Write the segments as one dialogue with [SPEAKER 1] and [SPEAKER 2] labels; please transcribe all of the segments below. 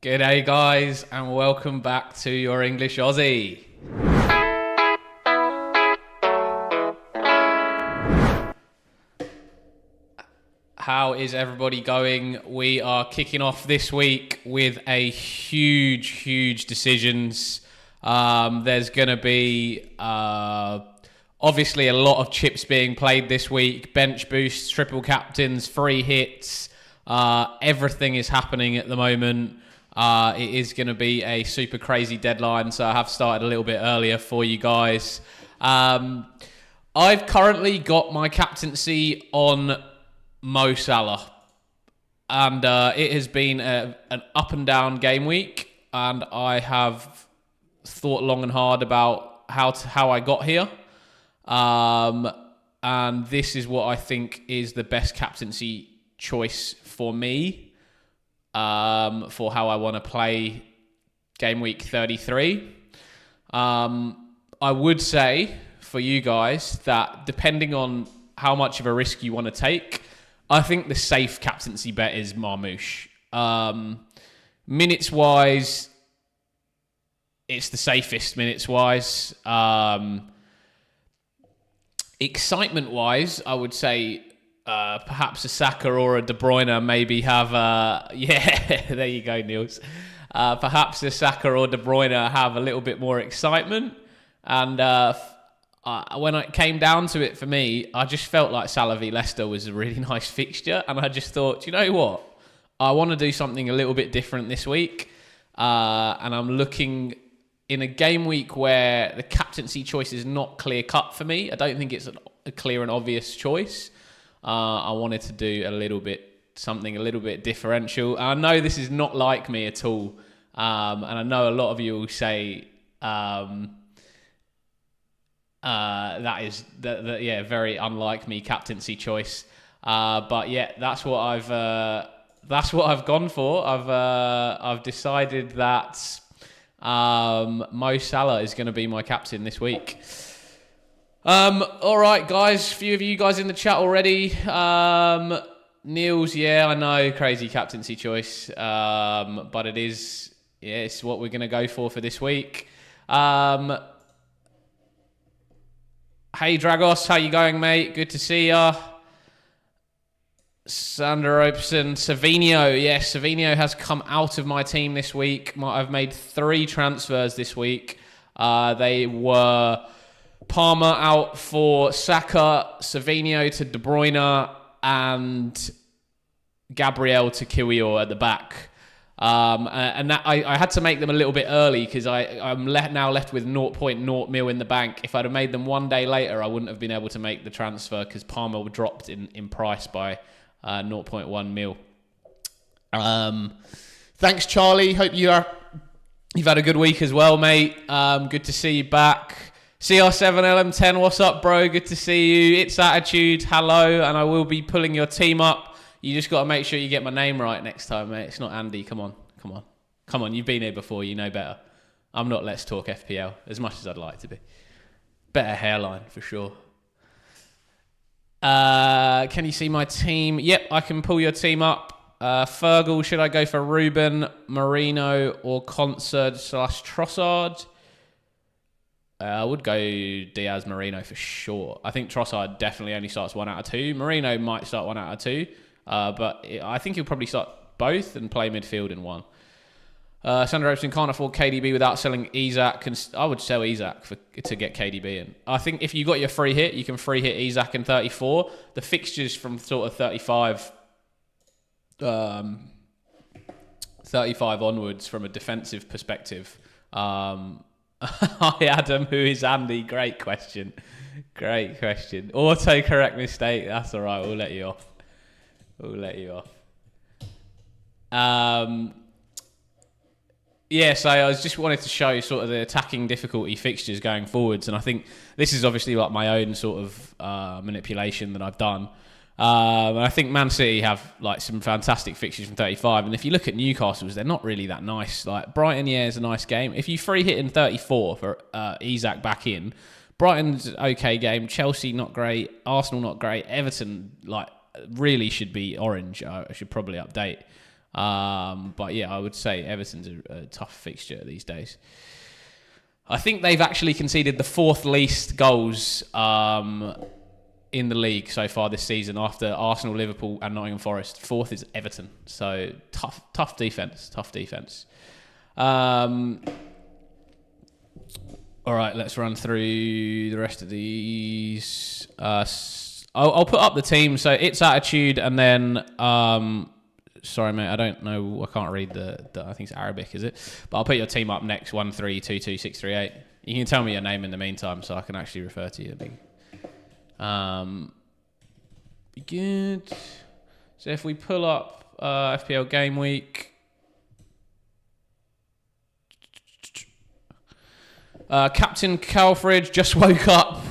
[SPEAKER 1] G'day guys, and welcome back to your English Aussie. How is everybody going? We are kicking off this week with a huge decisions. There's going to be obviously a lot of chips being played this week. Bench boosts, triple captains, free hits. Everything is happening at the moment. It is going to be a super crazy deadline, so I have started a little bit earlier for you guys. I've currently got my captaincy on Mo Salah, and it has been an up and down game week, and I have thought long and hard about how I got here, and this is what I think is the best captaincy choice for me, for how I want to play game week 33. I would say for you guys that depending on how much of a risk you want to take, I think the safe captaincy bet is Marmoush. Minutes-wise, it's the safest minutes-wise. Excitement-wise, I would say perhaps a Saka or a De Bruyne maybe have... yeah, there you go, Niels. Perhaps a Saka or De Bruyne have a little bit more excitement. And when it came down to it for me, I just felt like Salah v Leicester was a really nice fixture. And I just thought, you know what? I want to do something a little bit different this week. And I'm looking in a game week where the captaincy choice is not clear-cut for me. I don't think it's a clear and obvious choice. I wanted to do something a little bit differential. And I know this is not like me at all. And I know a lot of you will say... that is very unlike me captaincy choice, but yeah, that's what I've gone for. I've decided that Mo Salah is going to be my captain this week. All right, guys, a few of you guys in the chat already. Niels, yeah, I know, crazy captaincy choice, but it's what we're going to go for this week. Hey Dragos, how you going, mate? Good to see ya. Sander Opeson, Savinho. Yes, Savinho has come out of my team this week. I've made 3 transfers this week. They were Palmer out for Saka, Savinho to De Bruyne, and Gabriel to Kiwior at the back. And that I had to make them a little bit early because I'm now left with 0.0 mil in the bank. If I'd have made them one day later, I wouldn't have been able to make the transfer because Palmer dropped in price by 0.1 mil. Thanks, Charlie. Hope you've had a good week as well, mate. Good to see you back. CR7LM10, what's up, bro? Good to see you. It's Attitude. Hello, and I will be pulling your team up. You just got to make sure you get my name right next time, mate. It's not Andy. Come on. You've been here before. You know better. I'm not Let's Talk FPL as much as I'd like to be. Better hairline for sure. Can you see my team? Yep, I can pull your team up. Fergal, should I go for Ruben, Marino, or Concert/Trossard? I would go Diaz Marino for sure. I think Trossard definitely only starts 1 out of 2. Marino might start 1 out of 2. But I think he'll probably start both and play midfield in one. Sandra Robertson can't afford KDB without selling Isak. I would sell Isak to get KDB in. I think if you got your free hit, you can free hit Isak in 34. The fixtures from sort of 35 onwards from a defensive perspective. Hi Adam, who is Andy? Great question. Autocorrect mistake. That's all right. We'll let you off. Yeah, so I just wanted to show you sort of the attacking difficulty fixtures going forwards, and I think this is obviously like my own sort of manipulation that I've done. And I think Man City have like some fantastic fixtures from 35, and if you look at Newcastle's, they're not really that nice. Like Brighton, yeah, is a nice game. If you free hit in 34 for Isak back in, Brighton's okay game. Chelsea not great. Arsenal not great. Everton like really should be orange. I should probably update. But yeah, I would say Everton's a tough fixture these days. I think they've actually conceded the 4th least goals in the league so far this season, after Arsenal, Liverpool and Nottingham Forest. 4th is Everton. So tough defence. All right, let's run through the rest of these. I'll put up the team. So it's attitude, and then sorry mate, I don't know. I can't read the I think it's Arabic, is it? But I'll put your team up next. 1-3-2-2-6-3-8. You can tell me your name in the meantime, so I can actually refer to you. Be good. So if we pull up FPL Gameweek. Captain Calfridge just woke up.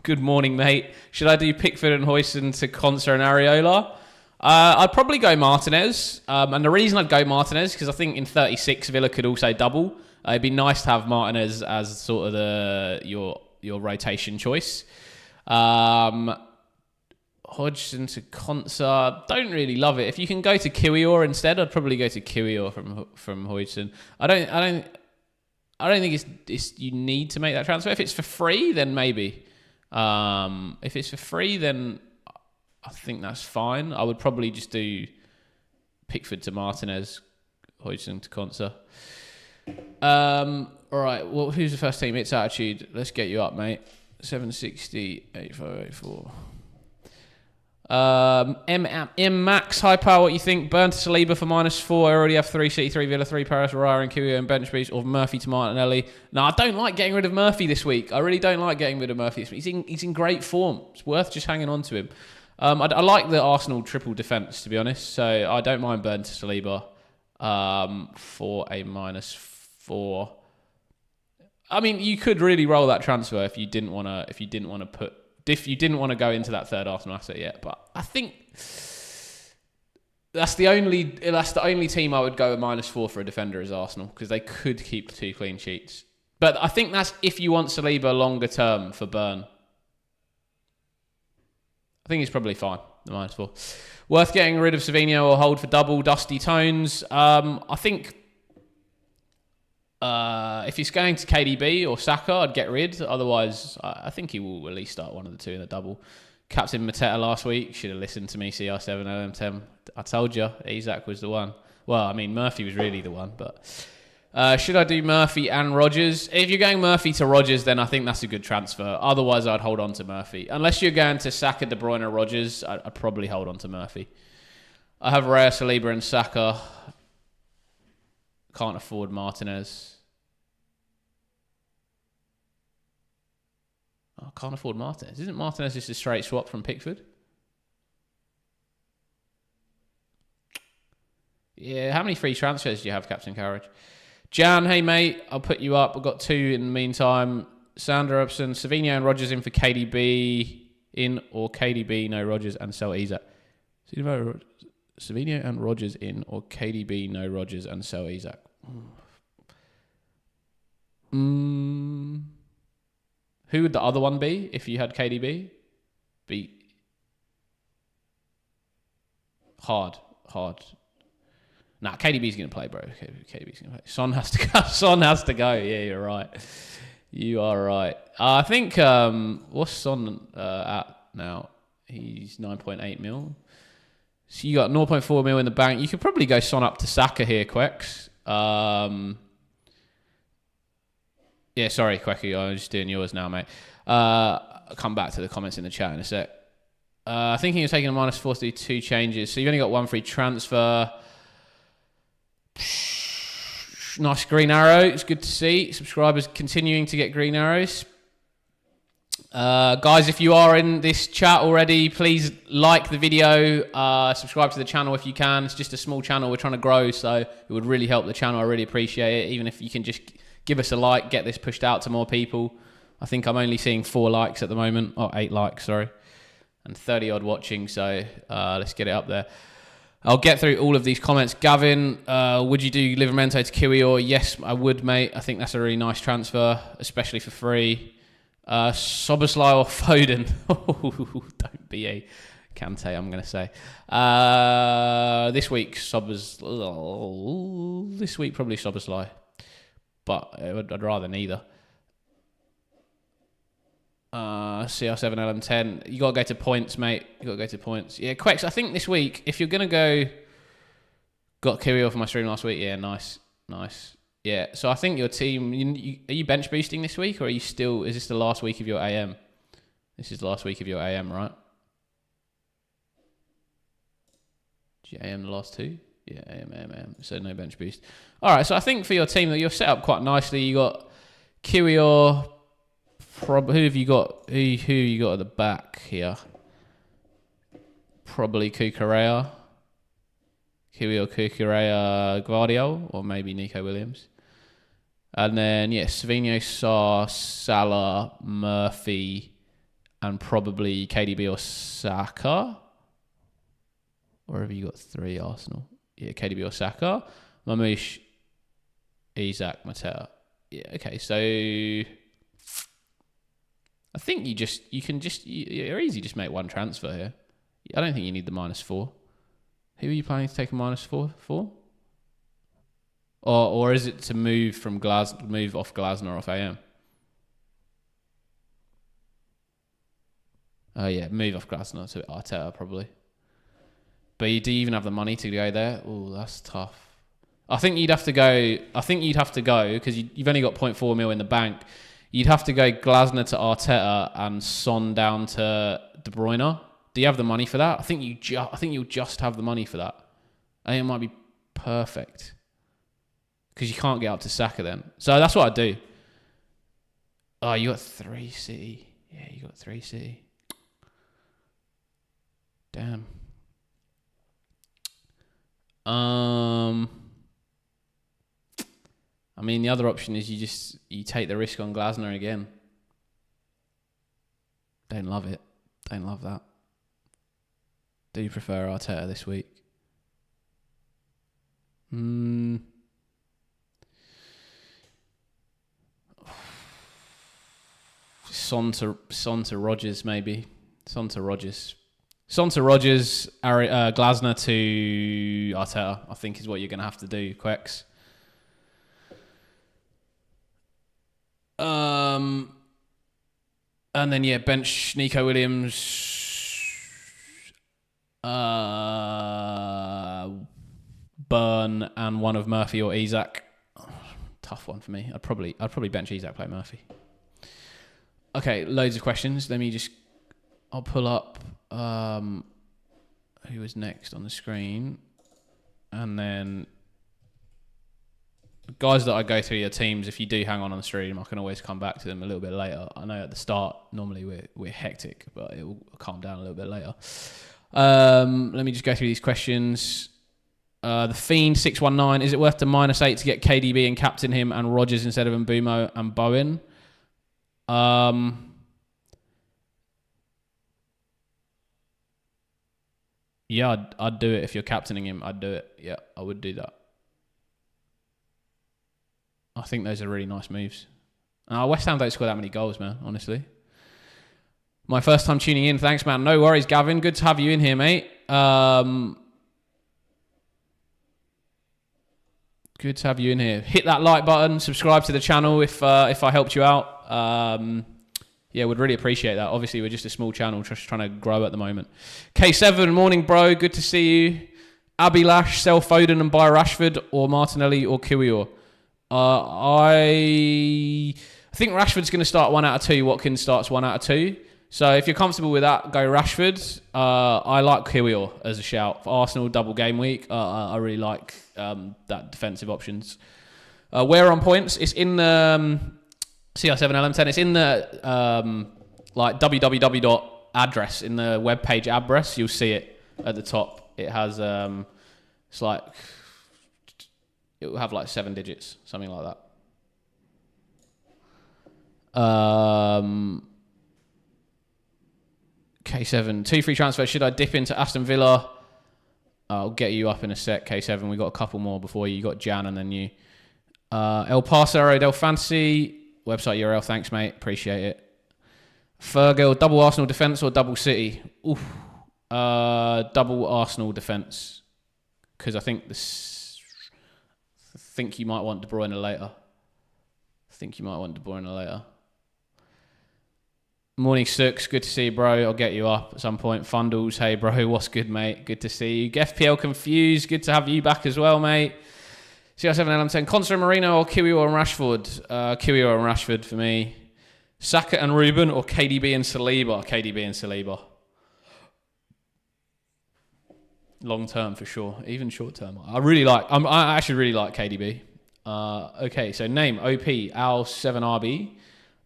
[SPEAKER 1] Good morning, mate. Should I do Pickford and Huijsen to Konsa and Areola? I'd probably go Martinez. And the reason I'd go Martinez, because I think in 36 Villa could also double. It'd be nice to have Martinez as sort of your rotation choice. Hodgson to Konsa. Don't really love it. If you can go to Kiwior instead, I'd probably go to Kiwior from Hodgson. I don't think it's you need to make that transfer. If it's for free, then maybe. If it's for free, then I think that's fine. I would probably just do Pickford to Martinez, Hodgson to Konsa. All right. Well, who's the first team? It's attitude. Let's get you up, mate. 760, 8584. M Max, high power, what you think? Burn to Saliba for -4. I already have 3 City, 3 Villa, 3 Paris, Raya and Kiwior and bench boost, or Murphy to Martinelli. No, I don't like getting rid of Murphy this week. I really don't like getting rid of Murphy this week. He's in great form. It's worth just hanging on to him. I like the Arsenal triple defence, to be honest, so I don't mind Burn to Saliba for a -4. I mean, you could really roll that transfer if you didn't want to go into that third Arsenal asset yet, but I think that's the only team I would go with -4 for a defender is Arsenal, because they could keep 2 clean sheets. But I think that's if you want Saliba longer term for Burn. I think he's probably fine, the -4. Worth getting rid of Savinho or hold for double, dusty tones. I think if he's going to KDB or Saka, I'd get rid. Otherwise, I think he will at least start one of the two in the double. Captain Mateta last week. Should have listened to me, CR7 LM10. I told you, Isak was the one. Well, I mean, Murphy was really the one. But should I do Murphy and Rodgers? If you're going Murphy to Rodgers, then I think that's a good transfer. Otherwise, I'd hold on to Murphy. Unless you're going to Saka, De Bruyne, Rodgers, I'd probably hold on to Murphy. I have Raya, Saliba and Saka. Can't afford Martinez. I can't afford Martinez. Isn't Martinez just a straight swap from Pickford? Yeah, how many free transfers do you have, Captain Courage? Jan, hey mate, I'll put you up. I've got 2 in the meantime. Sandra Upson, Savinho and Rodgers in for KDB in, or KDB, no Rodgers, and sell Isak. Savinho and Rodgers in, or KDB, no Rodgers, and sell Isak. Who would the other one be if you had KDB? Be hard. Nah, KDB's going to play, bro. KDB's going to play. Son has to go. Son has to go. Yeah, you're right. You are right. I think, what's Son at now? He's 9.8 mil. So you got 0.4 mil in the bank. You could probably go Son up to Saka here, Quex. Yeah, sorry, Quecky. I'm just doing yours now, mate. I'll come back to the comments in the chat in a sec. Thinking of taking a -4 to do 2 changes. So you've only got 1 free transfer. Nice green arrow. It's good to see. Subscribers continuing to get green arrows. Guys, if you are in this chat already, please like the video. Subscribe to the channel if you can. It's just a small channel. We're trying to grow, so it would really help the channel. I really appreciate it. Even if you can just give us a like, get this pushed out to more people. I think I'm only seeing 4 likes at the moment. Oh, 8 likes, sorry. And 30 odd watching, so let's get it up there. I'll get through all of these comments. Gavin, would you do Livramento to Kiwior? Yes, I would, mate. I think that's a really nice transfer, especially for free. Soboslai or Foden? Don't be a Kante, I'm going to say. This week, this week probably Szoboszlai. But I'd rather neither. CR7, LM10. You got to go to points, mate. You got to go to points. Yeah, Quex, I think this week, if you're going to go... Got Kirill for my stream last week. Yeah, nice. Yeah, so I think your team... are you bench boosting this week, or are you still... Is this the last week of your AM? This is the last week of your AM, right? Did you AM the last two? Yeah, AM. So no bench boost. All right, so I think for your team that you're set up quite nicely. You got Kirill... who have you got? Who you got at the back here? Probably Kukurea, Guardiola, or maybe Nico Williams. And then Savinho, Sarr, Salah, Murphy, and probably KDB or Saka. Or have you got three Arsenal? Yeah, KDB or Saka, Mamouche, Isak, Mateta. Yeah, okay, so I think you're easy just make one transfer here. I don't think you need the -4. Who are you planning to take a -4 for? Or is it to move from move off Glasner off AM? Oh yeah, move off Glasner to Arteta probably. But do you even have the money to go there? Oh, that's tough. I think you'd have to go because you've only got 0.4 mil in the bank. You'd have to go Glasner to Arteta and Son down to De Bruyne. Do you have the money for that? I think you'll just have the money for that. I think it might be perfect because you can't get up to Saka then. So that's what I do. Oh, you got 3 City. Yeah, you got 3 City. Damn. I mean, the other option is you take the risk on Glasner again. Don't love it. Don't love that. Do you prefer Arteta this week? Son to Rodgers maybe. Son to Rodgers, Glasner to Arteta, I think is what you're going to have to do, Quex. And then bench Nico Williams, Burn, and one of Murphy or Isak. Tough one for me. I'd probably bench Isak, play Murphy. Okay, loads of questions. I'll pull up who was next on the screen, and then guys that I go through your teams. If you do hang on the stream, I can always come back to them a little bit later. I know at the start normally we're hectic, but it will calm down a little bit later. Let me just go through these questions. The Fiend 619: is it worth the -8 to get KDB and captain him and Rodgers instead of Mbumo and Bowen? Yeah, I'd do it if you're captaining him. I'd do it. Yeah, I would do that. I think those are really nice moves. West Ham don't score that many goals, man, honestly. My first time tuning in. Thanks, man. No worries, Gavin. Good to have you in here, mate. Good to have you in here. Hit that like button. Subscribe to the channel if I helped you out. Would really appreciate that. Obviously, we're just a small channel, just trying to grow at the moment. K7, morning, bro. Good to see you. Abilash, sell Foden and buy Rashford, or Martinelli or Kiwior. I think Rashford's going to start 1 out of 2. Watkins starts 1 out of 2. So if you're comfortable with that, go Rashford. I like Kiwior as a shout. For Arsenal, double game week. I really like that defensive options. Where on points? It's in the CR7 LM10. It's in the www.address, in the web page address. You'll see it at the top. It has, it's like... It will have like 7 digits, something like that. K7, 2 free transfers. Should I dip into Aston Villa? I'll get you up in a sec, K7. We've got a couple more before you. You got Jan and then you. El Paso del Fancy. Website URL. Thanks, mate. Appreciate it. Fergal, double Arsenal defence or double City? Oof. Double Arsenal defence. Because I think you might want De Bruyne later. Morning, Sooks. Good to see you, bro. I'll get you up at some point. Fundles. Hey, bro. What's good, mate? Good to see you. FPL Confused. Good to have you back as well, mate. CR7LM10. Conser Marino or Kiwi or Rashford? Kiwi or Rashford for me. Saka and Ruben or KDB and Saliba? KDB and Saliba. Long term for sure. Even short term. I actually really like KDB. Okay, so name OP Al7RB.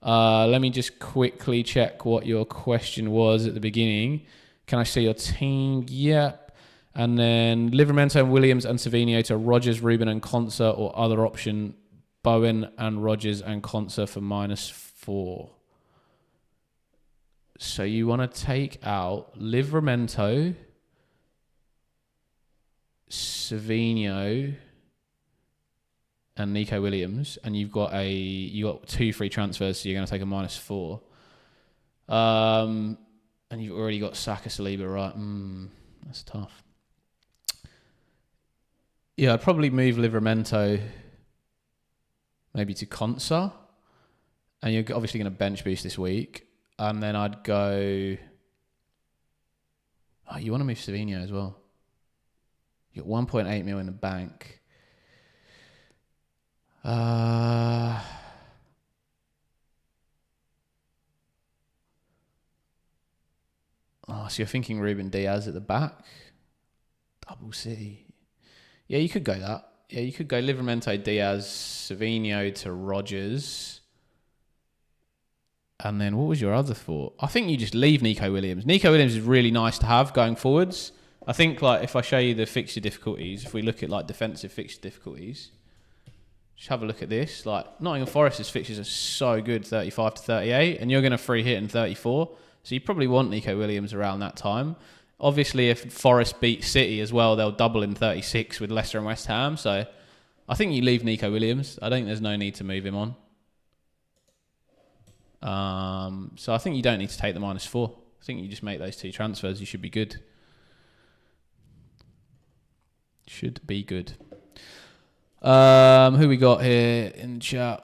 [SPEAKER 1] Let me just quickly check what your question was at the beginning. Can I see your team? Yep. And then Livramento and Williams and Savino to Rogers, Ruben and Concert, or other option Bowen and Rogers and Concert for -4. So you want to take out Livramento, Savino, and Nico Williams, and you got 2 free transfers, so you're going to take a -4. And you've already got Saka, Saliba, right? That's tough. Yeah, I'd probably move Livramento maybe to Consa, and you're obviously going to bench boost this week. And then I'd go... Oh, you want to move Savino as well. You got 1.8 mil in the bank. So you're thinking Ruben Diaz at the back? Double City. Yeah, you could go that. Yeah, you could go Livramento, Diaz, Savino to Rogers. And then what was your other thought? I think you just leave Nico Williams. Nico Williams is really nice to have going forwards. I think like if I show you the fixture difficulties, if we look at like defensive fixture difficulties, just have a look at this. Like Nottingham Forest's fixtures are so good, 35 to 38, and you're going to free hit in 34. So you probably want Nico Williams around that time. Obviously, if Forest beat City as well, they'll double in 36 with Leicester and West Ham. So I think you leave Nico Williams. I think there's no need to move him on. So I think you don't need to take the -4. I think you just make those 2 transfers. You should be good. Should be good. Who we got here in the chat?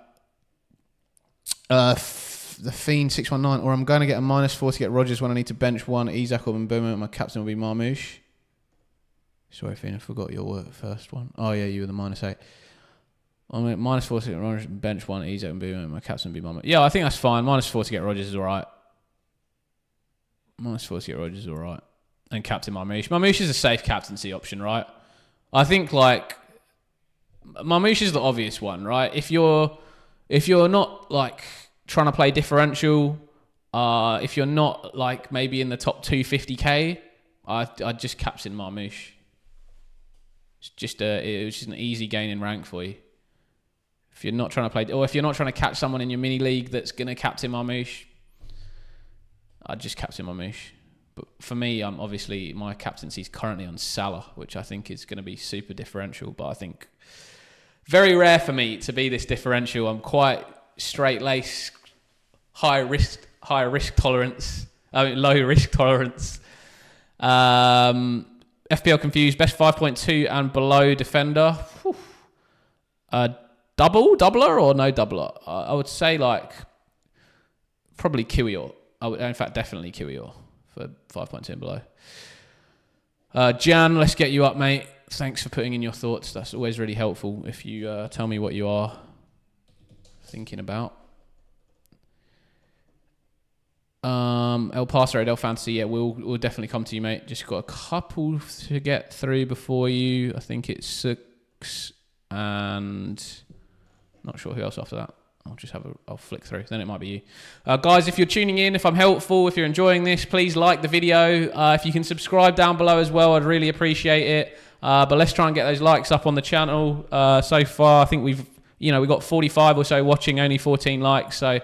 [SPEAKER 1] The Fiend 619. Or I'm going to get a -4 to get Rogers when I need to bench 1. Isak or Mbeumo. My captain will be Marmoush. Sorry, Fiend, I forgot your first one. Oh yeah, you were the -8. I'm at -4 to get Rogers and bench 1. Isak and Mbeumo. My captain will be Marmoush. Yeah, I think that's fine. -4 to get Rogers is alright. -4 to get Rogers is alright. And captain Marmoush. Marmoush is a safe captaincy option, right? I think like Marmoush is the obvious one, right? If you're not like trying to play differential, if you're not like maybe in the top 250k, I'd just captain Marmoush. It was just an easy gain in rank for you. If you're not trying to play, or if you're not trying to catch someone in your mini league that's gonna captain Marmoush, I'd just captain Marmoush. But for me, obviously my captaincy is currently on Salah, which I think is going to be super differential. But I think very rare for me to be this differential. I'm quite straight lace, high risk tolerance. Low risk tolerance. FPL Confused, best 5.2 and below defender. Doubler or no doubler? I would say like probably Kiwior. In fact, definitely Kiwior for 5.2 and below. Jan, let's get you up, mate. Thanks for putting in your thoughts. That's always really helpful if you tell me what you are thinking about. El Paso, Adel Fantasy, yeah, we'll definitely come to you, mate. Just got a couple to get through before you. I think it's 6 and not sure who else after that. I'll flick through. Then it might be you. Guys, if you're tuning in, if I'm helpful, if you're enjoying this, please like the video. If you can subscribe down below as well, I'd really appreciate it. But let's try and get those likes up on the channel. So far, I think we've got 45 or so watching, only 14 likes. So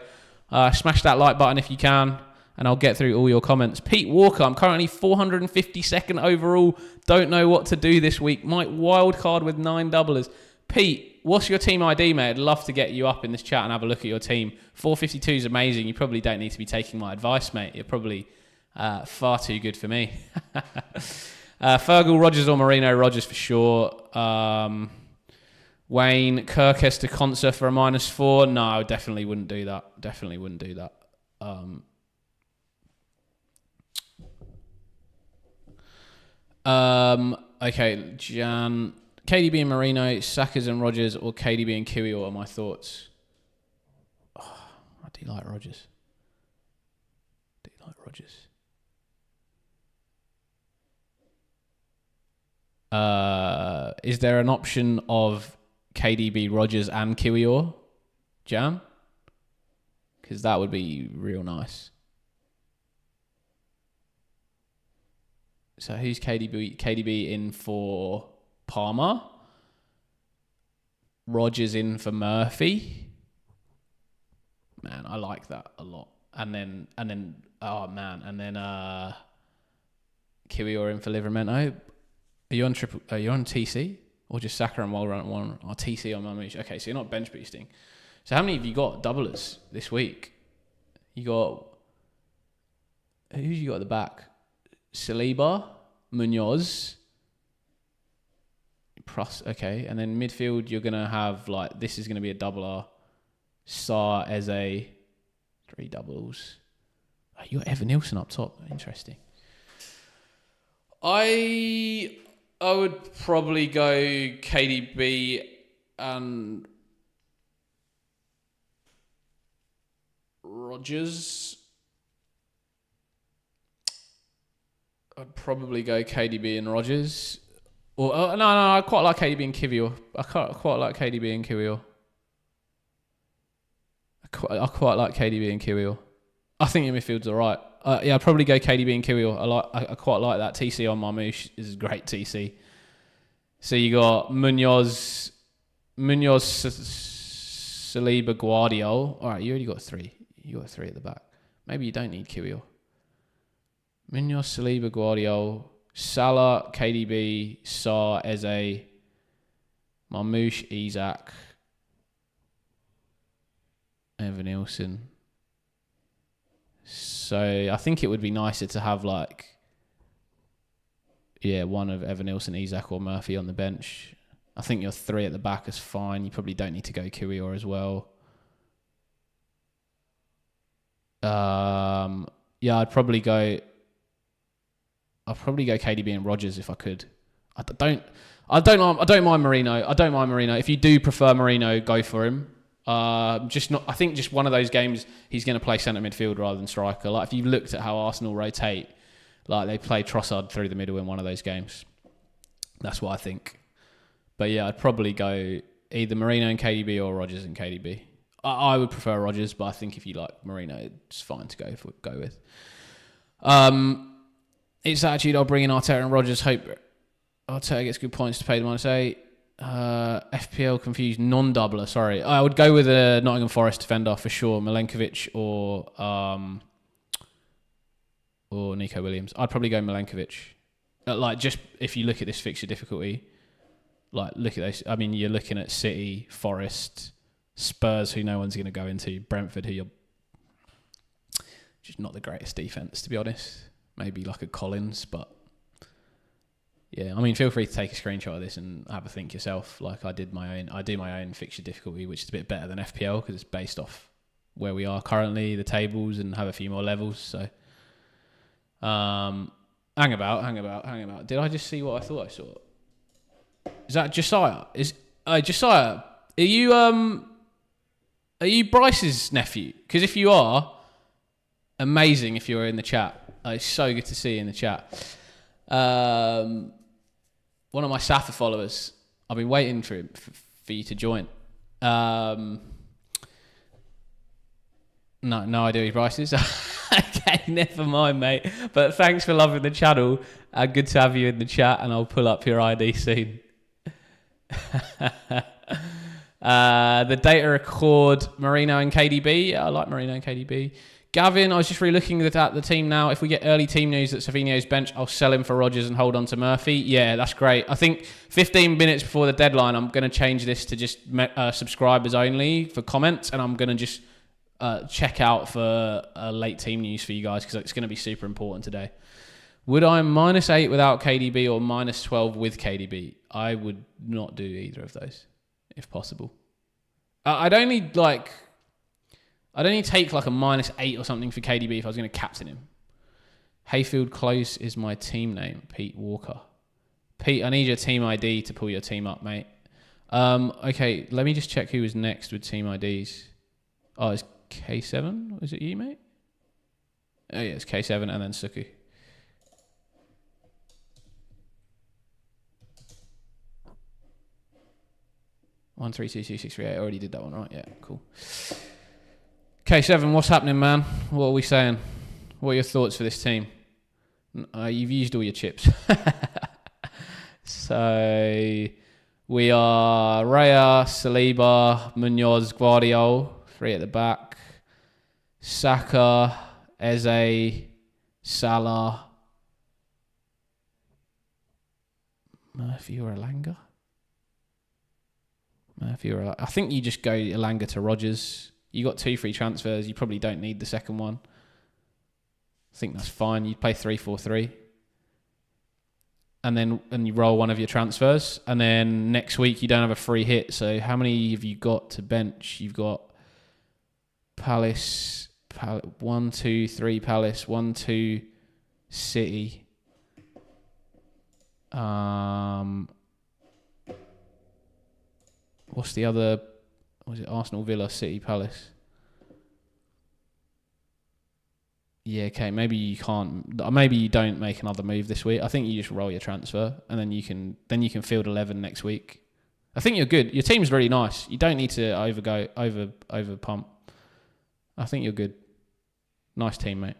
[SPEAKER 1] smash that like button if you can, and I'll get through all your comments. Pete Walker, I'm currently 452nd overall. Don't know what to do this week. Might wildcard with 9 doublers. Pete, what's your team ID, mate? I'd love to get you up in this chat and have a look at your team. 452 is amazing. You probably don't need to be taking my advice, mate. You're probably Far too good for me. Fergal, Rodgers or Marino? Rodgers for sure. Wayne, Kirkes to Conser for a -4. No, definitely wouldn't do that. Definitely wouldn't do that. Okay, Jan, KDB and Marino, Sackers and Rodgers, or KDB and Kiwior are my thoughts. Oh, I do like Rodgers. Is there an option of KDB, Rodgers and Kiwior, Jan? Because that would be real nice. So who's KDB in for Palmer? Rodgers in for Murphy. Man, I like that a lot. And then Kiwior in for Livramento. Are you on TC or just Saka and Walrun at one? Or TC on Mamouche? Okay, so you're not bench boosting. So how many have you got doublers this week? You got who you got at the back? Saliba, Munoz. Okay, and then midfield you're gonna have this is gonna be a doubler. Sar, Eze, 3 doubles. Oh, you got Evan Nielsen up top. Interesting. I would probably go KDB and Rodgers. I'd probably go KDB and Rodgers. Or no, I quite like KDB and Kiwior. I quite like KDB and Kiwior. I quite like KDB and Kiwior. I think your midfield's alright. Yeah, I'd probably go KDB and Kiwior. I quite like that. TC on Marmouche is a great TC. So you got Munoz, Saliba, Guardiola. Alright, you already got 3. You got 3 at the back. Maybe you don't need Kiwior. Munoz, Saliba, Guardiola, Salah, KDB, Sar, Eze, Marmouche, Isak, Evan Nielsen. So I think it would be nicer to have one of Evan Nielsen, Isak or Murphy on the bench. I think your 3 at the back is fine. You probably don't need to go Kiwior as well. I'd probably go KDB and Rodgers if I could. I don't mind Marino. If you do prefer Marino, go for him. I think just one of those games he's going to play centre midfield rather than striker. If you looked at how Arsenal rotate, they play Trossard through the middle in one of those games. That's what I think. But yeah, I'd probably go either Marino and KDB or Rodgers and KDB. I would prefer Rodgers, but I think if you like Marino, it's fine to go with. It's attitude. I'll bring in Arteta and Rodgers. Hope Arteta gets good points to pay the -8. FPL confused non-doubler. Sorry, I would go with a Nottingham Forest defender for sure. Milenkovic or Nico Williams. I'd probably go Milenkovic. Just if you look at this fixture difficulty, look at those. I mean, you're looking at City, Forest, Spurs, who no one's going to go into, Brentford, who you're just not the greatest defense, to be honest. Maybe like a Collins, but yeah, I mean, feel free to take a screenshot of this and have a think yourself. I do my own fixture difficulty, which is a bit better than FPL because it's based off where we are currently, the tables, and have a few more levels. So, hang about. Did I just see what I thought I saw? Is that Josiah? Josiah? Are you Bryce's nephew? Because if you are, amazing if you're in the chat. It's so good to see you in the chat. One of my Safa followers. I've been waiting for you to join. No idea who Bryce is. Okay, never mind, mate. But thanks for loving the channel. Good to have you in the chat, and I'll pull up your ID soon. The data record Marino and KDB. Yeah, I like Marino and KDB. Gavin, I was just re-looking at the team now. If we get early team news that Savinho's bench, I'll sell him for Rodgers and hold on to Murphy. Yeah, that's great. I think 15 minutes before the deadline, I'm going to change this to just subscribers only for comments, and I'm going to just check out for late team news for you guys, because it's going to be super important today. Would I -8 without KDB or -12 with KDB? I would not do either of those, if possible. I'd only take like a -8 or something for KDB if I was going to captain him. Hayfield Close is my team name, Pete Walker. Pete, I need your team ID to pull your team up, mate. Okay, let me just check who was next with team IDs. Oh, it's K7? Was it you, mate? Oh, yeah, it's K7 and then Suku. One, 3, 2, 2, 6, 3, 8. I already did that one, right? Yeah, cool. K7, what's happening, man? What are we saying? What are your thoughts for this team? You've used all your chips. So we are Raya, Saliba, Munoz, Guardiola, 3 at the back. Saka, Eze, Salah, Murphy or Elanga? I think you just go Elanga to Rodgers. You got 2 free transfers. You probably don't need the second one. I think that's fine. You play 3-4-3. And you roll one of your transfers. And then next week you don't have a free hit. So how many have you got to bench? You've got Palace 1, 2, 3 Palace, 1, 2 City. What's the other? Was it Arsenal, Villa, City, Palace? Yeah, okay. Maybe you can't. Maybe you don't make another move this week. I think you just roll your transfer, and then you can field 11 next week. I think you're good. Your team's really nice. You don't need to over pump. I think you're good. Nice team, mate.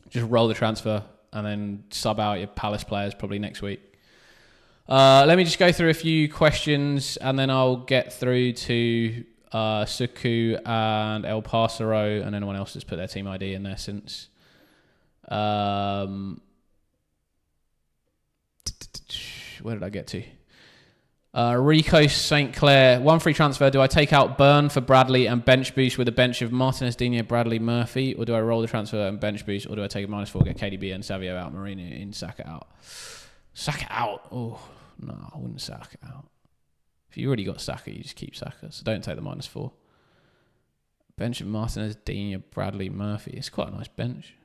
[SPEAKER 1] Just roll the transfer and then sub out your Palace players probably next week. Let me just go through a few questions and then I'll get through to Suku and El Pasero and anyone else that's put their team ID in there since. Where did I get to? Rico St. Clair, 1 free transfer. Do I take out Burn for Bradley and bench boost with a bench of Martinez, Dina, Bradley, Murphy? Or do I roll the transfer and bench boost? Or do I take a -4, get KDB and Savio out, Marino in, Saka out? Saka out. Oh, no, I wouldn't Saka out. If you already got Saka, you just keep Saka. So don't take the -4. Bench of Martinez, Dina, Bradley, Murphy. It's quite a nice bench.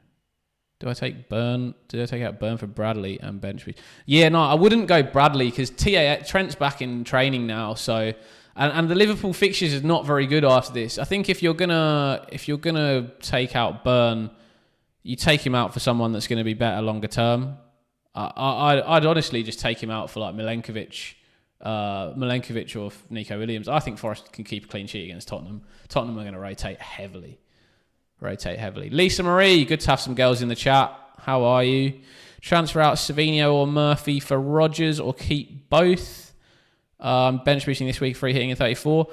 [SPEAKER 1] Do I take Burn? Did I take out Burn for Bradley and bench boost? Yeah, no, I wouldn't go Bradley because Trent's back in training now. So, and the Liverpool fixtures is not very good after this. I think if you're gonna take out Burn, you take him out for someone that's going to be better longer term. I'd honestly just take him out for like Milenkovic or Nico Williams. I think Forest can keep a clean sheet against Tottenham. Tottenham are going to rotate heavily. Lisa Marie, good to have some girls in the chat. How are you? Transfer out Savinho or Murphy for Rodgers or keep both. Bench boosting this week, free hitting in 34.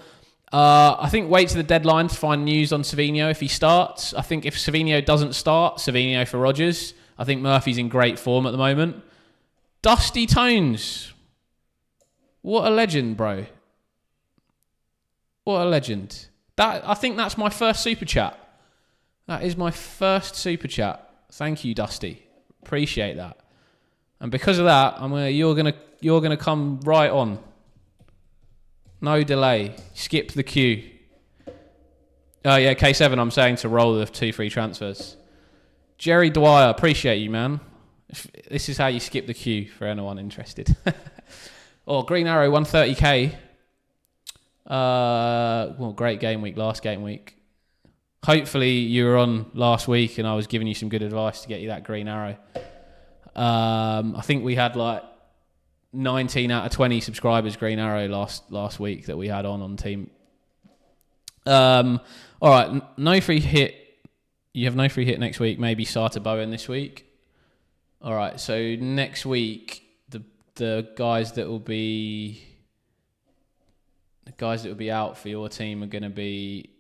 [SPEAKER 1] I think wait to the deadline to find news on Savinho if he starts. I think if Savinho doesn't start, Savinho for Rodgers. I think Murphy's in great form at the moment. Dusty Tones. What a legend, bro. What a legend. I think that's my first super chat. That is my first super chat. Thank you, Dusty. Appreciate that. And because of that, you're gonna come right on. No delay. Skip the queue. Oh yeah, K7. I'm saying to roll the 2 free transfers. Jerry Dwyer, appreciate you, man. This is how you skip the queue for anyone interested. Green Arrow 130k. Great game week. Last game week. Hopefully you were on last week and I was giving you some good advice to get you that green arrow. I think we had like 19 out of 20 subscribers green arrow last week that we had on team. All right, no free hit. You have no free hit next week. Maybe Sata Bowen this week. All right, so next week the guys that will be out for your team are going to be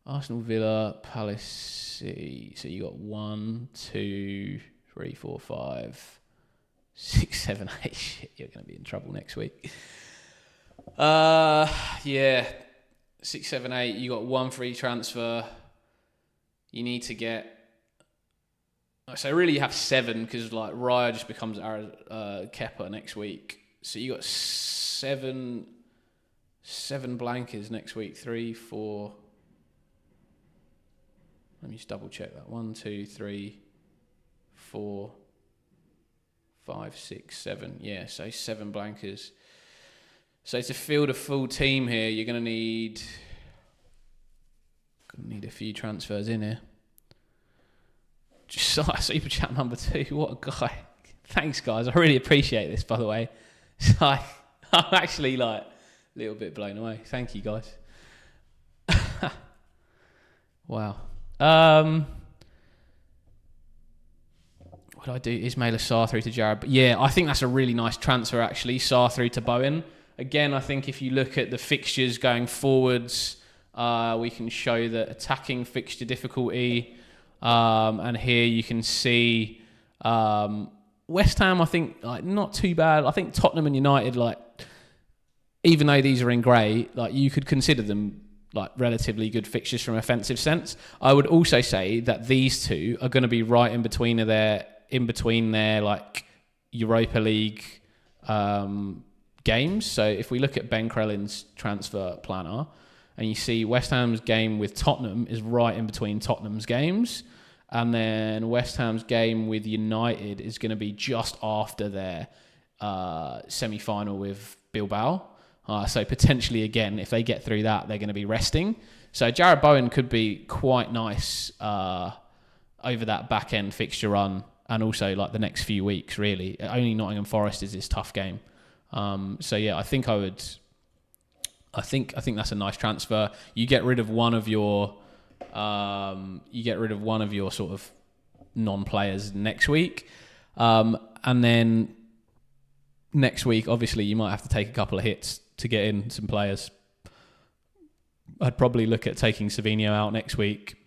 [SPEAKER 1] Arsenal, Villa, Palace, City. So you got 1, 2, 3, 4, 5, 6, 7, 8. Shit, you're going to be in trouble next week. Yeah. 6, 7, 8. You got one free transfer. You need to get. So really, you have 7 because like Raya just becomes Kepa next week. So you got 7 blankers next week. 3, 4. Let me just double check that. 1, 2, 3, 4, 5, 6, 7. Yeah, so 7 blankers. So to field a full team here, you're gonna need a few transfers in here. Just super chat number 2. What a guy! Thanks, guys. I really appreciate this. By the way, I'm actually like a little bit blown away. Thank you, guys. Wow. What do I do? Ismail Sarr through to Jared. But yeah, I think that's a really nice transfer actually. Sarr through to Bowen. Again, I think if you look at the fixtures going forwards, we can show the attacking fixture difficulty. And here you can see West Ham, I think, like not too bad. I think Tottenham and United, like, even though these are in grey, like you could consider them like relatively good fixtures from offensive sense. I would also say that these two are going to be right in between their like Europa League games. So if we look at Ben Krellin's transfer planner and you see West Ham's game with Tottenham is right in between Tottenham's games, and then West Ham's game with United is going to be just after their semi-final with Bilbao. So potentially, again, if they get through that, they're going to be resting. So Jared Bowen could be quite nice over that back-end fixture run and also like the next few weeks, really. Only Nottingham Forest is this tough game. So yeah, I think that's a nice transfer. You get rid of one of your sort of non-players next week, and then next week, obviously, you might have to take a couple of hits to get in some players. I'd probably look at taking Savinho out next week,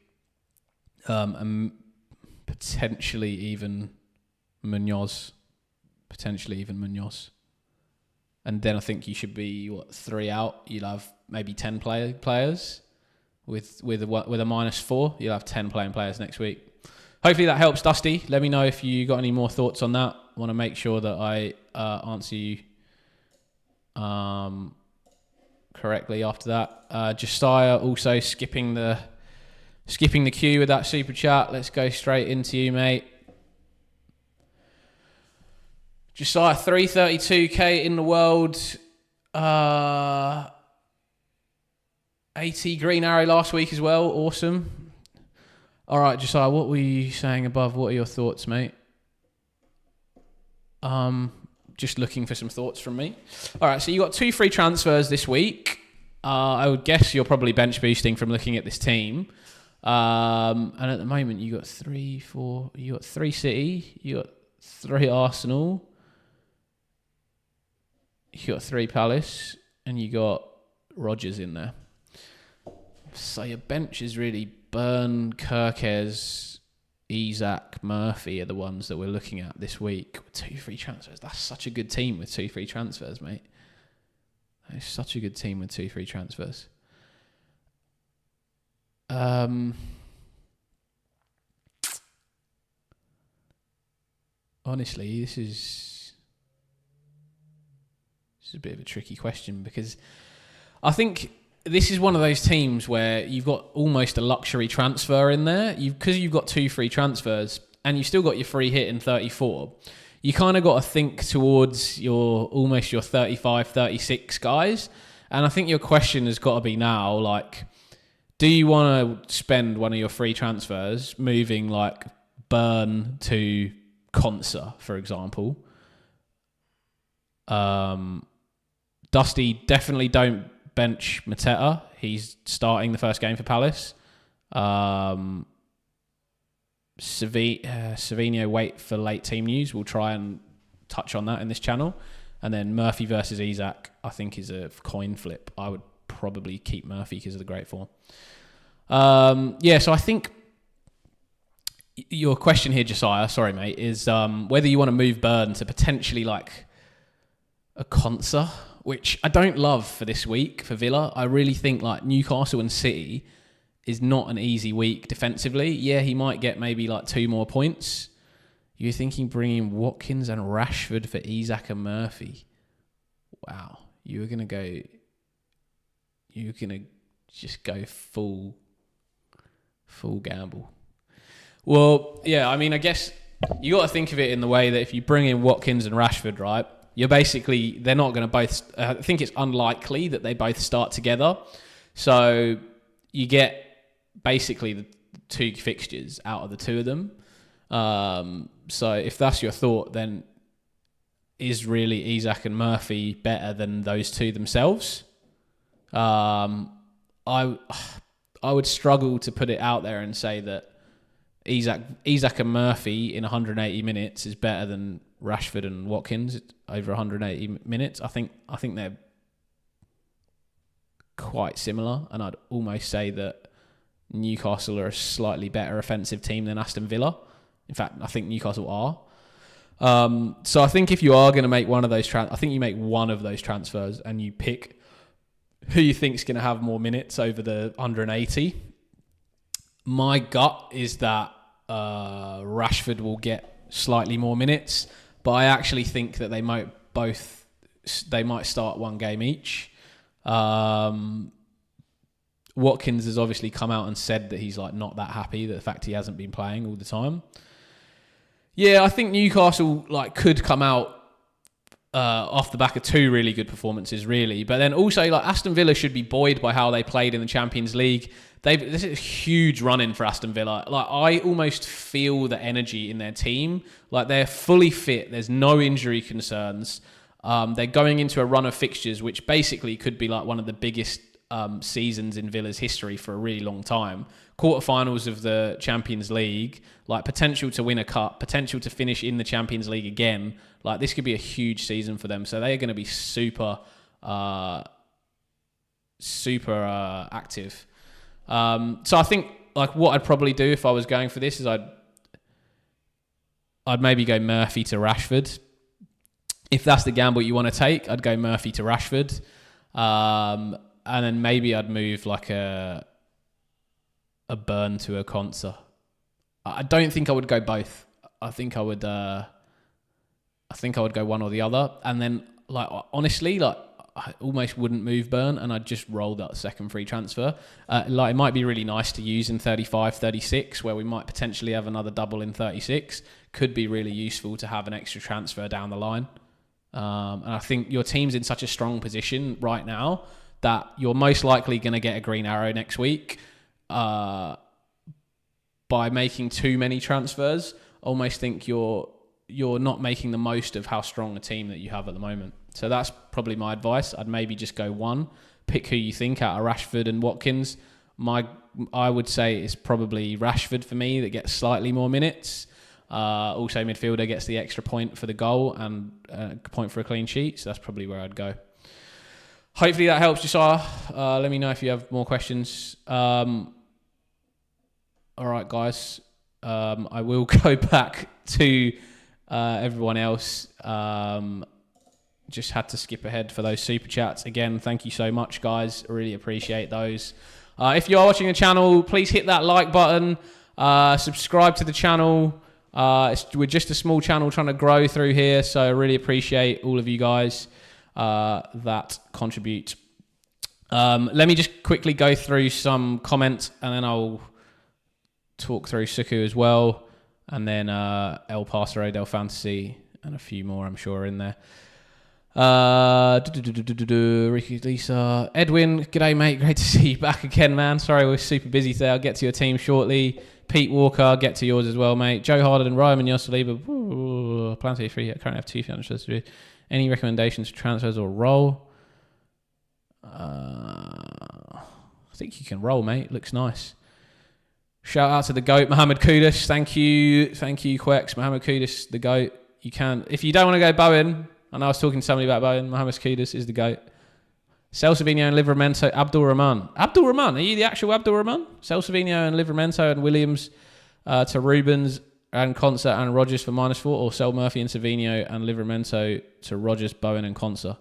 [SPEAKER 1] and potentially even Munoz. And then I think you should be 3 out. You'll have maybe 10 players with a -4. You'll have 10 players next week. Hopefully that helps, Dusty. Let me know if you got any more thoughts on that. I want to make sure that I answer you correctly after that. Josiah also skipping the queue with that super chat. Let's go straight into you, mate. Josiah, 332k in the world. 80 green arrow last week as well. Awesome. All right, Josiah, what were you saying above? What are your thoughts, mate? Just looking for some thoughts from me. All right, so you got 2 free transfers this week. I would guess you're probably bench boosting from looking at this team. And at the moment, you got 3 City, you got 3 Arsenal, you got 3 Palace, and you got Rodgers in there. So your bench is really Burn, Kirkes, Isak, Murphy are the ones that we're looking at this week. 2 free transfers. That's such a good team with 2 free transfers, mate. That is such a good team with 2 free transfers. Honestly, this is a bit of a tricky question because I think this is one of those teams where you've got almost a luxury transfer in there. Because you've got 2 free transfers and you've still got your free hit in 34, you kind of got to think towards your 35, 36 guys. And I think your question has got to be now, like, do you want to spend one of your free transfers moving like Burn to Consa, for example? Dusty, definitely don't bench Mateta. He's starting the first game for Palace. Savinho, wait for late team news. We'll try and touch on that in this channel. And then Murphy versus Isak, I think, is a coin flip. I would probably keep Murphy because of the great form. So I think your question here, Josiah, sorry, mate, is whether you want to move Burn to potentially like a Consa which I don't love for this week for Villa. I really think like Newcastle and City is not an easy week defensively. Yeah, he might get maybe like 2 more points. You're thinking bringing Watkins and Rashford for Isak and Murphy. Wow. You're going to just go full gamble. Well, yeah, I mean, I guess you got to think of it in the way that if you bring in Watkins and Rashford, right, they're not going to both, I think it's unlikely that they both start together. So you get basically the 2 fixtures out of the 2 of them. So if that's your thought, then is really Isak and Murphy better than those 2 themselves? I would struggle to put it out there and say that Isak and Murphy in 180 minutes is better than Rashford and Watkins over 180 minutes. I think they're quite similar, and I'd almost say that Newcastle are a slightly better offensive team than Aston Villa. In fact, I think Newcastle are. So I think if you are going to make one of those I think you make one of those transfers and you pick who you think is going to have more minutes over the 180. My gut is that Rashford will get slightly more minutes, but I actually think that they might start 1 game each. Watkins has obviously come out and said that he's like not that happy that the fact he hasn't been playing all the time. Yeah, I think Newcastle like could come out off the back of 2 really good performances, really. But then also, like Aston Villa should be buoyed by how they played in the Champions League. This is a huge run-in for Aston Villa. Like I almost feel the energy in their team. Like they're fully fit. There's no injury concerns. They're going into a run of fixtures, which basically could be like one of the biggest seasons in Villa's history for a really long time. Quarterfinals of the Champions League, like potential to win a cup, potential to finish in the Champions League again. Like this could be a huge season for them. So they are going to be super active. So I think like what I'd probably do if I was going for this is I'd maybe go Murphy to Rashford. If that's the gamble you want to take, I'd go Murphy to Rashford. And then maybe I'd move like a Burn to a Conser. I don't think I would go both. I think I would go one or the other. And then like honestly, like I almost wouldn't move Burn and I'd just roll that second free transfer. Like it might be really nice to use in 35, 36, where we might potentially have another double in 36. Could be really useful to have an extra transfer down the line. And I think your team's in such a strong position right now that you're most likely going to get a green arrow next week. By making too many transfers, I almost think you're not making the most of how strong a team that you have at the moment. So that's probably my advice. I'd maybe just go 1, pick who you think out of Rashford and Watkins. I would say it's probably Rashford for me that gets slightly more minutes. Also midfielder gets the extra point for the goal and a point for a clean sheet. So that's probably where I'd go. Hopefully that helps, Josiah. Let me know if you have more questions. All right, guys. I will go back to everyone else. Just had to skip ahead for those super chats. Again, thank you so much, guys. I really appreciate those. If you are watching the channel, please hit that like button. Subscribe to the channel. We're just a small channel trying to grow through here, so I really appreciate all of you guys that contribute. Let me just quickly go through some comments, and then I'll talk through Suku as well, and then El Paso Del Fantasy, and a few more I'm sure in there. Ricky Lisa, Edwin, g'day mate, great to see you back again, man. Sorry we're super busy today. I'll get to your team shortly. Pete Walker, get to yours as well, mate. Joe Harden and Ryman Yossaliba, plan to be free. I currently have 2 transfers to do. Any recommendations for transfers or roll? I think you can roll, mate. Looks nice. Shout out to the GOAT, Mohamed Kudus. Thank you, Quex. Mohamed Kudus, the GOAT. You can, if you don't want to go Bowen, and I was talking to somebody about Bowen, Mohamed Kudus is the GOAT. Salsavinho and Livramento, Abdul Rahman. Abdul Rahman, are you the actual Abdul Rahman? Salsavinho and Livramento and Williams to Rubens and Conser and Rogers for -4, or Sel Murphy and Savinho and Livramento to Rogers, Bowen and Conser.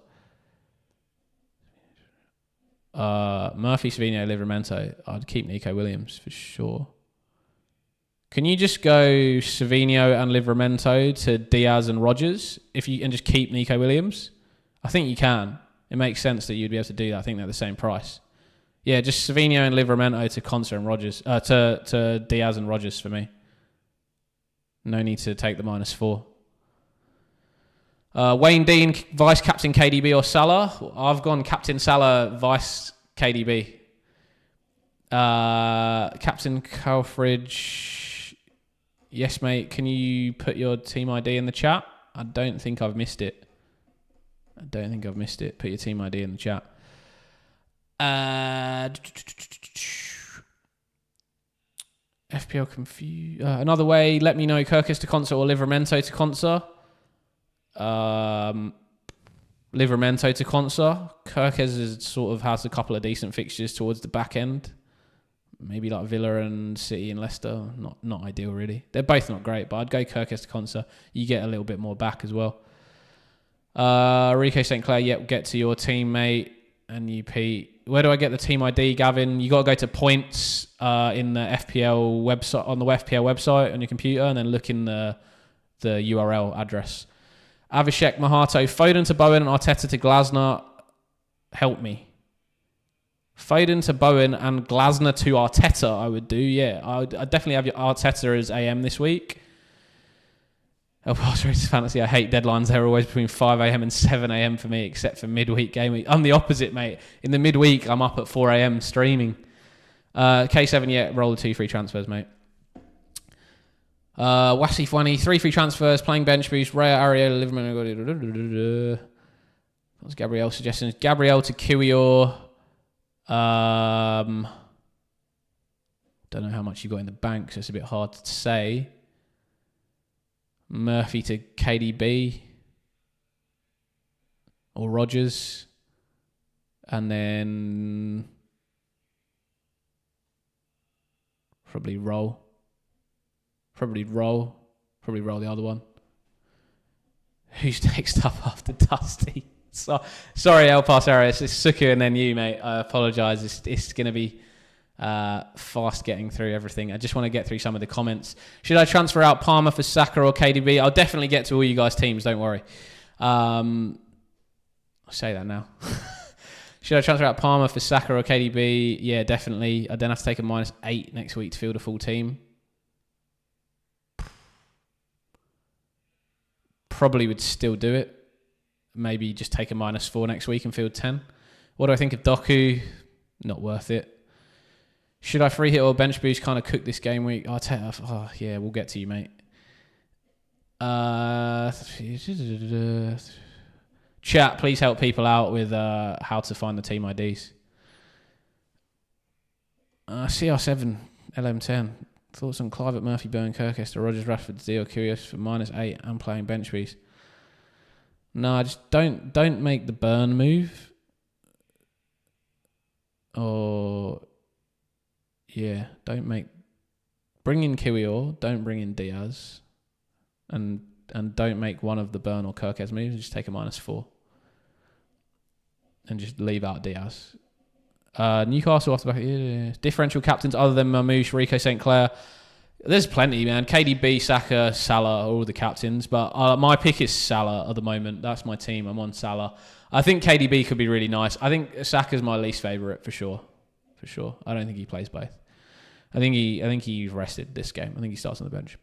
[SPEAKER 1] Murphy, Savino, Livramento. I'd keep Nico Williams for sure. Can you just go Savino and Livramento to Diaz and Rogers and just keep Nico Williams? I think you can. It makes sense that you'd be able to do that. I think they're the same price. Yeah, just Savino and Livramento to Conser and Rogers. To Diaz and Rogers for me. No need to take the -4. Wayne Dean, vice captain KDB or Salah? I've gone captain Salah, vice KDB. Captain Calfridge. Yes, mate. Can you put your team ID in the chat? I don't think I've missed it. Put your team ID in the chat. FPL confused. Another way, let me know Kirkus to Conser or Livramento to Conser. Livramento to Conser. Kirkus sort of has a couple of decent fixtures towards the back end. Maybe like Villa and City and Leicester. Not ideal, really. They're both not great, but I'd go Kirkus to Conser. You get a little bit more back as well. Rico St. Clair, yep, get to your teammate. And you, Pete. Where do I get the team ID, Gavin? You got to go to points in the FPL website, on the FPL website on your computer, and then look in the URL address. Avishek Mahato, Foden to Bowen and Arteta to Glasner. Help me. Foden to Bowen and Glasner to Arteta, I would do, yeah. I'd definitely have your Arteta as AM this week. Fantasy, I hate deadlines. They're always between 5 a.m. and 7 a.m. for me, except for midweek game week. I'm the opposite, mate. In the midweek, I'm up at 4 a.m. streaming. K7, yeah, roll the 2 free transfers, mate. Wasif Wani, 3 free transfers, playing bench boost, Raya, Ariel, Liverman. What's Gabrielle's suggestions? Gabrielle to Kiwior. Don't know how much you've got in the bank, so it's a bit hard to say. Murphy to KDB or Rogers, and then probably roll the other one. Who's next up after Dusty? Sorry, El Pasero, it's Suku and then you, mate. I apologise. It's going to be fast getting through everything. I just want to get through some of the comments. Should I transfer out Palmer for Saka or KDB? I'll definitely get to all you guys' teams, don't worry. I'll say that now. Should I transfer out Palmer for Saka or KDB? Yeah, definitely. I then have to take a -8 next week to field a full team. Probably would still do it. Maybe just take a -4 next week and field 10. What do I think of Doku? Not worth it. Should I free hit or bench boost? Kind of cook this game week. Yeah, we'll get to you, mate. Chat, please help people out with how to find the team IDs. CR7, LM10. Thoughts on Clive, Murphy, Byrne, Kirkester, Rogers, Rashford, Zio, Curious for -8 and playing bench boost. No, just don't make the Burn move. Or yeah, bring in Kiwior, don't bring in Diaz, and don't make one of the Burn or Kirkes moves. Just take a -4 and just leave out Diaz. Newcastle off the back. Yeah. Differential captains other than Mamouche, Rico St. Clair. There's plenty, man. KDB, Saka, Salah are all the captains, but my pick is Salah at the moment. That's my team. I'm on Salah. I think KDB could be really nice. I think Saka's my least favourite for sure. I don't think he plays both. I think he rested this game. I think he starts on the bench.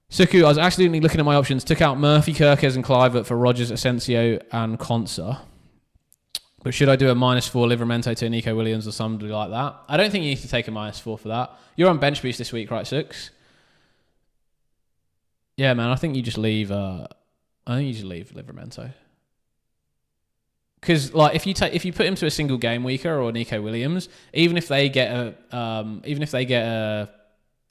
[SPEAKER 1] Suku, I was accidentally looking at my options. Took out Murphy, Kirkes and Clivert for Rogers, Asensio and Conser. But should I do a -4 Livramento to Nico Williams or somebody like that? I don't think you need to take a -4 for that. You're on bench boost this week, right, Sux? Yeah, man. I think you just leave. Livramento. Because like if you put him to a single game weeker or Nico Williams, even if they get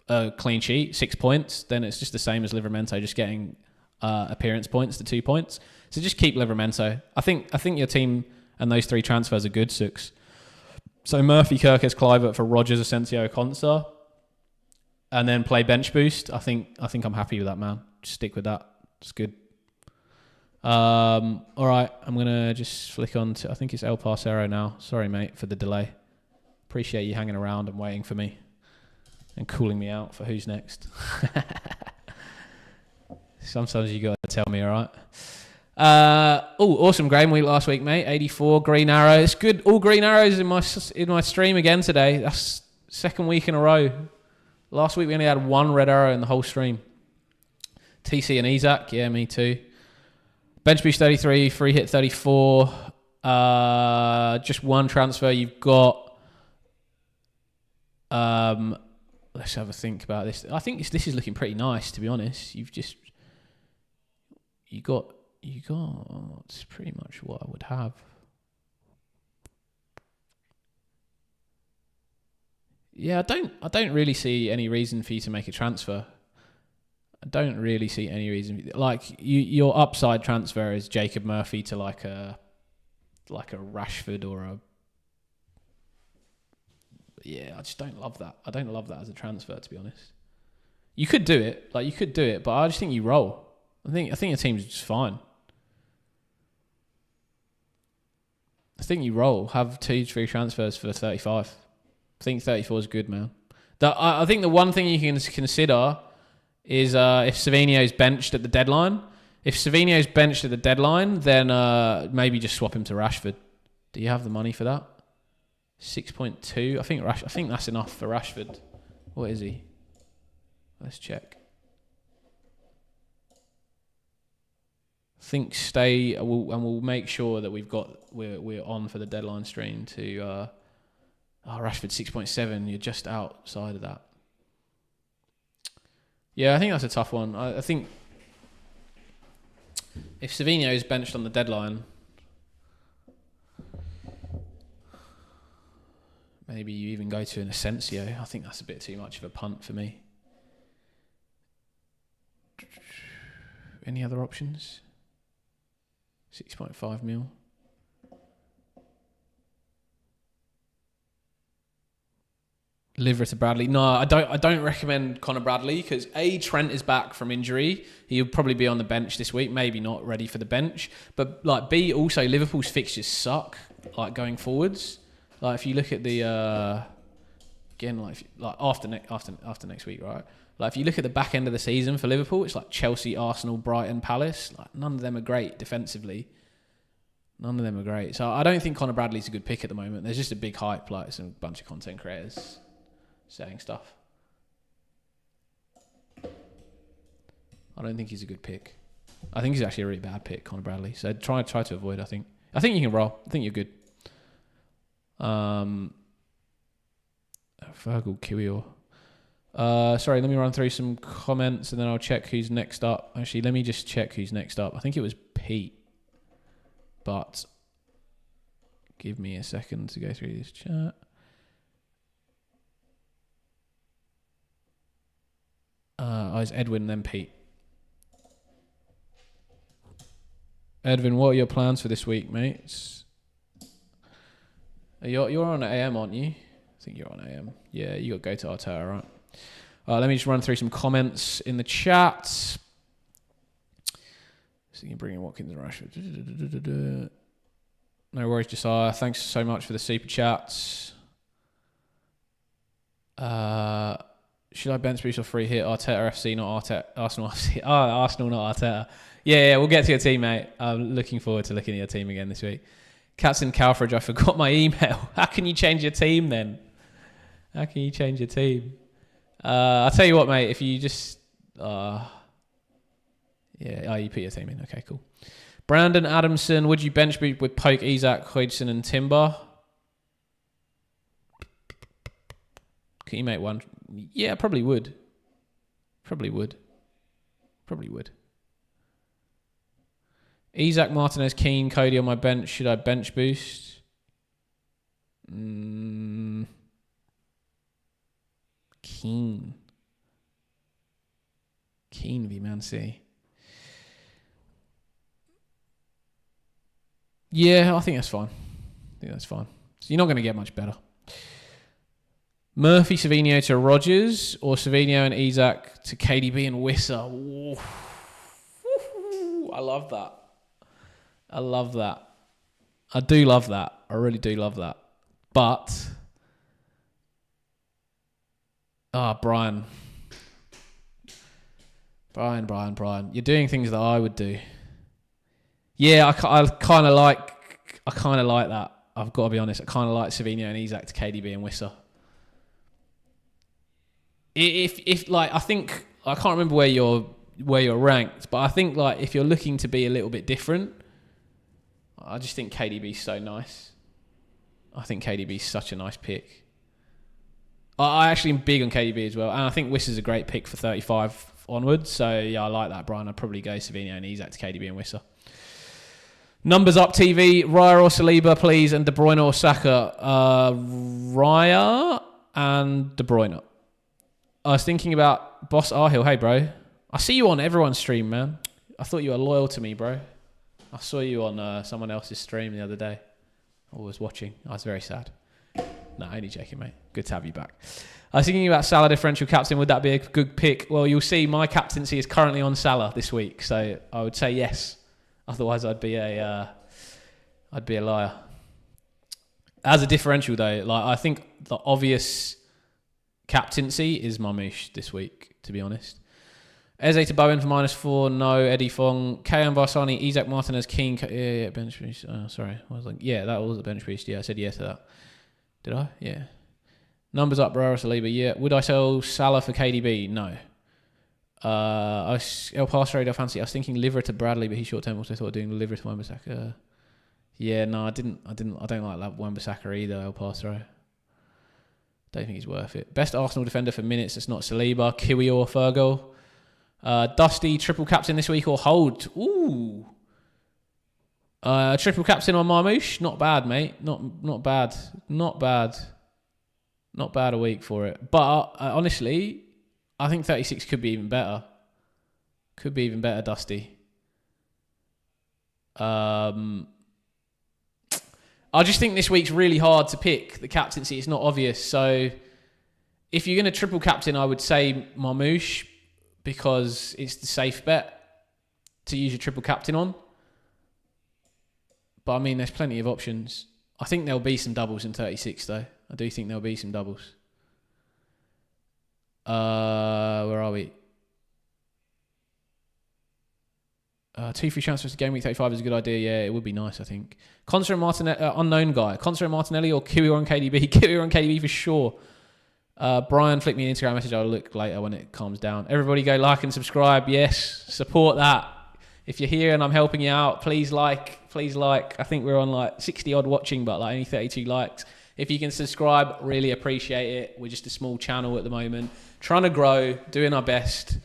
[SPEAKER 1] a clean sheet, 6 points, then it's just the same as Livramento just getting appearance points to 2 points. So just keep Livramento. I think your team and those 3 transfers are good, Sux. So Murphy, Kirkes, Clivert for Rogers, Asensio, Conser, and then play bench boost. I think I'm happy with that, man. Just stick with that. It's good. All right, I'm going to just flick on to, I think it's El Parcero now. Sorry, mate, for the delay. Appreciate you hanging around and waiting for me and calling me out for who's next. Sometimes you got to tell me, all right? Awesome game week last week, mate. 84 green arrows. Good. All green arrows in my stream again today. That's second week in a row. Last week we only had one red arrow in the whole stream. TC and Isaac. Yeah, me too. Bench boost 33, free hit 34. Just one transfer. You've got... let's have a think about this. I think this is looking pretty nice, to be honest. You got it's pretty much what I would have. Yeah, I don't really see any reason for you to make a transfer. I don't really see any reason. Like your upside transfer is Jacob Murphy to like a Rashford or a. Yeah, I just don't love that. I don't love that as a transfer, to be honest. You could do it, but I just think you roll. I think your team's just fine. I think you roll. Have 2-3 transfers for 35. I think 34 is good, man. I think the one thing you can consider is if Savinho's benched at the deadline. If Savinho's benched at the deadline, then maybe just swap him to Rashford. Do you have the money for that? 6.2. I think that's enough for Rashford. What is he? Let's check. I think we'll make sure that we're on for the deadline stream to Rashford 6.7. You're just outside of that. Yeah, I think that's a tough one. I think if Savinho is benched on the deadline, maybe you even go to an Asensio. I think that's a bit too much of a punt for me. Any other options? 6.5 mil. Liver to Bradley. No, I don't recommend Connor Bradley because Trent is back from injury. He'll probably be on the bench this week. Maybe not ready for the bench. But like B, also Liverpool's fixtures suck. Like going forwards. Like if you look at the again, like after next week, right? Like if you look at the back end of the season for Liverpool, it's like Chelsea, Arsenal, Brighton, Palace. Like none of them are great defensively. None of them are great. So I don't think Connor Bradley's a good pick at the moment. There's just a big hype, like some bunch of content creators saying stuff. I don't think he's a good pick. I think he's actually a really bad pick, Connor Bradley. So try to avoid. I think you can roll. I think you're good. Fergal Kiwior. Sorry, let me run through some comments and then I'll check who's next up. Actually, let me just check who's next up. I think it was Pete. But give me a second to go through this chat. It's Edwin, then Pete. Edwin, what are your plans for this week, mates? You're on AM, aren't you? I think you're on AM. Yeah, you got to go to Arteta, right? Let me just run through some comments in the chat. So you can bring in Watkins and Rashford. No worries, Josiah. Thanks so much for the super chats. Should I bench boost or free hit Arteta FC, not Arteta, Arsenal FC? Oh, Arsenal, not Arteta. Yeah, we'll get to your team, mate. I'm looking forward to looking at your team again this week. Captain Calfridge, I forgot my email. How can you change your team then? How can you change your team? I'll tell you what, mate. If you just... you put your team in. Okay, cool. Brandon Adamson, would you bench boost with Poke, Isaac, Hodgson and Timber? Can you make one? Yeah, probably would. Probably would. Isaac, Martinez, Keane, Cody on my bench. Should I bench boost? Keane v Man City. Yeah, I think that's fine. So you're not going to get much better. Murphy, Savinho to Rodgers, or Savinho and Isaac to KDB and Wissa. I love that. I love that. I do love that. I really do love that. But, Brian. Brian. You're doing things that I would do. Yeah, I kind of like that. I've got to be honest. I kind of like Savinho and Isak to KDB and Wissa. If like, I think, I can't remember where you're ranked, but I think like if you're looking to be a little bit different, I just think KDB's so nice. I think KDB's such a nice pick. I actually am big on KDB as well, and I think Wissa's a great pick for 35 onwards. So yeah, I like that, Brian. I'd probably go Savinho and Isak to KDB and Wissa. Numbers up, TV. Raya or Saliba, please, and De Bruyne or Saka. Raya and De Bruyne. I was thinking about Boss Arhill. Hey, bro. I see you on everyone's stream, man. I thought you were loyal to me, bro. I saw you on someone else's stream the other day. I was watching. I was very sad. No, only joking, mate. Good to have you back. I was thinking about Salah differential captain. Would that be a good pick? Well, you'll see my captaincy is currently on Salah this week, so I would say yes. Otherwise, I'd be a liar. As a differential, though, like I think the obvious captaincy is Marmoush this week, to be honest. Eze to Bowen for -4. No. Eddie Fong. Kayan Varsani. Isak Martinez. King. Yeah, bench boost. Sorry. I was like, yeah, that was a bench boost. Yeah, I said yes to that. Did I? Yeah. Numbers up, Rara Saliba. Yeah. Would I sell Salah for KDB? No. El Paso I fancy. I was thinking Liver to Bradley, but he's short term. Also thought of doing Liver to Wan-Bissaka. Yeah, no, I don't like that Wan-Bissaka either, El Paso. Don't think he's worth it. Best Arsenal defender for minutes. It's not Saliba, Kiwi or Fergal. Dusty, triple captain this week or hold? Ooh. Triple captain on Marmoush? Not bad, mate. Not bad. Not bad a week for it. But honestly, I think 36 could be even better. Could be even better, Dusty. I just think this week's really hard to pick. The captaincy, it's not obvious. So if you're going to triple captain, I would say Marmoush because it's the safe bet to use your triple captain on. But I mean, there's plenty of options. I think there'll be some doubles in 36 though. I do think there'll be some doubles. Where are we? 2 free transfers to game week 35 is a good idea. Yeah, it would be nice, I think. Conser and Martinelli, unknown guy. Conser and Martinelli or Kiwi on KDB? Kiwi on KDB for sure. Brian, flick me an Instagram message. I'll look later when it calms down. Everybody go like and subscribe. Yes, support that. If you're here and I'm helping you out, please like. I think we're on like 60 odd watching, but like only 32 likes. If you can subscribe, really appreciate it. We're just a small channel at the moment. Trying to grow, doing our best.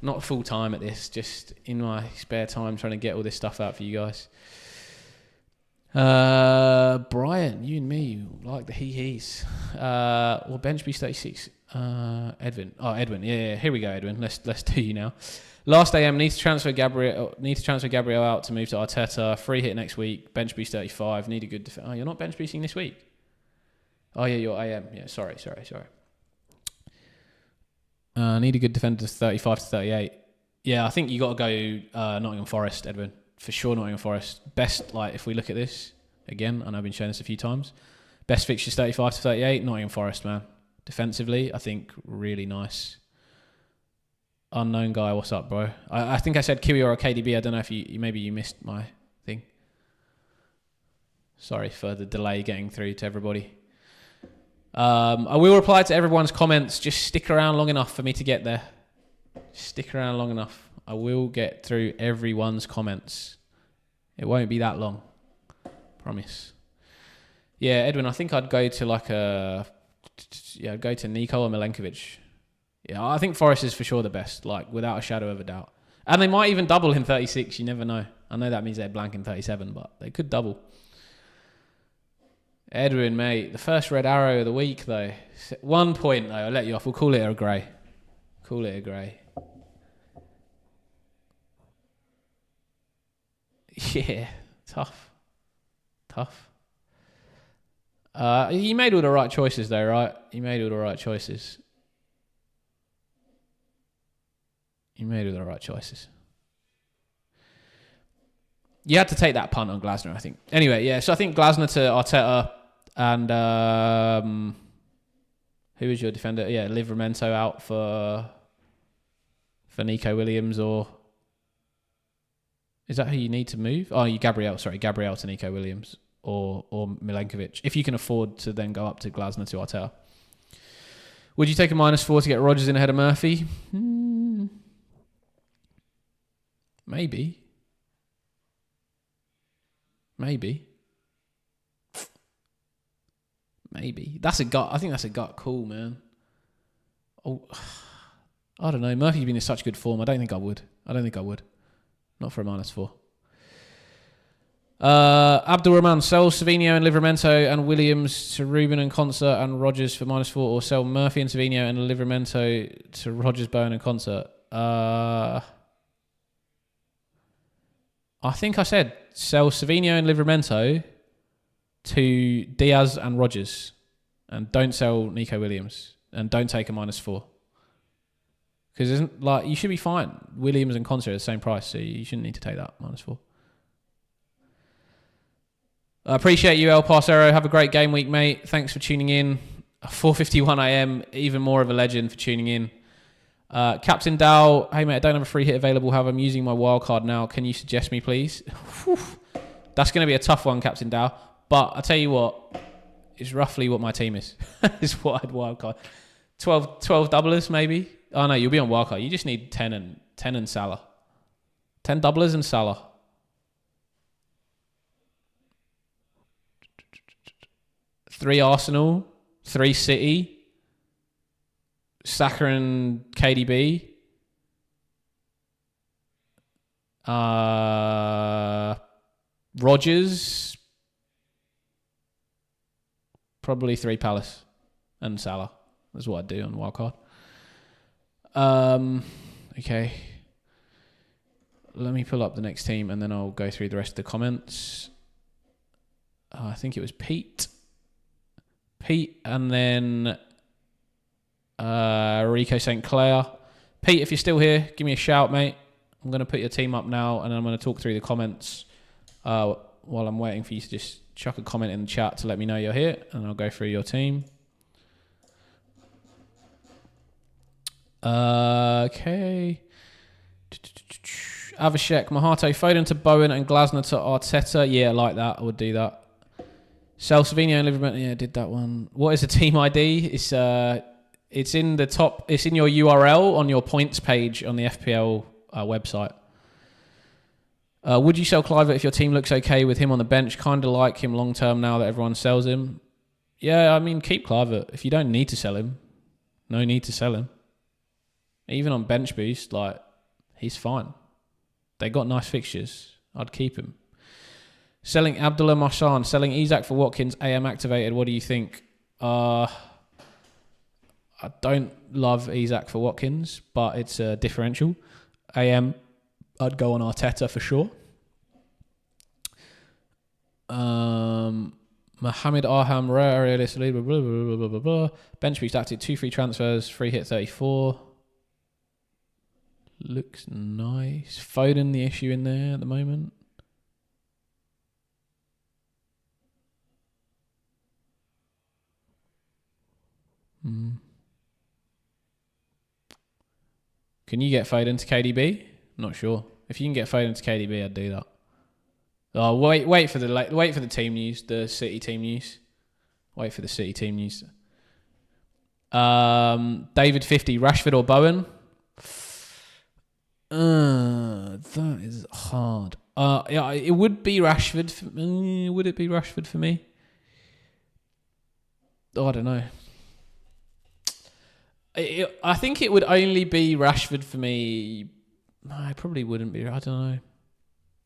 [SPEAKER 1] Not full time at this, just in my spare time trying to get all this stuff out for you guys. Brian, you and me, like the he-he's. Or bench boost 36. Edwin. Oh, Edwin. Yeah. Here we go, Edwin. Let's do you now. Last AM, need to transfer Gabriel out to move to Arteta. Free hit next week. Bench boost 35. Need a good defense. Oh, you're not bench boosting this week? Oh, yeah, you're AM. Yeah, sorry. Need a good defender to 35 to 38. Yeah, I think you got to go Nottingham Forest, Edwin. For sure, Nottingham Forest. Best, like, if we look at this, again, I know I've been showing this a few times. Best fixtures 35 to 38, Nottingham Forest, man. Defensively, I think really nice. Unknown guy, what's up, bro? I think I said Kiwi or a KDB. I don't know if you maybe you missed my thing. Sorry for the delay getting through to everybody. I will reply to everyone's comments. Just stick around long enough for me to get there. Stick around long enough. I will get through everyone's comments. It won't be that long. Promise. Yeah, Edwin, I think I'd go to go to Nico or Milenkovic. Yeah, I think Forest is for sure the best, like without a shadow of a doubt. And they might even double in 36. You never know. I know that means they're blank in 37, but they could double. Edwin, mate, the first red arrow of the week, though. 1 point, though. I'll let you off. We'll call it a grey. Yeah, tough. He made all the right choices, though, right? He made all the right choices. You had to take that punt on Glasner, I think. Anyway, yeah. So I think Glasner to Arteta and who is your defender? Yeah, Livramento out for Nico Williams, or is that who you need to move? Oh, Gabriel to Nico Williams or Milenkovic. If you can afford to then go up to Glasner to Arteta. Would you take a -4 to get Rodgers in ahead of Murphy? Maybe. That's a gut. I think that's a gut call, man. Oh, I don't know. Murphy's been in such good form. I don't think I would. Not for a -4. Abdulrahman, sell Savinho and Livramento and Williams to Ruben and Concert and Rodgers for -4, or sell Murphy and Savinho and Livramento to Rodgers, Bowen and Concert. I think I said sell Savinho and Livramento to Diaz and Rodgers, and don't sell Nico Williams, and don't take a -4. Because isn't like you should be fine. Williams and Concert are the same price, so you shouldn't need to take that -4. I appreciate you, El Parcero. Have a great game week, mate. Thanks for tuning in. 4:51 AM, even more of a legend for tuning in. Captain Dow, hey mate, I don't have a free hit available. However, I'm using my wildcard now. Can you suggest me, please? That's going to be a tough one, Captain Dow. But I'll tell you what, it's roughly what my team is. Is what I'd wildcard. 12 doublers maybe. Oh no, you'll be on wildcard. You just need 10 and Salah. 10 doublers and Salah. Three Arsenal, 3 City, Saka and KDB. Rodgers, probably 3 Palace and Salah. That's what I'd do on wildcard. Okay. Let me pull up the next team and then I'll go through the rest of the comments. I think it was Pete, and then Rico St. Clair. Pete, if you're still here, give me a shout, mate. I'm going to put your team up now, and I'm going to talk through the comments while I'm waiting for you to just chuck a comment in the chat to let me know you're here, and I'll go through your team. Okay. Avishek, Mahato, Foden to Bowen and Glasner to Arteta. Yeah, I like that. I would do that. Sell Savinho and Liverpool. Yeah, I did that one. What is the team ID? It's in the top. It's in your URL on your points page on the FPL website. Would you sell Clivert if your team looks okay with him on the bench? Kind of like him long term now that everyone sells him. Yeah, I mean, keep Clivert. If you don't need to sell him, no need to sell him. Even on bench boost, like, he's fine. They got nice fixtures. I'd keep him. Selling Abdullah Marsan, selling Isaac for Watkins, AM activated. What do you think? I don't love Isaac for Watkins, but it's a differential. AM, I'd go on Arteta for sure. Mohamed Arham, rare list, blah, blah, blah, blah, blah, blah. Bench boost active, 2 free transfers, free hit 34. Looks nice. Foden, the issue in there at the moment. Can you get Foden to KDB? Not sure. If you can get Foden to KDB, I'd do that. Oh, wait for the team news, the City team news. Wait for the City team news. David 50, Rashford or Bowen? That is hard. Yeah, it would be Rashford. Would it be Rashford for me? Oh, I don't know. I think it would only be Rashford for me. No, it probably wouldn't be. I don't know.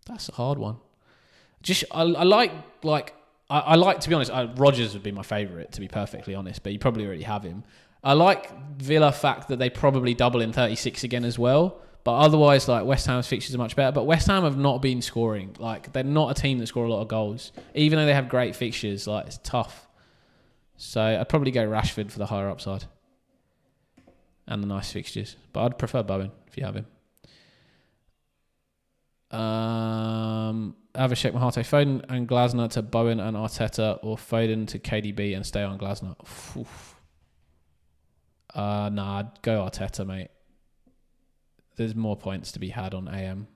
[SPEAKER 1] That's a hard one. I like to be honest. Rodgers would be my favourite, to be perfectly honest. But you probably already have him. I like Villa fact that they probably double in 36 again as well. But otherwise, like, West Ham's fixtures are much better. But West Ham have not been scoring. Like, they're not a team that score a lot of goals, even though they have great fixtures. Like, it's tough. So I'd probably go Rashford for the higher upside and the nice fixtures. But I'd prefer Bowen if you have him. Avishek, Mahate, Foden and Glasner to Bowen and Arteta, or Foden to KDB and stay on Glasner. Nah, go Arteta, mate. There's more points to be had on AM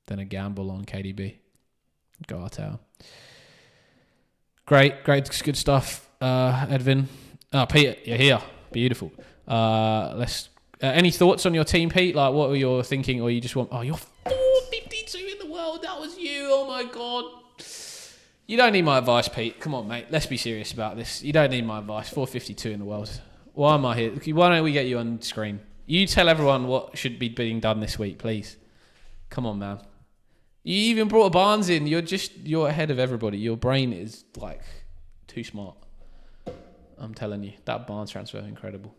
[SPEAKER 1] than a gamble on KDB. Go Arteta. Great, good stuff, Edvin. Peter, you're here. Beautiful. Let's. Any thoughts on your team, Pete? Like, what were you thinking, or you just want? Oh, you're 452 in the world. That was you. Oh my god. You don't need my advice, Pete. Come on, mate. Let's be serious about this. You don't need my advice. 452 in the world. Why am I here? Why don't we get you on screen? You tell everyone what should be being done this week, please. Come on, man. You even brought a Barnes in. You're ahead of everybody. Your brain is like too smart. I'm telling you, that Barnes transfer is incredible.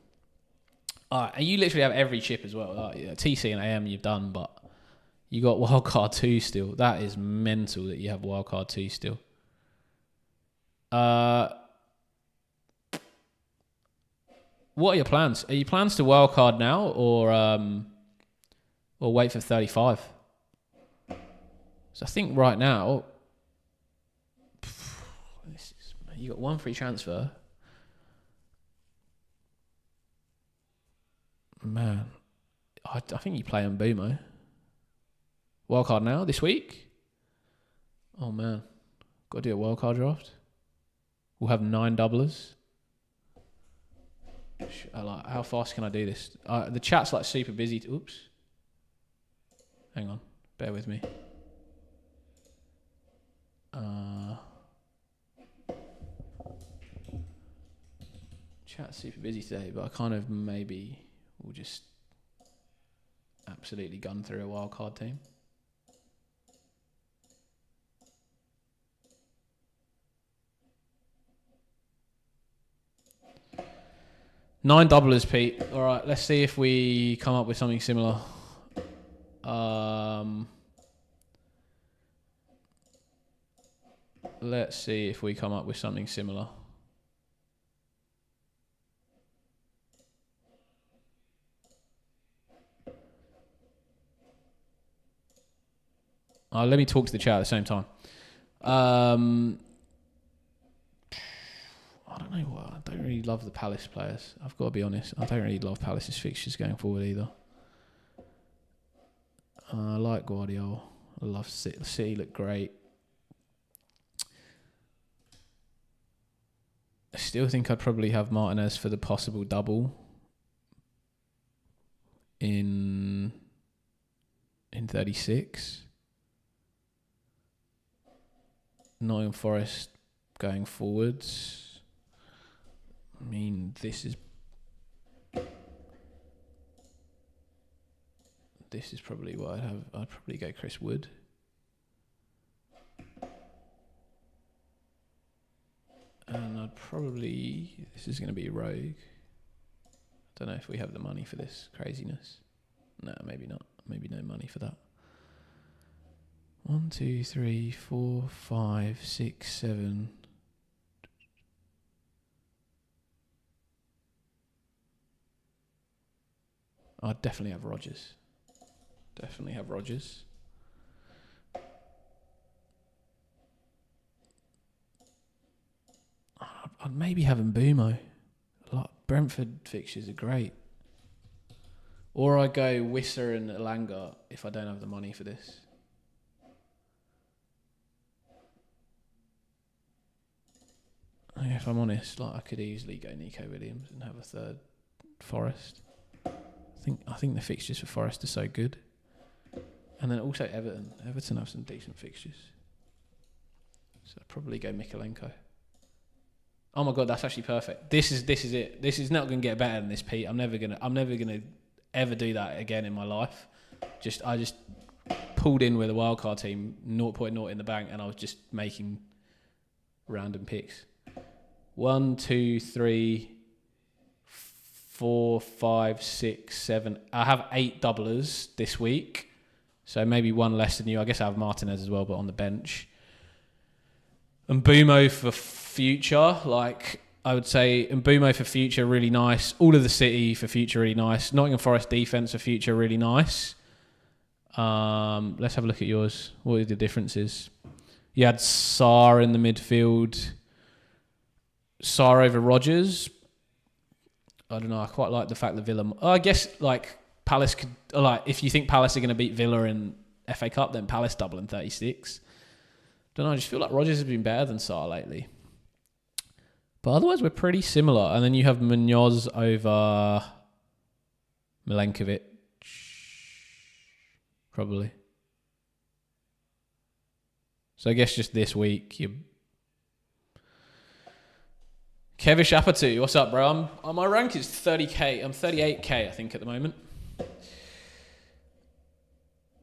[SPEAKER 1] And you literally have every chip as well. TC and AM you've done, but you got wildcard 2 still. That is mental that you have wildcard 2 still. What are your plans? Are your plans to wildcard now, or wait for 35? So I think right now, you got 1 free transfer. Man, I think you play on Boomo. Wildcard now this week. Oh man, got to do a wildcard draft. We'll have 9 doublers. How fast can I do this? The chat's like super busy. Oops. Hang on, bear with me. Chat's super busy today, but I kind of maybe will just absolutely gun through a wildcard team. Nine doublers, Pete. All right, let's see if we come up with something similar. Let's see if we come up with something similar. Let me talk to the chat at the same time. I don't know what. I don't really love the Palace players. I've got to be honest. I don't really love Palace's fixtures going forward either. I like Guardiola. I love City. City look great. I still think I'd probably have Martinez for the possible double in 36. Nottingham Forest going forwards. I mean, this is probably what I'd have. I'd probably go Chris Wood. And I'd probably... This is going to be Rogue. I don't know if we have the money for this craziness. No, maybe not. Maybe no money for that. 1, 2, 3, 4, 5, 6, 7. I'd definitely have Rodgers. Definitely have Rodgers. I'd maybe have Mbumo. Like Brentford fixtures are great. Or I go Wisser and Elanga if I don't have the money for this. If I'm honest, like I could easily go Nico Williams and have a third Forest. I think the fixtures for Forest are so good. And then also Everton. Everton have some decent fixtures. So I'd probably go Mikalenko. Oh my god, that's actually perfect. This is it. This is not going to get better than this, Pete. I'm never gonna ever do that again in my life. I just pulled in with a wildcard team, 0.0 in the bank, and I was just making random picks. 1, 2, 3, 4, 5, 6, 7. I have 8 doublers this week, so maybe one less than you. I guess I have Martinez as well, but on the bench. And Mbumo for future, like I would say, Mbumo for future really nice. All of the City for future really nice. Nottingham Forest defense for future really nice. Let's have a look at yours. What are the differences? You had Sarr in the midfield. Sarr over Rodgers. I don't know. I quite like the fact that Villa... I guess, like, Palace could... Like, if you think Palace are going to beat Villa in FA Cup, then Palace double in 36. Don't know. I just feel like Rodgers has been better than Sarr lately. But otherwise, we're pretty similar. And then you have Munoz over Milenkovic. Probably. So I guess just this week, you... Kevish Apatu, what's up, bro? My rank is 30k. I'm 38k, I think, at the moment.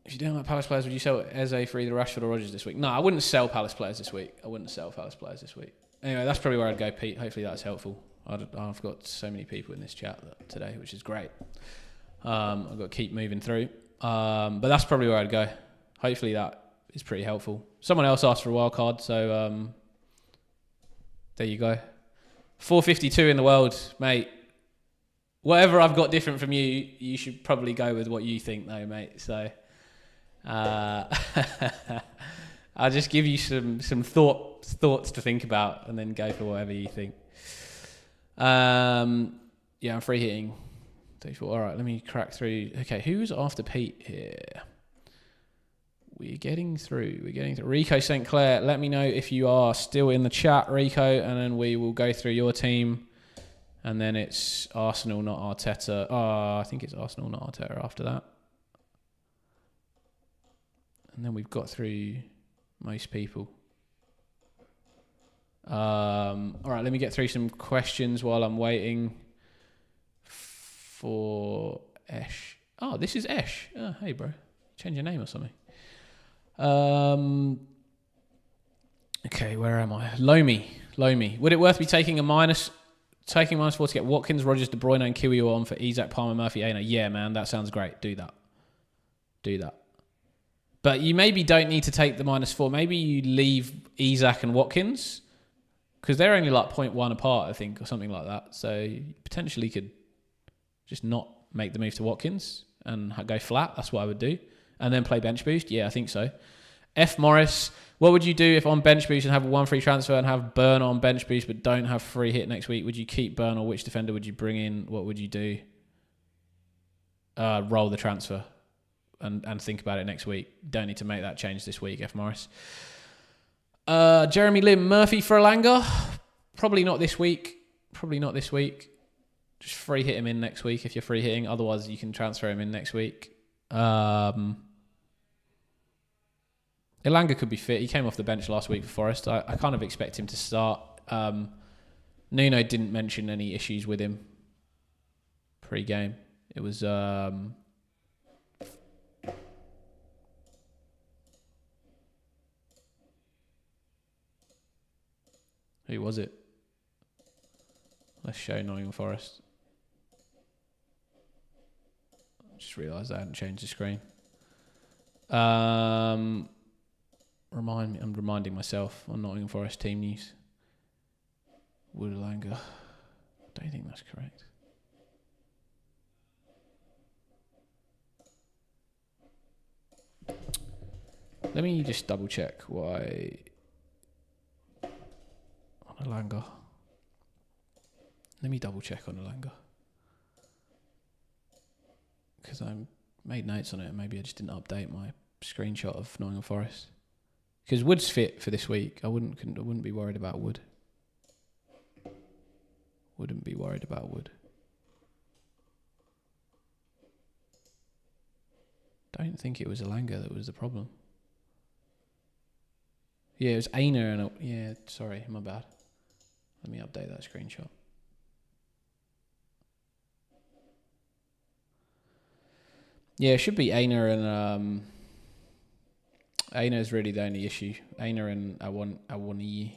[SPEAKER 1] If you don't like Palace players, would you sell Eze for either Rashford or Rodgers this week? No, I wouldn't sell Palace players this week. Anyway, that's probably where I'd go, Pete. Hopefully that's helpful. I've got so many people in this chat today, which is great. I've got to keep moving through. But that's probably where I'd go. Hopefully that is pretty helpful. Someone else asked for a wild card, so there you go. 452 in the world, mate. Whatever I've got different from you, you should probably go with what you think, though, mate. So I'll just give you some thoughts to think about, and then go for whatever you think. Yeah, I'm free hitting. 34. All right, let me crack through. Okay, who's after Pete here? We're getting through. Rico St. Clair, let me know if you are still in the chat, Rico, and then we will go through your team. And then it's Arsenal, not Arteta. I think it's Arsenal, not Arteta after that. And then we've got through most people. All right, let me get through some questions while I'm waiting for Esh. Oh, this is Esh. Oh, hey, bro. Change your name or something. Okay, where am I? Lomi. Would it worth me taking minus 4 to get Watkins, Rodgers, De Bruyne, and Kiwi on for Isak, Palmer, Murphy, Aina? Yeah, man, that sounds great. Do that. But you maybe don't need to take the -4. Maybe you leave Isak and Watkins, because they're only like 0.1 apart, I think, or something like that. So you potentially could just not make the move to Watkins and go flat. That's what I would do. And then play bench boost? Yeah, I think so. F. Morris, what would you do if on bench boost and have 1 free transfer and have Burn on bench boost but don't have free hit next week? Would you keep Burn, or which defender would you bring in? What would you do? Roll the transfer and think about it next week. Don't need to make that change this week, F. Morris. Jeremy Lim, Murphy for Elanga? Probably not this week. Just free hit him in next week if you're free hitting. Otherwise, you can transfer him in next week. Elanga could be fit. He came off the bench last week for Forest. I kind of expect him to start. Nuno didn't mention any issues with him pre-game. It was... who was it? Let's show Nottingham Forest. I just realised I hadn't changed the screen. I'm reminding myself on Nottingham Forest team news. Wood Elanga. Don't think that's correct. Let me just double check why on Elanga. Let me double check on Elanga, because I made notes on it and maybe I just didn't update my screenshot of Nottingham Forest. Because Wood's fit for this week. I wouldn't be worried about Wood. Don't think it was Elanga that was the problem. Yeah, it was Aina and... Yeah, sorry, my bad. Let me update that screenshot. Yeah, it should be Aina and... Aina is really the only issue. Aina and Awani.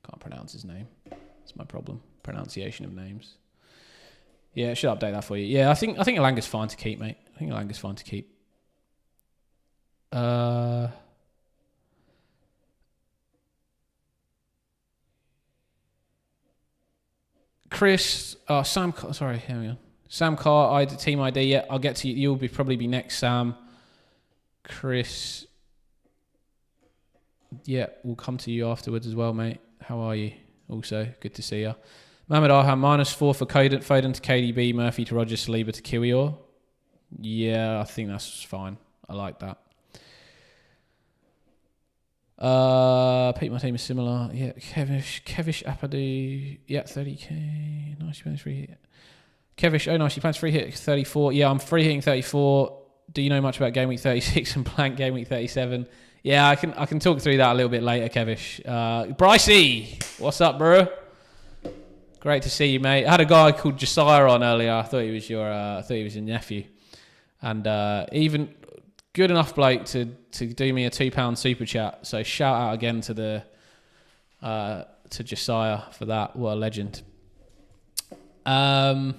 [SPEAKER 1] Can't pronounce his name. That's my problem. Pronunciation of names. Yeah, I should update that for you. Yeah, I think Elanga's fine to keep, mate. Chris, Sam, sorry, here we go. Sam Carr, team ID. Yeah, I'll get to you. You'll probably be next, Sam. Chris. Yeah, we'll come to you afterwards as well, mate. How are you? Also, good to see you. Mohamed Arham, -4 for Foden to KDB, Murphy to Rogers, Saliba to Kiwior. Yeah, I think that's fine. I like that. Pete, my team is similar. Yeah, Kevish Apadu. Yeah, 30k. Nice, plans free hit. Kevish, oh nice, you plans free hit 34. Yeah, I'm free hitting 34. Do you know much about Game Week 36 and blank Game Week 37? Yeah, I can talk through that a little bit later, Kevish. Brycey, what's up, bro? Great to see you, mate. I had a guy called Josiah on earlier. I thought he was your nephew, and even good enough bloke to do me a £2 super chat. So shout out again to Josiah for that. What a legend. All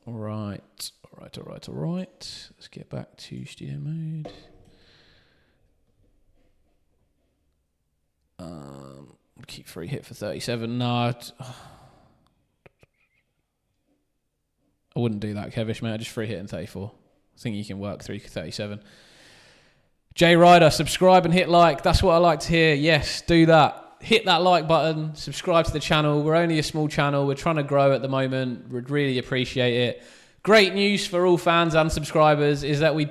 [SPEAKER 1] right. Let's get back to studio mode. Keep free hit for 37. No, I wouldn't do that, Kevish, mate. I just free hit in 34. I think you can work through 37. Jay Ryder, subscribe and hit like. That's what I like to hear. Yes, do that. Hit that like button. Subscribe to the channel. We're only a small channel. We're trying to grow at the moment. We'd really appreciate it. Great news for all fans and subscribers is that we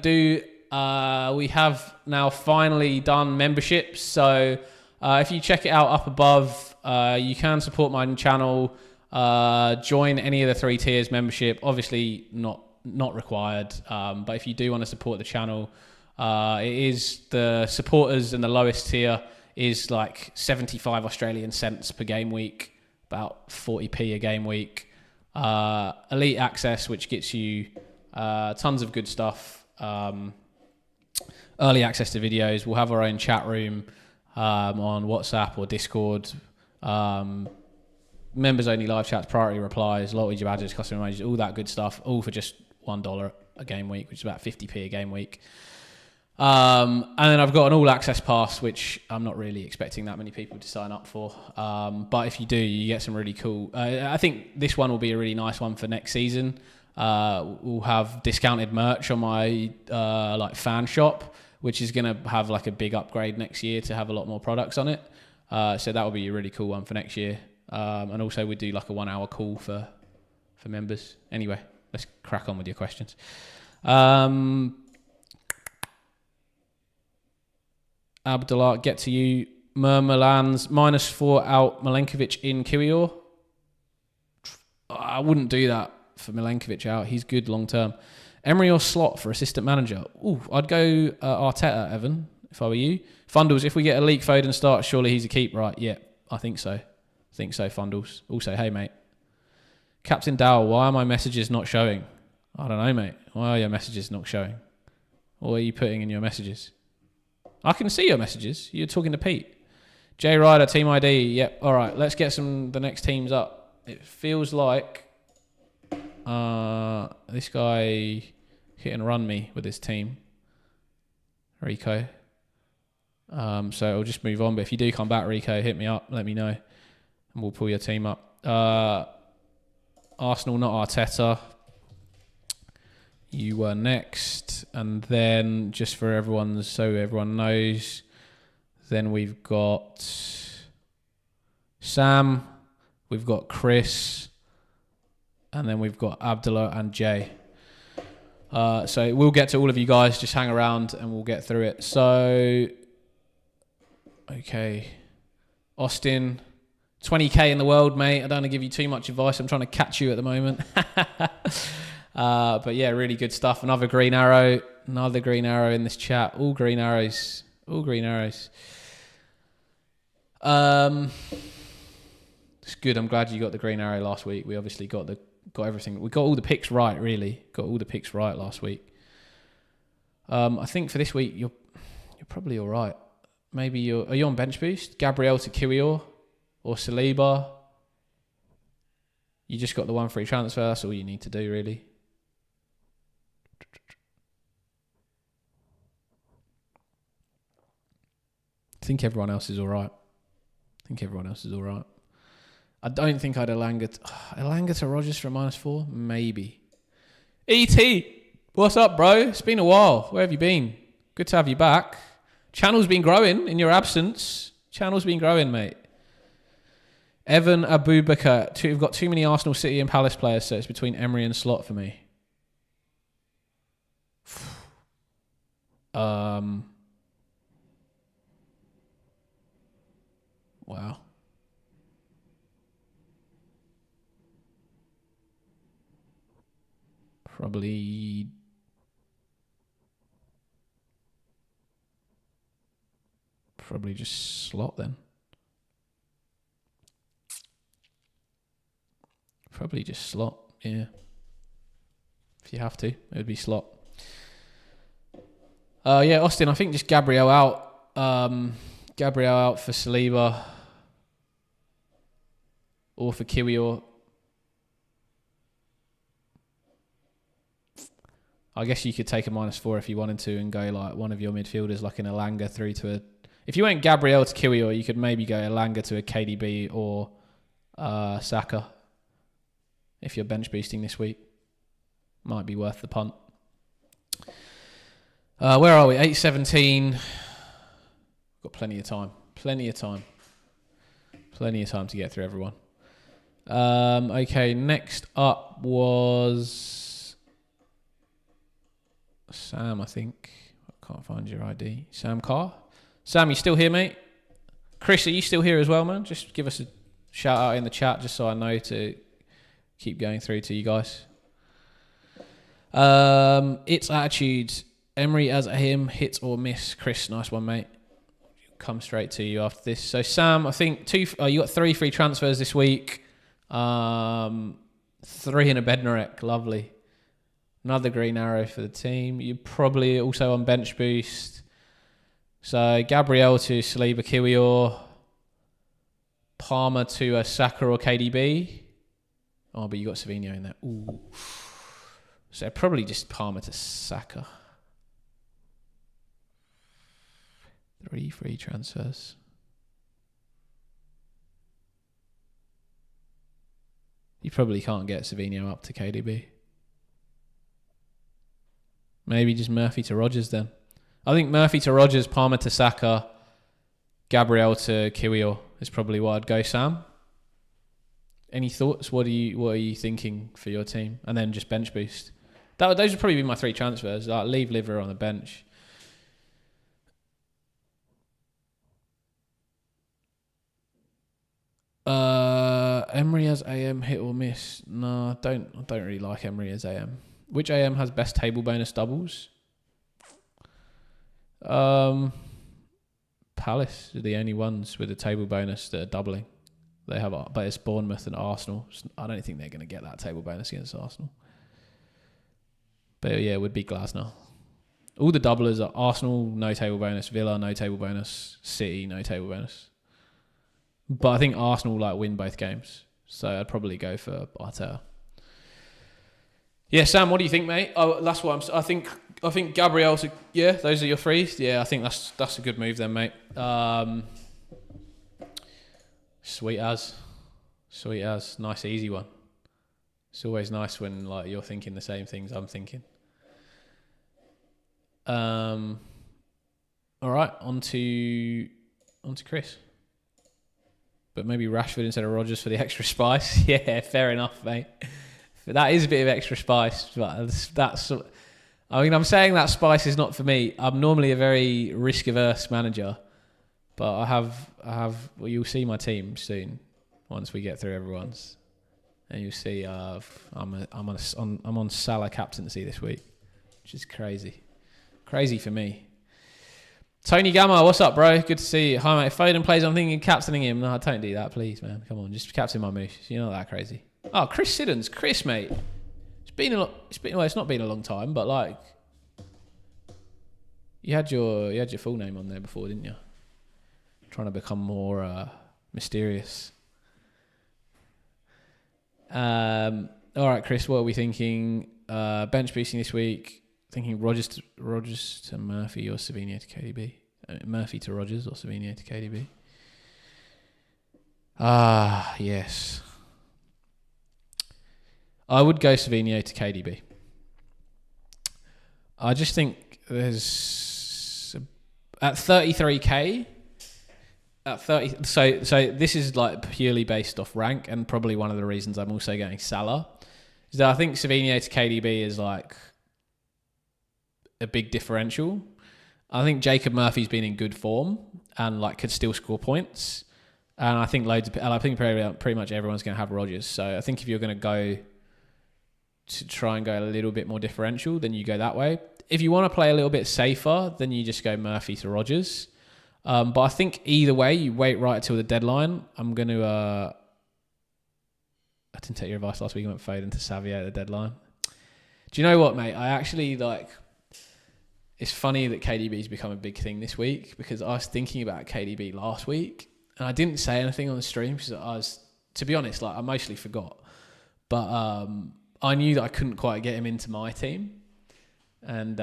[SPEAKER 1] have now finally done memberships. So if you check it out up above, you can support my channel. Join any of the 3 tiers membership. Obviously not required, but if you do want to support the channel, it is the supporters, and the lowest tier is like 75 Australian cents per game week, about 40p a game week. Elite access, which gets you tons of good stuff. Early access to videos. We'll have our own chat room on WhatsApp or Discord. Members only live chats, priority replies, loyalty badges, customer badges, all that good stuff, all for just $1 a game week, which is about 50p a game week. And then I've got an all access pass, which I'm not really expecting that many people to sign up for. But if you do, you get some really cool. I think this one will be a really nice one for next season. We'll have discounted merch on my like fan shop, which is going to have like a big upgrade next year to have a lot more products on it. So that will be a really cool one for next year. And also we do like a 1 hour call for members. Anyway, let's crack on with your questions. Abdullah, get to you. Murmalans, -4 out. Milenkovic in Kiwior. I wouldn't do that for Milenkovic out. He's good long term. Emery or Slot for assistant manager? Ooh, I'd go Arteta, Evan, if I were you. Fundles, if we get a leak Foden start, surely he's a keep, right? Yeah, I think so. Fundles. Also, hey, mate. Captain Dow, why are my messages not showing? I don't know, mate. Why are your messages not showing? What are you putting in your messages? I can see your messages. You're talking to Pete. Jay Ryder, team ID. Yep. All right. Let's get the next teams up. It feels like this guy hit and run me with his team. Rico. So I'll just move on. But if you do come back, Rico, hit me up. Let me know. And we'll pull your team up. Arsenal, not Arteta. You were next, and then just for everyone, so everyone knows, then we've got Sam, we've got Chris, and then we've got Abdullah and Jay. So we'll get to all of you guys. Just hang around, and we'll get through it. So, okay, Austin, 20k in the world, mate. I don't want to give you too much advice. I'm trying to catch you at the moment. But yeah, really good stuff. Another green arrow in this chat. All green arrows. It's good. I'm glad you got the green arrow last week. We obviously got everything. We got all the picks right, really. Got all the picks right last week. I think for this week you're probably all right. Maybe are you on bench boost? Gabriel to Kiwior or Saliba? You just got the one free transfer. That's all you need to do, really. I think everyone else is all right. I don't think I'd Elanga to Rogers for a -4. Maybe. ET. What's up, bro? It's been a while. Where have you been? Good to have you back. Channel's been growing in your absence. Channel's been growing, mate. Evan Abubakar. We've got too many Arsenal, City and Palace players, so it's between Emery and Slot for me. Wow. Probably just Slot then. Probably just Slot, yeah. If you have to, it would be Slot. Yeah, Austin, I think just Gabriel out. Gabriel out for Saliba. Or for Kiwior. I guess you could take a -4 if you wanted to and go like one of your midfielders like an Elanga through to a... If you went Gabriel to Kiwior, you could maybe go Elanga to a KDB or Saka. If you're bench boosting this week. Might be worth the punt. Where are we? 8:17. Got plenty of time. Plenty of time to get through everyone. Okay, next up was Sam, I think. I can't find your ID. Sam Carr. Sam, you still here, mate? Chris, are you still here as well, man? Just give us a shout out in the chat just so I know to keep going through to you guys. It's attitude. Emery as a him, hit or miss. Chris, nice one, mate. Come straight to you after this. So Sam, I think you got 3 free transfers this week. 3 in a Bednarek, lovely. Another green arrow for the team. You're probably also on bench boost. So Gabriel to Saliba Kiwior. Palmer to a Saka or KDB. Oh, but you got Savinho in there. Ooh. So probably just Palmer to Saka. 3 free transfers. You probably can't get Savinho up to KDB. Maybe just Murphy to Rodgers then. I think Murphy to Rodgers, Palmer to Saka, Gabriel to Kiwior is probably what I'd go, Sam. Any thoughts? What are you thinking for your team? And then just bench boost. Those would probably be my 3 transfers. Like leave Liver on the bench. Emery as AM, hit or miss? No, I don't really like Emery as AM. Which AM has best table bonus doubles? Palace are the only ones with a table bonus that are doubling. They have, but it's Bournemouth and Arsenal. I don't think they're going to get that table bonus against Arsenal. But yeah, it would be Glasner. All the doublers are Arsenal, no table bonus. Villa, no table bonus. City, no table bonus. But I think Arsenal win both games. So I'd probably go for Arteta. Yeah, Sam, what do you think, mate? Oh, that's what I think Gabriel's... Yeah, those are your 3. Yeah, I think that's a good move then, mate. Sweet as. Nice, easy one. It's always nice when you're thinking the same things I'm thinking. All right, on to Chris. But maybe Rashford instead of Rodgers for the extra spice. Yeah, fair enough, mate. That is a bit of extra spice, but that's. I mean, I'm saying that spice is not for me. I'm normally a very risk-averse manager, but I have. Well, you'll see my team soon once we get through everyone's, and you'll see. I'm on Salah captaincy this week, which is crazy for me. Tony Gamma, what's up, bro? Good to see you. Hi, mate. If Foden plays, I'm thinking captaining him. No, don't do that, please, man. Come on, just captain my moose. You're not that crazy. Oh, Chris Siddons. Chris, mate. It's not been a long time, but you had your full name on there before, didn't you? Trying to become more mysterious. All right, Chris, what are we thinking? Bench boosting this week. Thinking Rodgers to Murphy or Savinho to KDB. Murphy to Rodgers or Savinho to KDB. Yes. I would go Savinho to KDB. I just think there's at 33k. At 30, so this is like purely based off rank, and probably one of the reasons I'm also getting Salah is that I think Savinho to KDB is like a big differential. I think Jacob Murphy's been in good form and like could still score points, and I think pretty much everyone's going to have Rodgers. So I think if you're going to go to try and go a little bit more differential, then you go that way. If you want to play a little bit safer, then you just go Murphy to Rodgers. But I think either way, you wait right till the deadline. I'm going to... I didn't take your advice last week. I went Foden to Xavier at the deadline. Do you know what, mate? I actually like... It's funny that KDB's become a big thing this week because I was thinking about KDB last week and I didn't say anything on the stream because I was... To be honest, like I mostly forgot. But I knew that I couldn't quite get him into my team. And...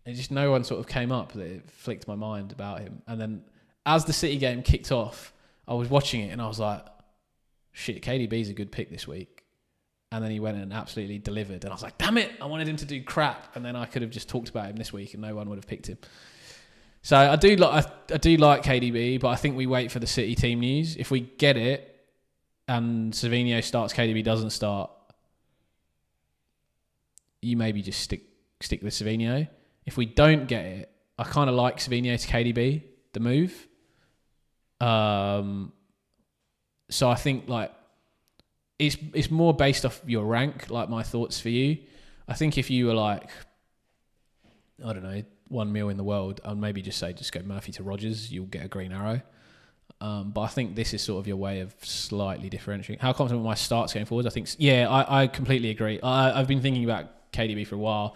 [SPEAKER 1] and just no one sort of came up that it flicked my mind about him. And then as the City game kicked off, I was watching it and I was like, shit, KDB's a good pick this week. And then he went and absolutely delivered. And I was like, damn it, I wanted him to do crap. And then I could have just talked about him this week and no one would have picked him. So I do like KDB, but I think we wait for the City team news. If we get it and Savinho starts, KDB doesn't start, you maybe just stick with Savinho. If we don't get it, I kind of like Savinho to KDB, the move. So I think like it's more based off your rank, like my thoughts for you. I think if you were like, I don't know, 1 mil in the world, I'd maybe just say just go Murphy to Rodgers, you'll get a green arrow. But I think this is sort of your way of slightly differentiating. How confident my starts going forward? I think, I completely agree. I've been thinking about KDB for a while.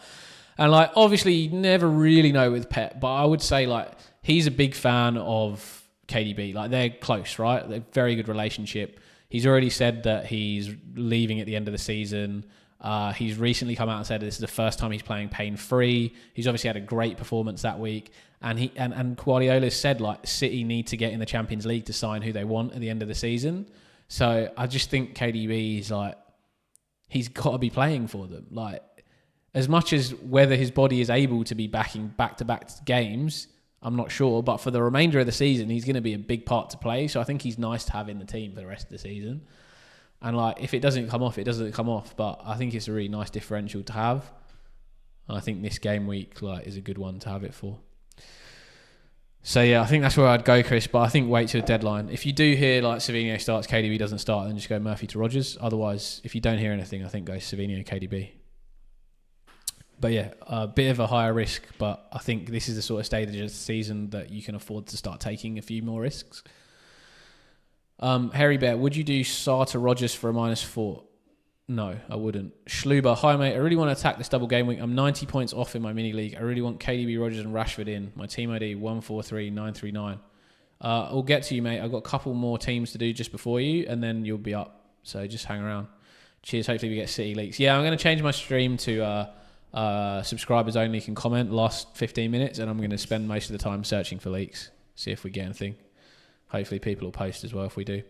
[SPEAKER 1] And like, obviously, you never really know with Pep, but I would say like he's a big fan of KDB. Like they're close, right? They're very good relationship. He's already said that he's leaving at the end of the season. He's recently come out and said this is the first time he's playing pain-free. He's obviously had a great performance that week, and Guardiola said like City need to get in the Champions League to sign who they want at the end of the season. So I just think KDB is like he's got to be playing for them, like. As much as whether his body is able to be backing back-to-back games, I'm not sure. But for the remainder of the season, he's going to be a big part to play. So I think he's nice to have in the team for the rest of the season. And like, if it doesn't come off, it doesn't come off. But I think it's a really nice differential to have. And I think this game week like is a good one to have it for. So yeah, I think that's where I'd go, Chris. But I think wait till the deadline. If you do hear like Savinho starts, KDB doesn't start, then just go Murphy to Rodgers. Otherwise, if you don't hear anything, I think go Savinho, KDB. But yeah, a bit of a higher risk, but I think this is the sort of stage of the season that you can afford to start taking a few more risks. Harry Bear, would you do Sarr to Rodgers for a -4? No, I wouldn't. Schluber, hi mate, I really want to attack this double game week. I'm 90 points off in my mini league. I really want KDB, Rodgers and Rashford in. My team ID 143939. I'll get to you, mate. I've got a couple more teams to do just before you, and then you'll be up. So just hang around. Cheers. Hopefully we get City leaks. Yeah, I'm going to change my stream to... subscribers only can comment last 15 minutes, and I'm going to spend most of the time searching for leaks, see if we get anything. Hopefully people will post as well if we do.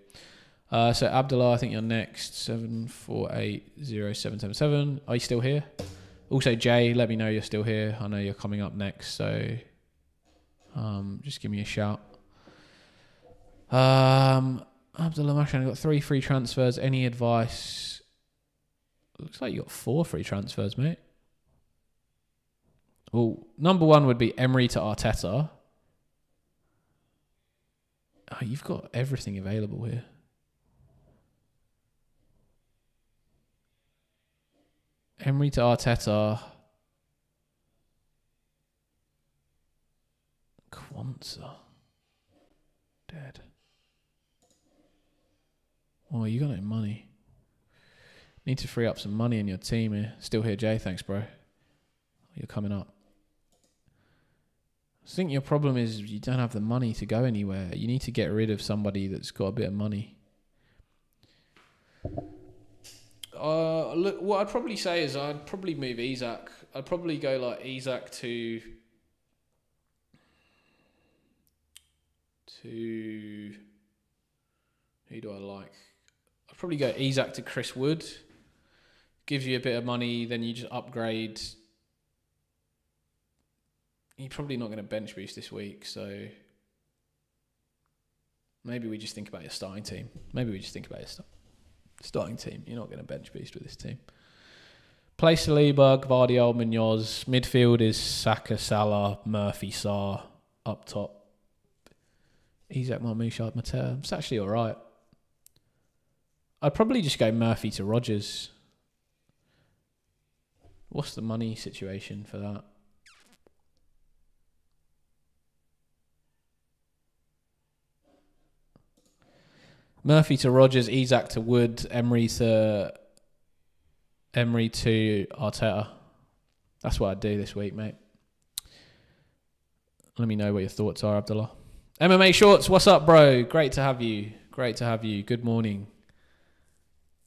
[SPEAKER 1] So Abdullah, I think you're next. 7480777. Are you still here? Also Jay, let me know you're still here. I know you're coming up next, so just give me a shout. Abdullah Mashan, I got 3 free transfers. Any advice? Looks like you got 4 free transfers, mate. Well, number 1 would be Emery to Arteta. Oh, you've got everything available here. Emery to Arteta. Kwanzaa. Dead. Oh, you got no money. Need to free up some money in your team here. Still here, Jay. Thanks, bro. You're coming up. I think your problem is you don't have the money to go anywhere. You need to get rid of somebody that's got a bit of money. Look, what I'd probably say is I'd probably move Isak. I'd probably go like Isak to who do I like? probably go Isak to Chris Wood. Gives you a bit of money, then you just upgrade you're probably not going to bench boost this week, so maybe we just think about your starting team. Maybe we just think about your starting team. You're not going to bench boost with this team. Play Saliba, Gvardiol, Munoz. Midfield is Saka, Salah, Murphy, Sarr. Up top, Isak, Marmoush, Mateta. It's actually all right. I'd probably just go Murphy to Rodgers. What's the money situation for that? Murphy to Rodgers, Isak to Wood, Emery to Arteta. That's what I'd do this week, mate. Let me know what your thoughts are, Abdullah. MMA Shorts, what's up, bro? Great to have you. Great to have you. Good morning.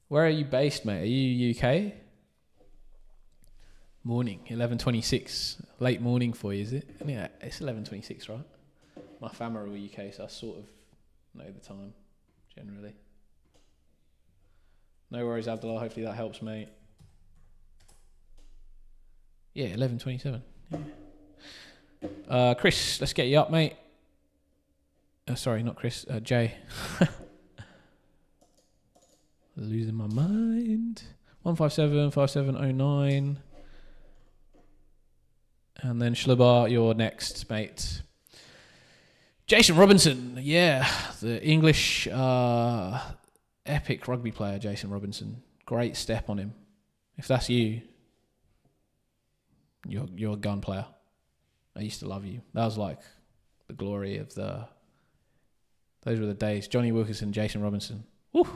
[SPEAKER 1] Where are you based, mate? Are you UK? Morning, 11:26. Late morning for you, is it? Yeah, it's 11:26, right? My family are UK, so I sort of know the time, generally. No worries, Abdullah. Hopefully that helps, mate. Yeah, 11:27. Yeah. Chris, let's get you up, mate. Sorry, not Chris. Jay. Losing my mind. 157, 5709. And then Schlubber, you're next, mate. Jason Robinson. Yeah, the English epic rugby player, Jason Robinson. Great step on him. If that's you, you're a gun player. I used to love you. That was like the glory of those were the days. Johnny Wilkinson, Jason Robinson. Woo!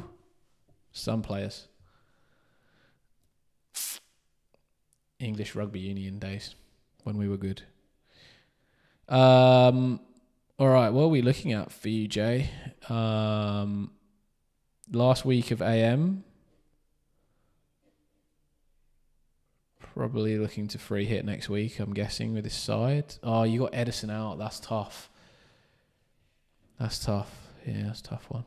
[SPEAKER 1] Some players. English rugby union days when we were good. All right, what are we looking at for you, Jay? Last week of AM. Probably looking to free hit next week, I'm guessing, with this side. Oh, you got Edison out. That's tough. That's tough. Yeah, that's a tough one.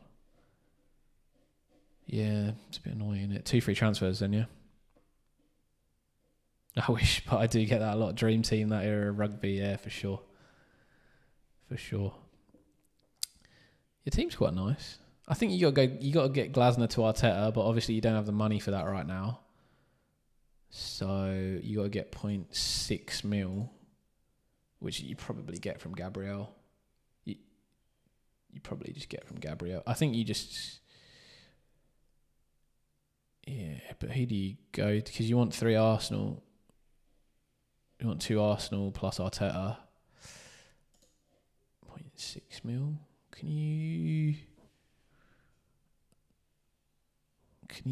[SPEAKER 1] Yeah, it's a bit annoying, isn't it? 2 free transfers then, yeah? I wish, but I do get that a lot. Dream team, that era of rugby, yeah, for sure. For sure. Your team's quite nice. I think you got to get Glasner to Arteta, but obviously you don't have the money for that right now. So you got to get 0.6 mil, which you probably get from Gabriel. You probably just get from Gabriel. I think you just... Yeah, but who do you go? Because you want 3 Arsenal. You want 2 Arsenal plus Arteta. 0.6 mil. Can you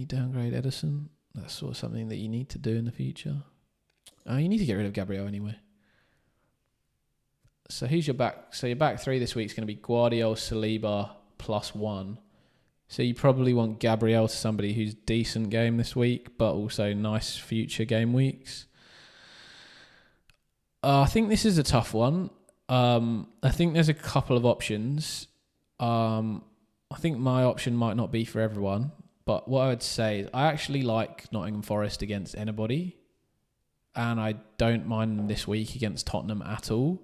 [SPEAKER 1] downgrade Edison? That's sort of something that you need to do in the future. Oh, you need to get rid of Gabriel anyway. So who's your back? So your back 3 this week is going to be Gvardiol, Saliba +1. So you probably want Gabriel to somebody who's decent game this week, but also nice future game weeks. I think this is a tough one. I think there's a couple of options. I think my option might not be for everyone. But what I would say is I actually like Nottingham Forest against anybody. And I don't mind them this week against Tottenham at all.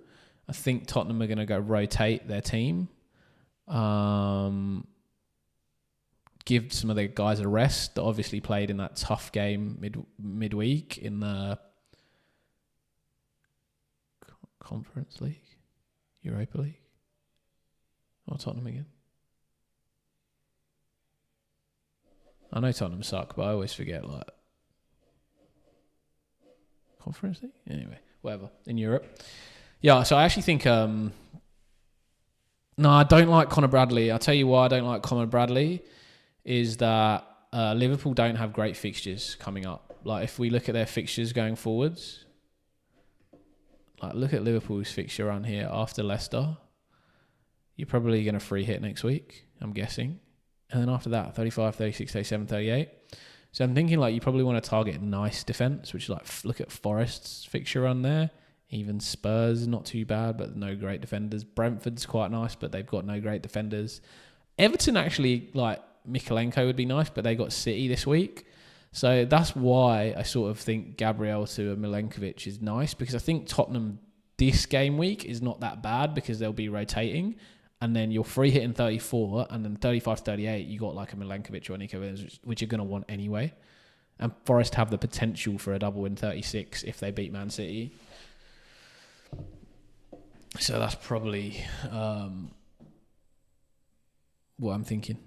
[SPEAKER 1] I think Tottenham are going to go rotate their team. Give some of the guys a rest that obviously played in that tough game midweek in the Conference League, Europa League. Or Tottenham again. I know Tottenham suck, but I always forget, like, Conference League? Anyway, whatever. In Europe. Yeah, so I actually think... no, I don't like Conor Bradley. I'll tell you why I don't like Conor Bradley is that Liverpool don't have great fixtures coming up. Like, if we look at their fixtures going forwards, like, look at Liverpool's fixture around here after Leicester. You're probably going to free hit next week, I'm guessing. And then after that, 35, 36, 37, 38. So I'm thinking, like, you probably want to target nice defence, which is like, look at Forest's fixture run there. Even Spurs, not too bad, but no great defenders. Brentford's quite nice, but they've got no great defenders. Everton actually, like, Mikalenko would be nice, but they got City this week. So that's why I sort of think Gabriel to Milenkovic is nice, because I think Tottenham this game week is not that bad because they'll be rotating. And then you're free hitting 34, and then 35 to 38, you got like a Milenkovic or Nico Williams, which you're going to want anyway. And Forest have the potential for a double in 36 if they beat Man City. So that's probably what I'm thinking.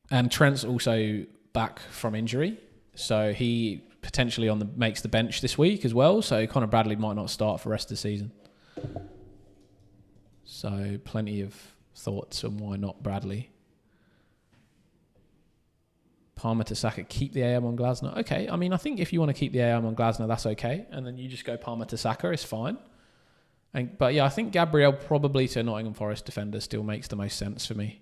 [SPEAKER 1] And Trent's also back from injury, so he potentially makes the bench this week as well. So Connor Bradley might not start for the rest of the season. So plenty of thoughts on why not Bradley. Palmer to Saka, keep the AM on Glasner. Okay, I mean, I think if you want to keep the AM on Glasner, that's okay. And then you just go Palmer to Saka, it's fine. But yeah, I think Gabriel probably to Nottingham Forest defender still makes the most sense for me.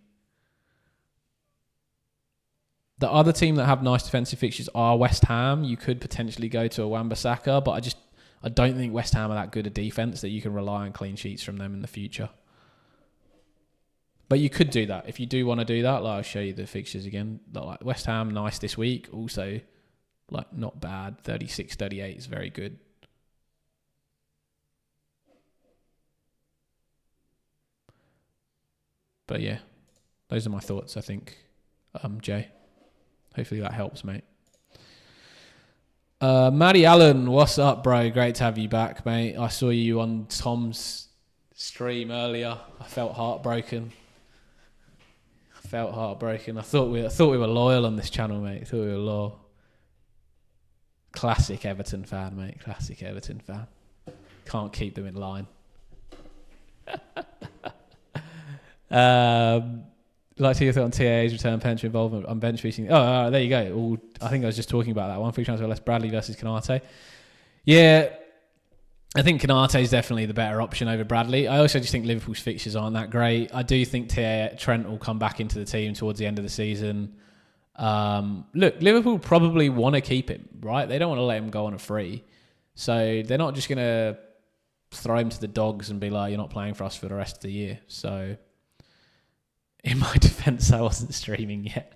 [SPEAKER 1] The other team that have nice defensive fixtures are West Ham. You could potentially go to a Wan-Bissaka, but I don't think West Ham are that good a defence that you can rely on clean sheets from them in the future. But you could do that. If you do want to do that, I'll show you the fixtures again. Like West Ham, nice this week. Also, not bad. 36, 38 is very good. But yeah, those are my thoughts, I think, Jay. Hopefully that helps, mate. Matty Allen, what's up, bro? Great to have you back, mate. I saw you on Tom's stream earlier. I felt heartbroken. I thought we were loyal on this channel, mate. I thought we were loyal. Classic Everton fan, mate. Classic Everton fan. Can't keep them in line. Like to hear your thought on TAA's return pension involvement on bench boosting. Oh, there you go. I think I was just talking about that one. Free transfer less Bradley versus Canate. Yeah, I think Canate is definitely the better option over Bradley. I also just think Liverpool's fixtures aren't that great. I do think Trent will come back into the team towards the end of the season. Look, Liverpool probably want to keep him, right? They don't want to let him go on a free. So they're not just going to throw him to the dogs and be like, you're not playing for us for the rest of the year. So in my defence, I wasn't streaming yet.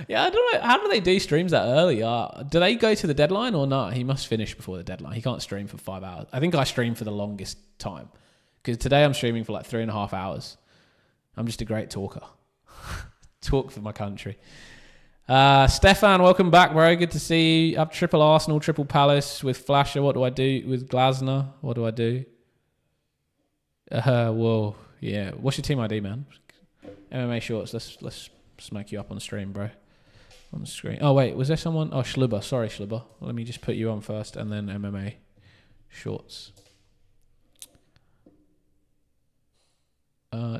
[SPEAKER 1] Yeah, I don't know. How do they do streams that early? Do they go to the deadline or not? He must finish before the deadline. He can't stream for 5 hours. I think I stream for the longest time. Because today I'm streaming for 3.5 hours. I'm just a great talker. Talk for my country. Stefan, welcome back, bro. Good to see you. Up triple Arsenal, triple Palace with Flasher. What do I do with Glasner? What do I do? Whoa. Yeah. What's your team ID, man? MMA shorts. Let's smack you up on the stream, bro. On the screen. Oh, wait. Was there someone? Oh, Schlubber. Sorry, Schlubber. Let me just put you on first and then MMA shorts.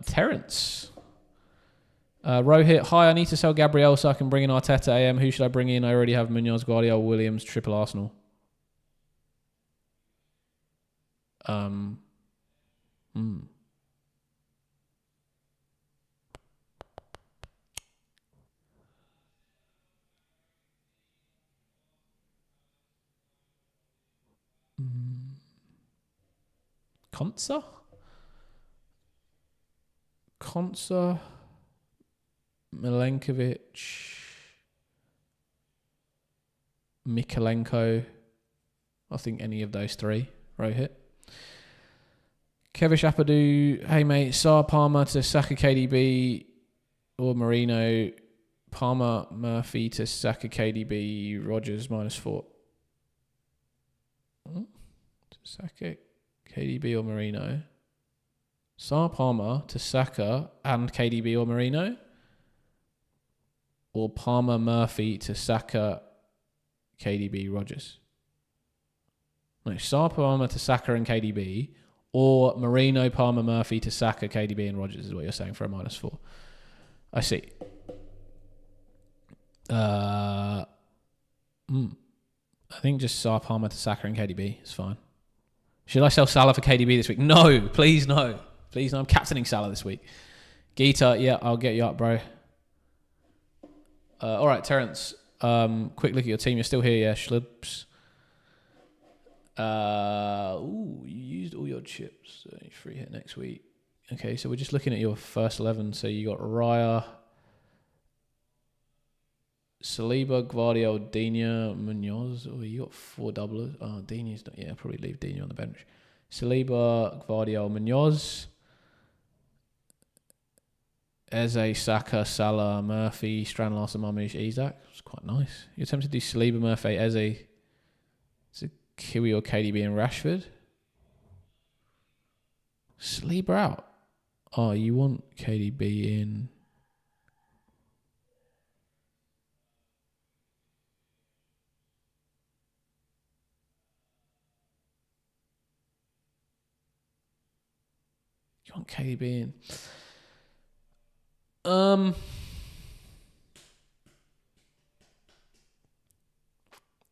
[SPEAKER 1] Terrence. Rohit. Hi, I need to sell Gabriel so I can bring in Arteta AM. Who should I bring in? I already have Munoz, Guardiola, Williams, triple Arsenal. Konsa, Milenkovic, Mikalenko. I think any of those three. Rohit. Kevish Apadu. Hey mate, Saar Palmer to Saka KDB or Marino. Palmer Murphy to Saka KDB. Rogers -4. To Saka KDB or Marino. Saar Palmer to Saka and KDB or Marino. Or Palmer Murphy to Saka KDB Rogers. No, Saar Palmer to Saka and KDB. Or Marino, Palmer, Murphy to Saka, KDB and Rogers is what you're saying for a -4. I see. I think just Saar Palmer to Saka and KDB is fine. Should I sell Salah for KDB this week? No, please no. Please no. I'm captaining Salah this week. Gita, yeah, I'll get you up, bro. All right, Terrence. Quick look at your team. You're still here, yeah, Schlubs. You used all your chips. So you're free hit next week. Okay, so we're just looking at your first 11. So you got Raya. Saliba, Gvardiol, Digne, Munoz. Oh, you got 4 doublers. Oh, Digne's not. Yeah, probably leave Digne on the bench. Saliba, Gvardiol, Munoz. Eze, Saka, Salah, Murphy, Strand, Larson, Marmoush, Isak. It's quite nice. You're tempted to do Saliba, Murphy, Eze. Is it Kiwi or KDB and Rashford? Saliba out. Oh, you want KDB in? You want KDB in?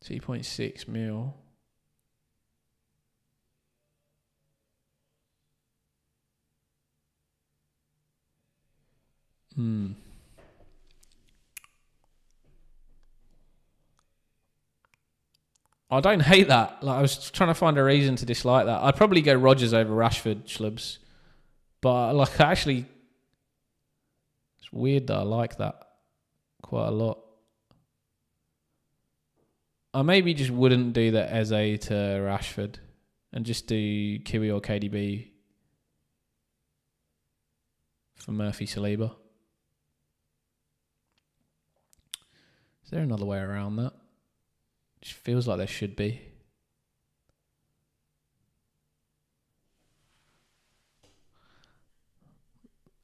[SPEAKER 1] 2.6 mil. I don't hate that. Like, I was trying to find a reason to dislike that. I'd probably go Rodgers over Rashford, Schlubs. But like, actually, it's weird that I like that quite a lot. I maybe just wouldn't do the Eze to Rashford and just do Kiwi or KDB for Murphy Saliba. Is there another way around that? Just feels like there should be.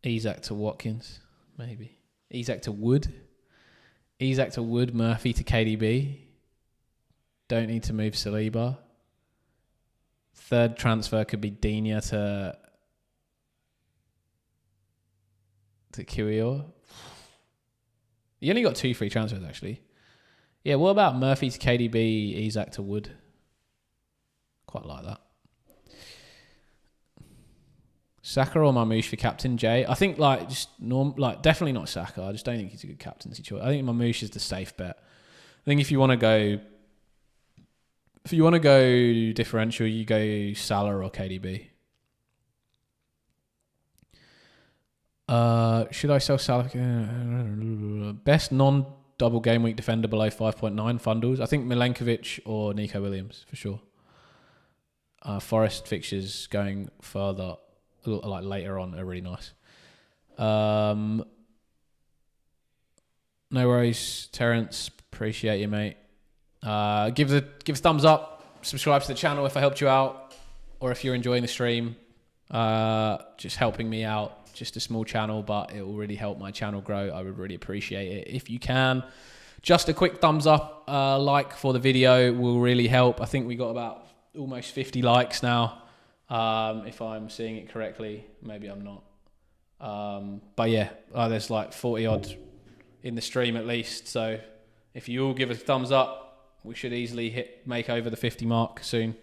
[SPEAKER 1] Isak to Watkins, maybe. Isak to Wood. Isak to Wood, Murphy to KDB. Don't need to move Saliba. Third transfer could be Digne to Kiwior. You only got 2 free transfers, actually. Yeah, what about Murphy to KDB, Isak to Wood? Quite like that. Saka or Marmoush for captain, Jay? I think definitely not Saka. I just don't think he's a good captaincy choice. I think Marmoush is the safe bet. I think if you want to go differential, you go Salah or KDB. Should I sell Salah? Best non-double game week defender below 5.9 Fundles. I think Milenkovic or Nico Williams for sure. Forest fixtures going further, like later on, are really nice. No worries, Terence. Appreciate you, mate. Give a thumbs up. Subscribe to the channel if I helped you out, or if you're enjoying the stream. Just helping me out. Just a small channel, but it will really help my channel grow. I would really appreciate it if you can. Just a quick thumbs up, like for the video will really help. I think we got about almost 50 likes now, if I'm seeing it correctly. Maybe I'm not. But yeah, there's like 40 odd in the stream at least. So if you all give a thumbs up, we should easily make over the 50 mark soon.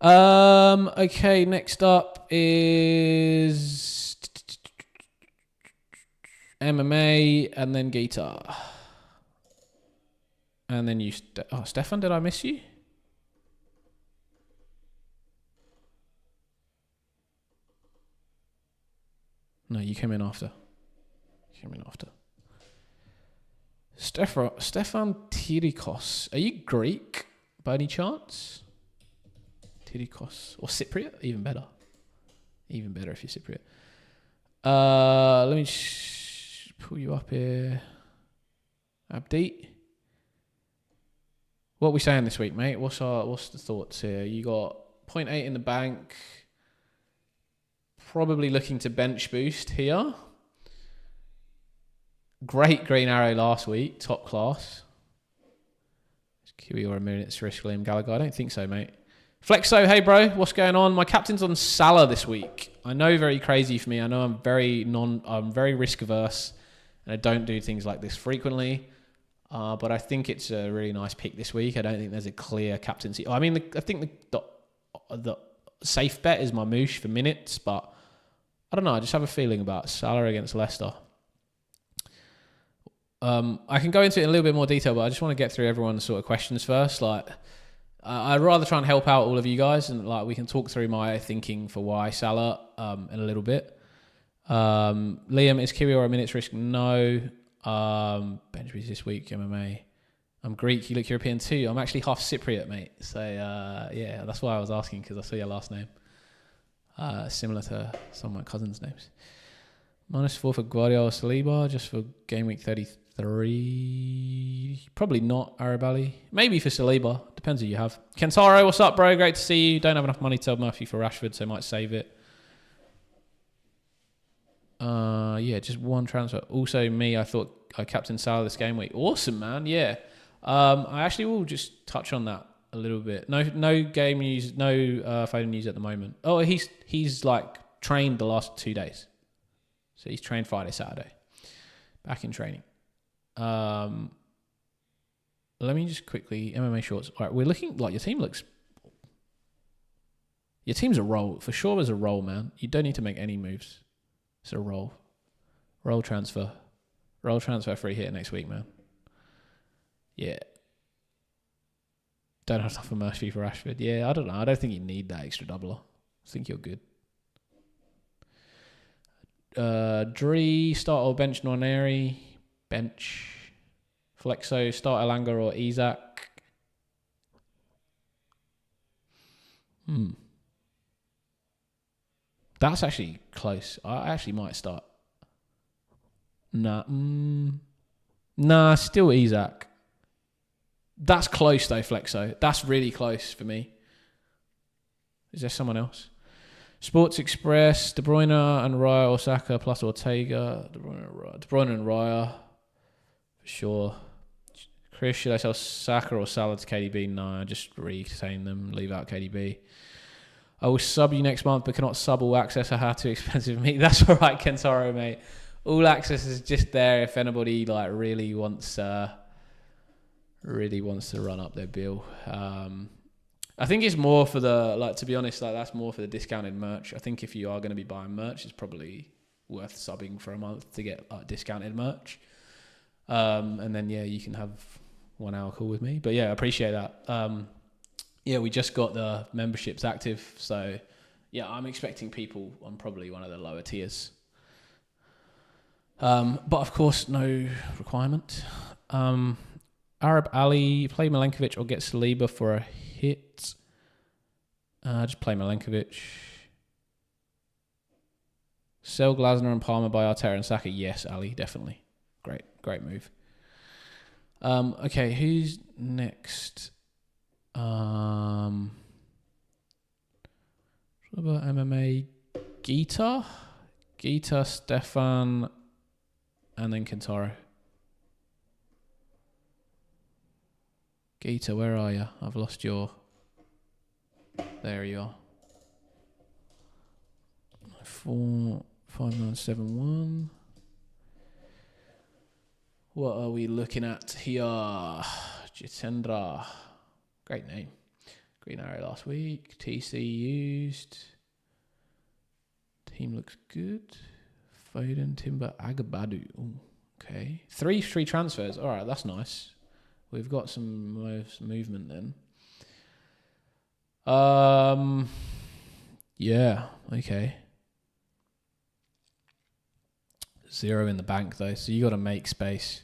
[SPEAKER 1] Okay, next up is MMA and then guitar. And then you... Stefan, did I miss you? No, you came in after. Stefan Tirikos. Are you Greek by any chance? Tirikos. Or Cypriot? Even better. Even better if you're Cypriot. Let me pull you up here. Abdi. What are we saying this week, mate? What's the thoughts here? You got 0.8 in the bank. Probably looking to bench boost here. Great green arrow last week. Top class. Is Kiwi or a minute's risk Liam Gallagher? I don't think so, mate. Flexo, hey bro, what's going on? My captain's on Salah this week. I know, very crazy for me. I know I'm very risk averse, and I don't do things like this frequently. But I think it's a really nice pick this week. I don't think there's a clear captaincy. I mean, I think the safe bet is Marmoush for minutes, but I don't know. I just have a feeling about Salah against Leicester. I can go into it in a little bit more detail, but I just want to get through everyone's sort of questions first. Like, I'd rather try and help out all of you guys, and like we can talk through my thinking for why Salah in a little bit. Liam, is Kiwi or a minute's risk? No. Bench boost this week, MMA. I'm Greek, you look European too. I'm actually half Cypriot, mate. So, yeah, that's why I was asking, because I saw your last name. Similar to some of my cousins' names. -4 for Guardiola Saliba, just for game week 33. Probably not Arabali. Maybe for Saliba. Depends who you have. Kentaro, what's up, bro? Great to see you. Don't have enough money to tell Murphy for Rashford, so might save it. Yeah, just one transfer. Also, me, I thought I captained Salah this game week. Awesome, man. Yeah. I actually will just touch on that a little bit. No game news, no phone news at the moment. Oh, he's like trained the last 2 days. So he's trained Friday, Saturday. Back in training. Let me just quickly, MMA shorts. All right, we're looking like your team's a roll. For sure is a roll, man. You don't need to make any moves. It's a roll. Roll transfer. Roll transfer free hit next week, man. Yeah. Don't have enough for Murphy for Rashford. Yeah, I don't know. I don't think you need that extra doubler. I think you're good. Dree, start or bench Nwaneri. Bench. Flexo, start Elanga or Isaac. That's actually close. I actually might start. Nah, still Isaac. That's close though, Flexo. That's really close for me. Is there someone else? Sports Express, De Bruyne and Raya or Saka plus Ortega. De Bruyne and Raya. For sure. Chris, should I sell Saka or Salah to KDB? No, just retain them. Leave out KDB. I will sub you next month, but cannot sub all access. I have too expensive meat. That's all right, Kentaro, mate. All access is just there if anybody like really wants to run up their bill. I think it's more for the to be honest, that's more for the discounted merch. I think if you are going to be buying merch, it's probably worth subbing for a month to get discounted merch. And then you can have 1 hour call with me. But yeah, I appreciate that. Yeah, we just got the memberships active, so yeah, I'm expecting people on probably one of the lower tiers. But of course, no requirement. Arab Ali, play Milenkovic or get Saliba for a hit. Just play Milenkovic. Sell Glasner and Palmer by Arteta and Saka. Yes, Ali, definitely. Great move. Okay, who's next? What about MMA? Gita, Stefan, and then Kentaro. Gita, where are you? I've lost your... There you are. 45971. What are we looking at here? Jitendra. Great name. Green Arrow last week. TC used. Team looks good. Foden, Timber, Agabadu. Ooh, okay. Three transfers. All right, that's nice. We've got some movement then. Yeah, okay. 0 in the bank though, so you got to make space.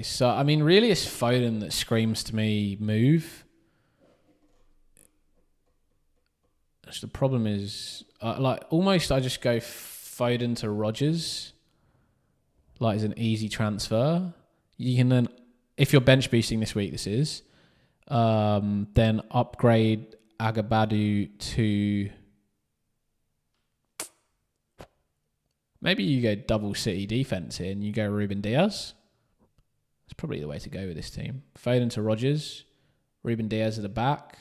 [SPEAKER 1] So, I mean, really it's Foden that screams to me, move. So the problem is, almost I just go Foden to Rodgers, as an easy transfer. You can then, if you're bench boosting this week, then upgrade Agabadu to... Maybe you go double City defense here and you go Ruben Diaz. That's probably the way to go with this team. Foden to Rodgers. Ruben Diaz at the back.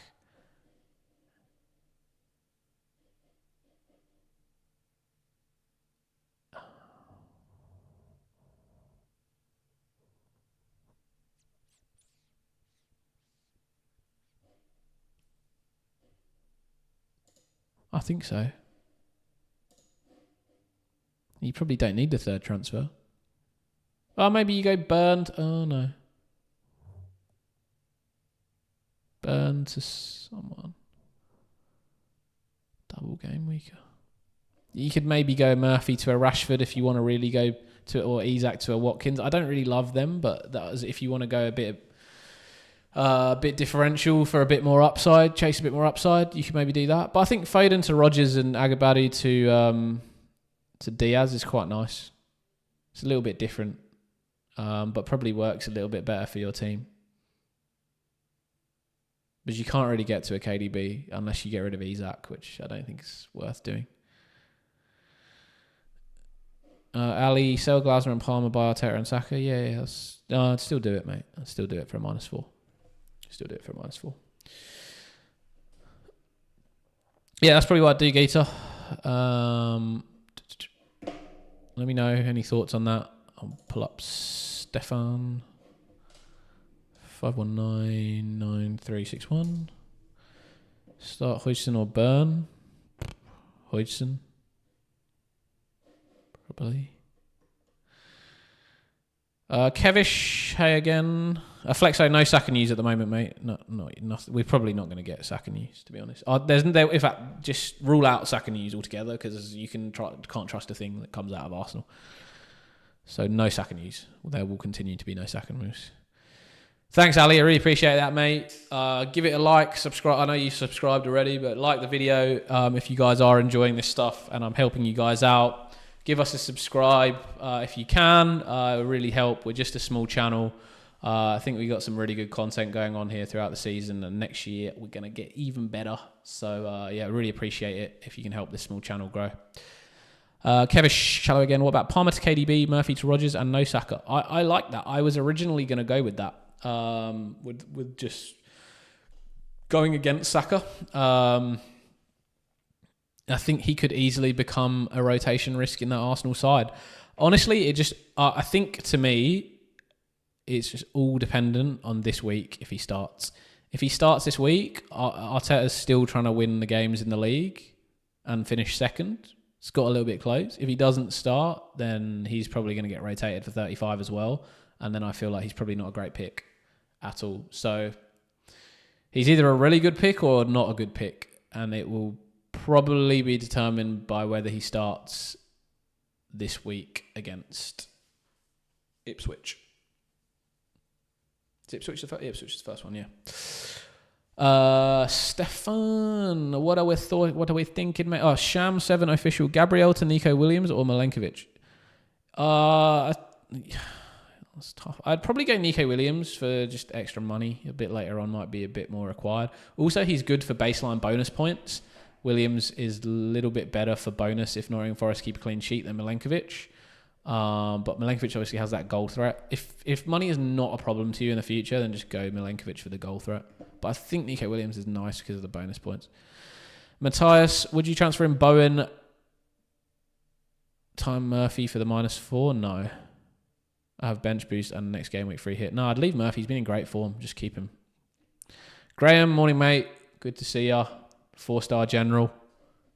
[SPEAKER 1] I think so. You probably don't need the third transfer. Oh, maybe you go Burn. Oh, no. Burn to someone. Double game weaker. You could maybe go Murphy to a Rashford if you want to really go or Isak to a Watkins. I don't really love them, but that was if you want to go a bit differential for a bit more upside, chase a bit more upside, you could maybe do that. But I think Foden to Rodgers and Agabadi to Diaz is quite nice. It's a little bit different, but probably works a little bit better for your team. But you can't really get to a KDB unless you get rid of Isak, which I don't think is worth doing. Ali, sell Glasner and Palmer, buy Arteta and Saka. Yeah. I'd still do it, mate. I'd still do it for a -4. Still do it for a -4. Yeah, that's probably what I'd do, Gator. Let me know any thoughts on that. I'll pull up Stefan. 5199361. Start Hodgson or Burn. Hodgson. Probably. Kevish, hey again. Flexo, no Saka news at the moment, mate. No, nothing. We're probably not going to get Saka news, to be honest. In fact, just rule out Saka news altogether because you can't trust a thing that comes out of Arsenal. So no Saka news. There will continue to be no Saka news. Thanks, Ali. I really appreciate that, mate. Give it a like, subscribe. I know you subscribed already, but like the video if you guys are enjoying this stuff and I'm helping you guys out. Give us a subscribe if you can. It will really help. We're just a small channel. I think we got some really good content going on here throughout the season, and next year we're going to get even better. So, yeah, really appreciate it if you can help this small channel grow. Kevish, hello again. What about Palmer to KDB, Murphy to Rodgers, and no Saka? I like that. I was originally going to go with that. With just going against Saka. I think he could easily become a rotation risk in that Arsenal side. Honestly, it just I think to me, it's just all dependent on this week if he starts. If he starts this week, Arteta's still trying to win the games in the league and finish second. It's got a little bit close. If he doesn't start, then he's probably going to get rotated for 35 as well. And then I feel like he's probably not a great pick at all. So he's either a really good pick or not a good pick. And it will probably be determined by whether he starts this week against Ipswich. Is Ipswich the first? Ipswich is the first one, yeah. Stefan, what are we thinking, mate? Oh, Sham 7 official. Gabriel to Nico Williams or Milenkovic? That's tough. I'd probably go Nico Williams for just extra money. A bit later on might be a bit more required. Also, he's good for baseline bonus points. Williams is a little bit better for bonus if Nottingham Forest keep a clean sheet than Milenkovic. But Milenkovic obviously has that goal threat. If money is not a problem to you in the future, then just go Milenkovic for the goal threat. But I think Nico Williams is nice because of the bonus points. Matthias, would you transfer in Bowen, Time Murphy for the -4? No. I have bench boost and next game week free hit. No, I'd leave Murphy. He's been in great form. Just keep him. Graham, morning, mate. Good to see ya. 4-star general.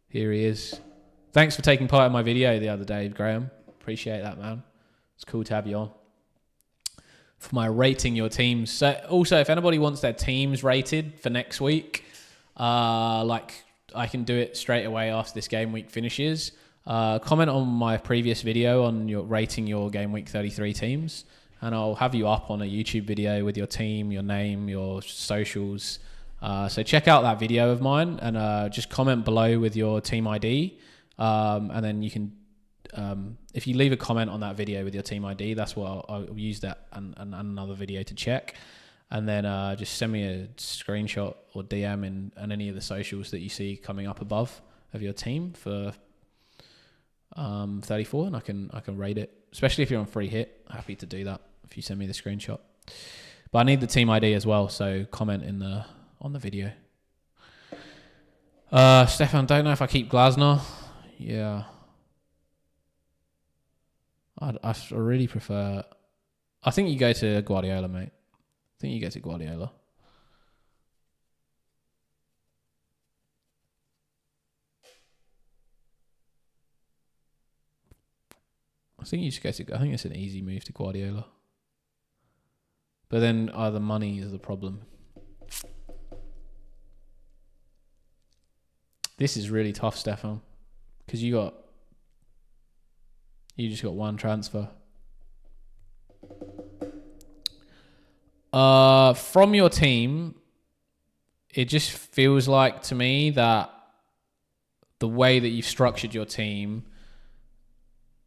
[SPEAKER 1] Here he is. Thanks for taking part in my video the other day, Graham. Appreciate that, man. It's cool to have you on. For my rating your teams. So also, if anybody wants their teams rated for next week, like I can do it straight away after this game week finishes. Comment on my previous video on your rating your game week 33 teams, and I'll have you up on a YouTube video with your team, your name, your socials. So check out that video of mine and just comment below with your team ID, and then you can. If you leave a comment on that video with your team ID, that's what I'll use that and another video to check. And then just send me a screenshot or DM in any of the socials that you see coming up above of your team for 34, and I can rate it. Especially if you're on free hit, happy to do that if you send me the screenshot. But I need the team ID as well, so comment on the video. Stefan, don't know if I keep Glasner. Yeah. I really prefer... I think you go to Guardiola, mate. I think you go to Guardiola. I think you just go to... I think it's an easy move to Guardiola. But then the money is the problem. This is really tough, Stefan. Because you just got one transfer. From your team, it just feels like to me that the way that you've structured your team,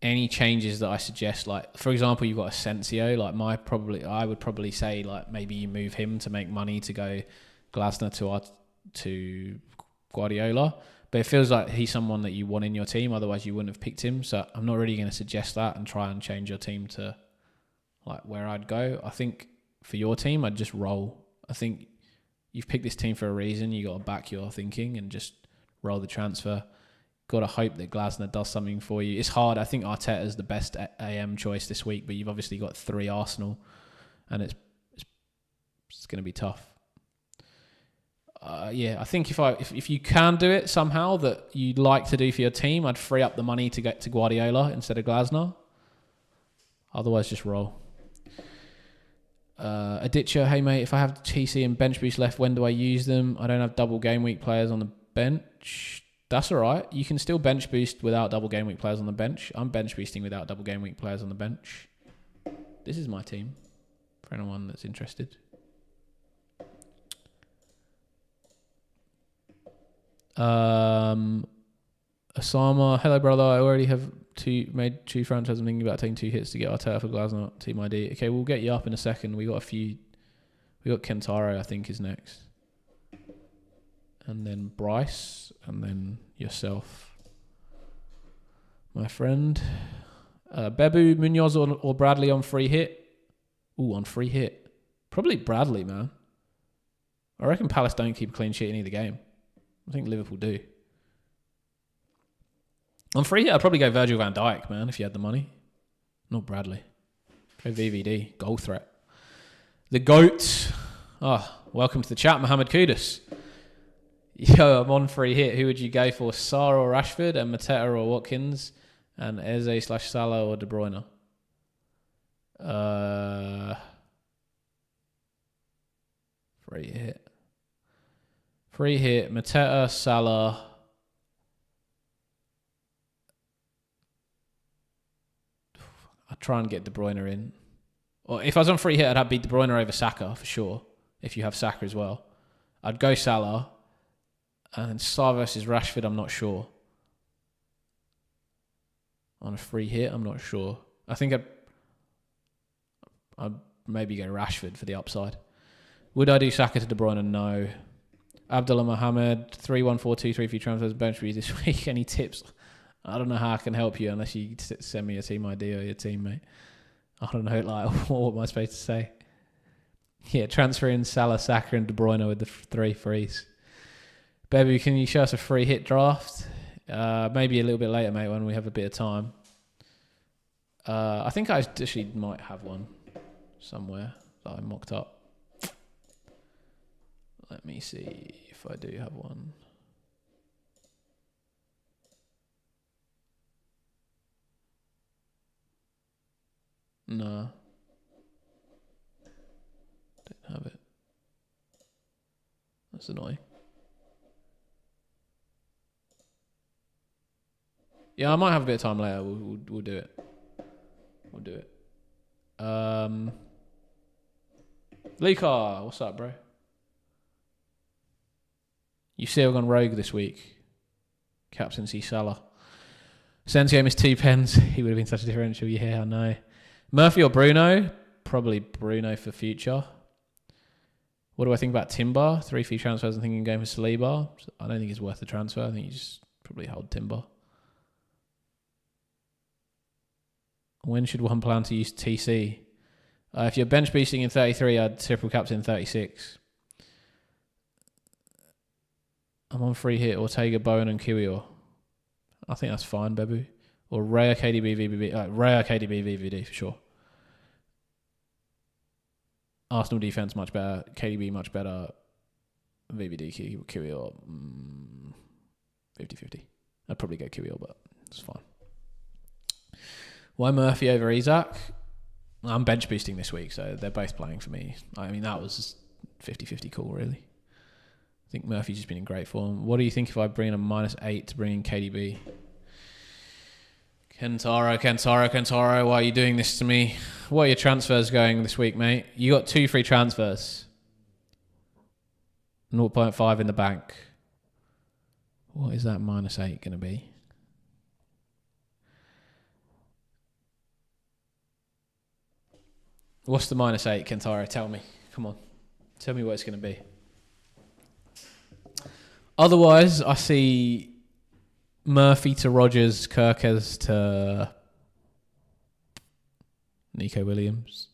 [SPEAKER 1] any changes that I suggest, like for example, you've got Asensio. Like I would probably say like maybe you move him to make money to go Glasner to Guardiola. But it feels like he's someone that you want in your team. Otherwise, you wouldn't have picked him. So I'm not really going to suggest that and try and change your team to like where I'd go. I think for your team, I'd just roll. I think you've picked this team for a reason. You got to back your thinking and just roll the transfer. Got to hope that Glasner does something for you. It's hard. I think Arteta is the best AM choice this week, but you've obviously got 3 Arsenal, and it's going to be tough. I think if you can do it somehow that you'd like to do for your team, I'd free up the money to get to Guardiola instead of Glasner. Otherwise, just roll. Aditya, hey mate, if I have TC and bench boost left, when do I use them? I don't have double game week players on the bench. That's all right. You can still bench boost without double game week players on the bench. I'm bench boosting without double game week players on the bench. This is my team for anyone that's interested. Osama, hello brother. I already have made 2 franchises. I'm thinking about taking 2 hits to get Arteta for Glasner team ID. Okay, we'll get you up in a second. We got Kentaro, I think, is next, and then Bryce, and then yourself, my friend. Bebu, Munoz, or Bradley on free hit. Ooh, on free hit, probably Bradley, man. I reckon Palace don't keep a clean sheet in either game. I think Liverpool do. On free hit, I'd probably go Virgil van Dijk, man, if you had the money. Not Bradley. Go VVD, goal threat. The GOAT. Welcome to the chat, Mohamed Kudus. Yo, I'm on free hit. Who would you go for? Sarr or Rashford, and Mateta or Watkins, and Eze/Salah or De Bruyne? Free hit, Mateta, Salah. I'd try and get De Bruyne in. Or if I was on free hit, I'd have beat De Bruyne over Saka for sure. If you have Saka as well, I'd go Salah. And Salah versus Rashford, I'm not sure. On a free hit, I'm not sure. I think I'd maybe go Rashford for the upside. Would I do Saka to De Bruyne? No. Abdullah Mohammed, 31423 for your transfers bench review this week. Any tips? I don't know how I can help you unless you send me a team ID or your teammate. I don't know, like, what am I supposed to say? Yeah, transfer in Salah, Saka and De Bruyne with the 3 frees. Baby, can you show us a free hit draft? Maybe a little bit later, mate, when we have a bit of time. I think I actually might have one somewhere that I mocked up. Let me see if I do have one. No. Don't have it. That's annoying. Yeah, I might have a bit of time later. We'll do it. We'll do it. Luca, what's up, bro? You've still gone rogue this week. Captaincy Salah. Santiago missed 2 pens. He would have been such a differential. Yeah, I know. Murphy or Bruno? Probably Bruno for future. What do I think about Timber? 3 free transfers. I'm thinking going for Saliba. I don't think it's worth the transfer. I think you just probably hold Timber. When should one plan to use TC? If you're bench boosting in 33, I'd triple captain in 36. I'm on free hit. Ortega, Bowen and Kiwior. I think that's fine, Bebu. Or Raya, KDB, VVD. Raya, KDB, VVD for sure. Arsenal defense much better. KDB much better. VVD, Kiwior. 50-50. I'd probably go Kiwior, but it's fine. Why Murphy over Isak? I'm bench boosting this week, so they're both playing for me. I mean, that was 50-50 call, really. I think Murphy's just been in great form. What do you think if I bring in a -8 to bring in KDB? Kentaro, why are you doing this to me? what are your transfers going this week, mate? You got 2 free transfers. 0.5 in the bank. What is that -8 going to be? What's the -8, Kentaro? Tell me. Come on. Tell me what it's going to be. Otherwise, I see Murphy to Rogers, Kirkes to Nico Williams.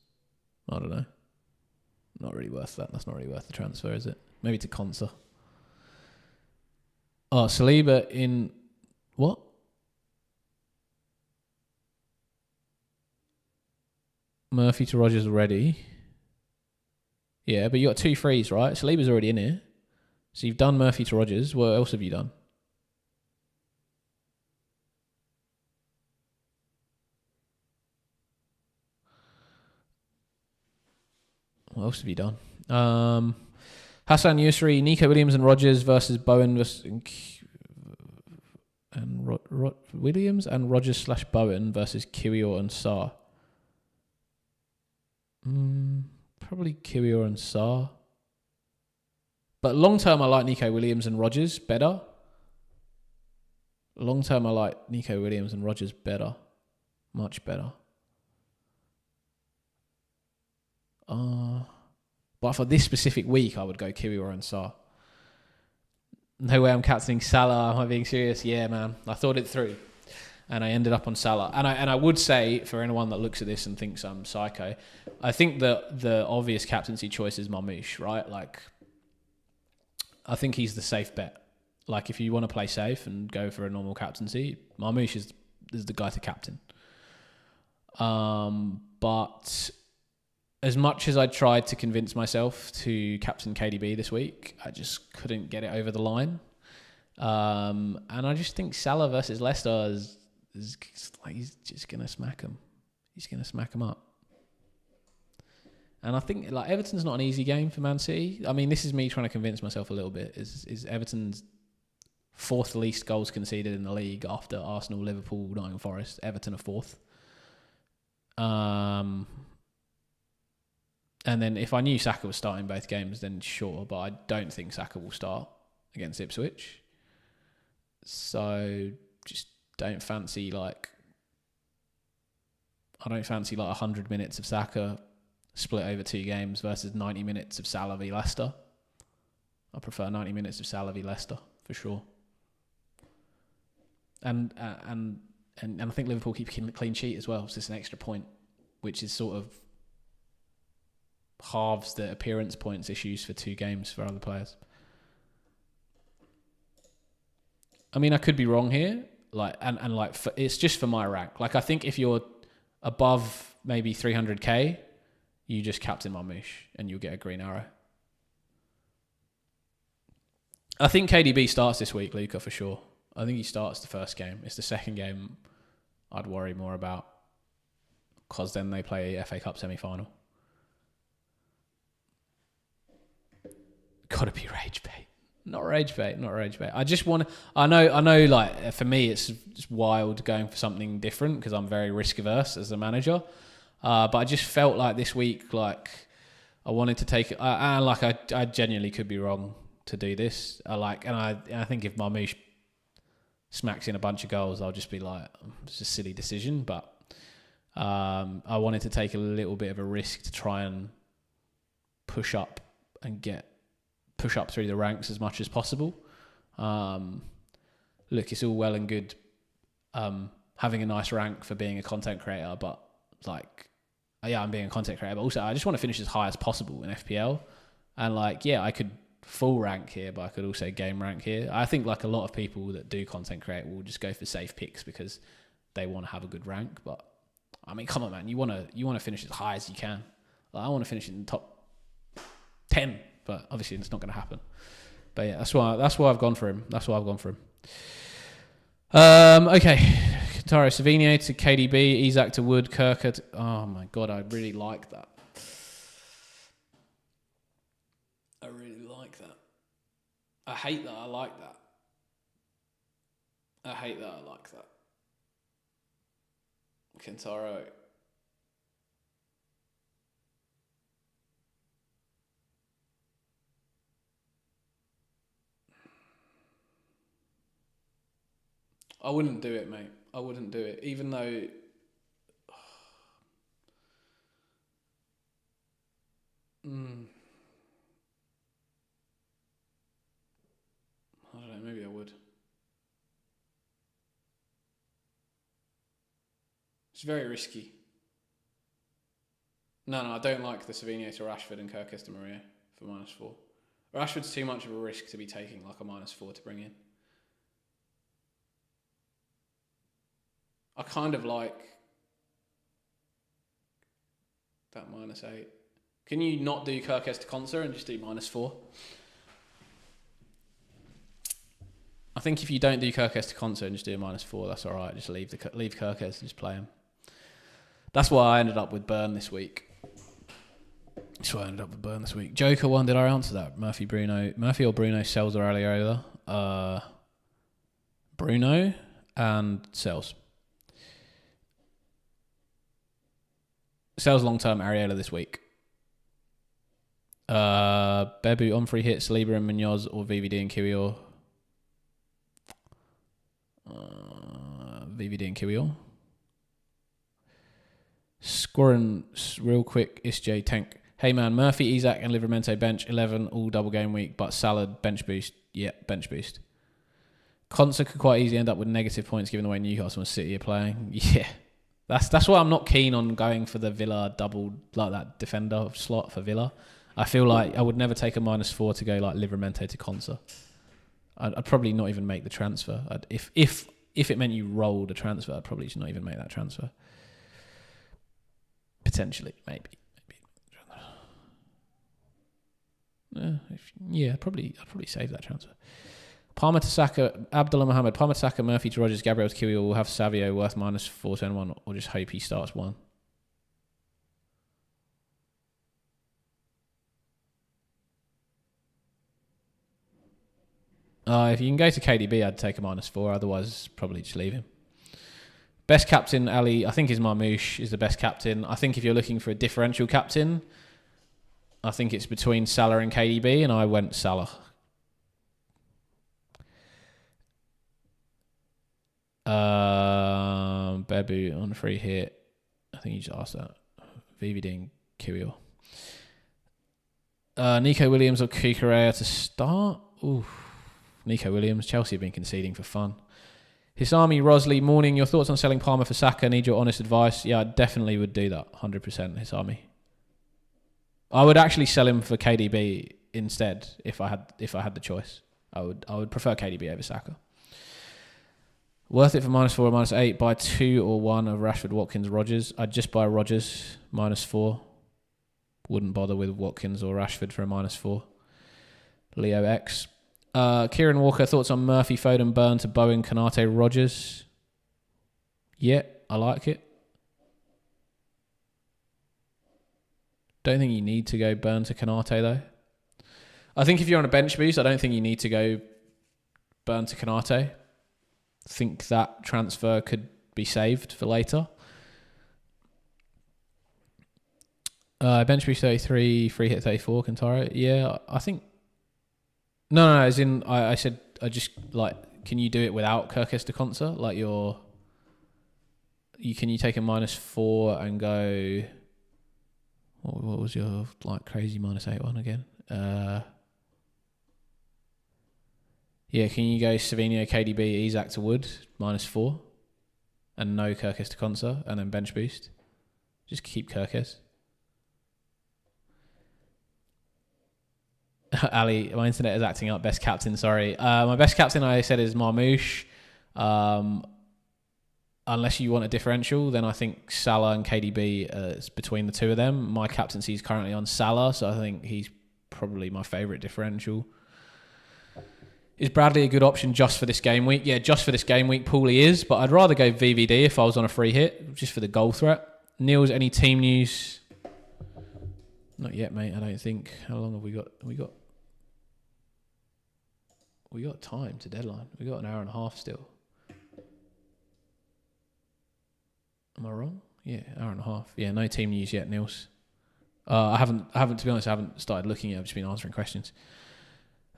[SPEAKER 1] I don't know. Not really worth that. That's not really worth the transfer, is it? Maybe to Consa. Oh, Saliba in... What? Murphy to Rogers already. Yeah, but you got 2 frees, right? Saliba's already in here. So you've done Murphy to Rogers. What else have you done? What else have you done? Hassan Yusri, Nico Williams and Rogers versus Bowen and Williams and Rogers / Bowen versus Kiwior and Sarr. Probably Kiwior and Sarr. But long term, I like Nico Williams and Rogers better. Long term, I like Nico Williams and Rogers better. Much better. But for this specific week, I would go Kiwior and Sarr. No way I'm captaining Salah. Am I being serious? Yeah, man. I thought it through. And I ended up on Salah. And I would say, for anyone that looks at this and thinks I'm psycho, I think that the obvious captaincy choice is Marmoush, right? Like, I think he's the safe bet. Like, if you want to play safe and go for a normal captaincy, Marmoush is the guy to captain. But as much as I tried to convince myself to captain KDB this week, I just couldn't get it over the line. And I just think Salah versus Leicester is like, he's just going to smack him. He's going to smack him up. And I think like Everton's not an easy game for Man City. I mean, this is me trying to convince myself a little bit. Is Everton's 4th least goals conceded in the league after Arsenal, Liverpool, Nottingham Forest. Everton are 4th. And then if I knew Saka was starting both games, then sure. But I don't think Saka will start against Ipswich. So just don't fancy like... I don't fancy like 100 minutes of Saka split over 2 games versus 90 minutes of Salah v Leicester. I prefer 90 minutes of Salah v Leicester for sure. And I think Liverpool keep a clean sheet as well. So it's an extra point, which is sort of halves the appearance points issues for 2 games for other players. I mean, I could be wrong here. Like, and like, it's just for my rank. Like, I think if you're above maybe 300k, you just captain Marmoush and you'll get a green arrow. I think KDB starts this week, Luca, for sure. I think he starts the first game. It's the second game I'd worry more about, because then they play FA Cup semi-final. Gotta be rage bait. Not rage bait. I just want to... I know like, for me, it's wild going for something different because I'm very risk-averse as a manager. But I just felt like this week, like, I wanted to take it... and like, I genuinely could be wrong to do this. I think if Marmoush smacks in a bunch of goals, I'll just be like, it's a silly decision. But I wanted to take a little bit of a risk to try and push up through the ranks as much as possible. Look, it's all well and good having a nice rank for being a content creator, but like, yeah, I'm being a content creator, but also I just want to finish as high as possible in FPL. And like, yeah, I could full rank here, but I could also game rank here. I think like a lot of people that do content create will just go for safe picks because they want to have a good rank. But I mean, come on, man, you want to finish as high as you can. Like, I want to finish in the top 10. But obviously it's not going to happen. But yeah, that's why I've gone for him. Okay. Kentaro Savinho to KDB, Isak to Wood, Kirker to... Oh my God, I really like that. I hate that I like that. Kentaro. I wouldn't do it, mate. I wouldn't do it, even though. I don't know. Maybe I would. It's very risky. No, I don't like the Savinho to Rashford and Kirkes to Maria for -4. Rashford's too much of a risk to be taking like a -4 to bring in. I kind of like that -8. Can you not do Kirkes to Konsa and just do -4? I think if you don't do Kirkes to Konsa and just do a -4, that's all right. Just leave Kirkes and just play him. That's why I ended up with Burn this week. Joker one, did I answer that? Murphy or Bruno, Sells or Aliola? Bruno and Sells. Sells long-term, Ariola this week. Bebu on free hits, Saliba and Munoz or VVD and Kiwior. VVD and Kiwior. Scoring real quick, Isj Tank. Hey man, Murphy, Isaac and Livramento bench 11, all double game week, but Salad bench boost. Yeah, bench boost. Konsa could quite easily end up with negative points given the way Newcastle and City are playing. Yeah. That's why I'm not keen on going for the Villa double, like that defender slot for Villa. I feel like I would never take a -4 to go like Livramento to Konsa. I'd probably not even make the transfer. If it meant you rolled a transfer, I'd probably just not even make that transfer. Potentially, maybe. I'd probably save that transfer. Palmer to Saka, Abdullah Mohammed, Palmer to Saka, Murphy to Rogers, Gabriel to Kiwi will have Savio worth -4 to anyone, or just hope he starts one. If you can go to KDB, I'd take a -4. Otherwise, probably just leave him. Best captain, Ali, I think is Marmoush is the best captain. I think if you're looking for a differential captain, I think it's between Salah and KDB, and I went Salah. Bebu on a free hit. I think you just asked that. VVD and Kiwior. Nico Williams or Kukurea to start. Ooh. Nico Williams. Chelsea have been conceding for fun. Hisami, Rosley, morning. Your thoughts on selling Palmer for Saka? Need your honest advice. Yeah, I definitely would do that. 100%, Hisami. I would actually sell him for KDB instead if I had the choice. I would prefer KDB over Saka. Worth it for -4 or -8. Buy 2 or 1 of Rashford, Watkins, Rodgers. I'd just buy Rodgers -4. Wouldn't bother with Watkins or Rashford for a -4. Leo X. Kieran Walker, thoughts on Murphy, Foden, Burn to Bowen, Kanate, Rodgers? Yeah, I like it. Don't think you need to go Burn to Kanate though. I think if you're on a bench boost, I don't think you need to go Burn to Kanate. Think that transfer could be saved for later. Bench boost 33, free hit 34, Kantaro. Yeah, I think. No, as in I said I just like, can you do it without Kirkes de Konsa? Like can you take a -4 and go? What was your like crazy -8 one again? Yeah, can you go Savinho, KDB, Isaac to Wood -4, and no Kirkes de Konsa, and then bench boost? Just keep Kirkes. Ali, my internet is acting up. Best captain, sorry. My best captain, I said, is Marmoush. Unless you want a differential, then I think Salah and KDB is between the two of them. My captaincy is currently on Salah, so I think he's probably my favourite differential. Is Bradley a good option just for this game week? Yeah, just for this game week, Paulie is, but I'd rather go VVD if I was on a free hit, just for the goal threat. Neil's, any team news? Not yet, mate, I don't think. How long have we got? We got time to deadline. We got an hour and a half still. Am I wrong? Yeah, hour and a half. Yeah, no team news yet, Nils. I haven't, to be honest, I haven't started looking yet. I've just been answering questions.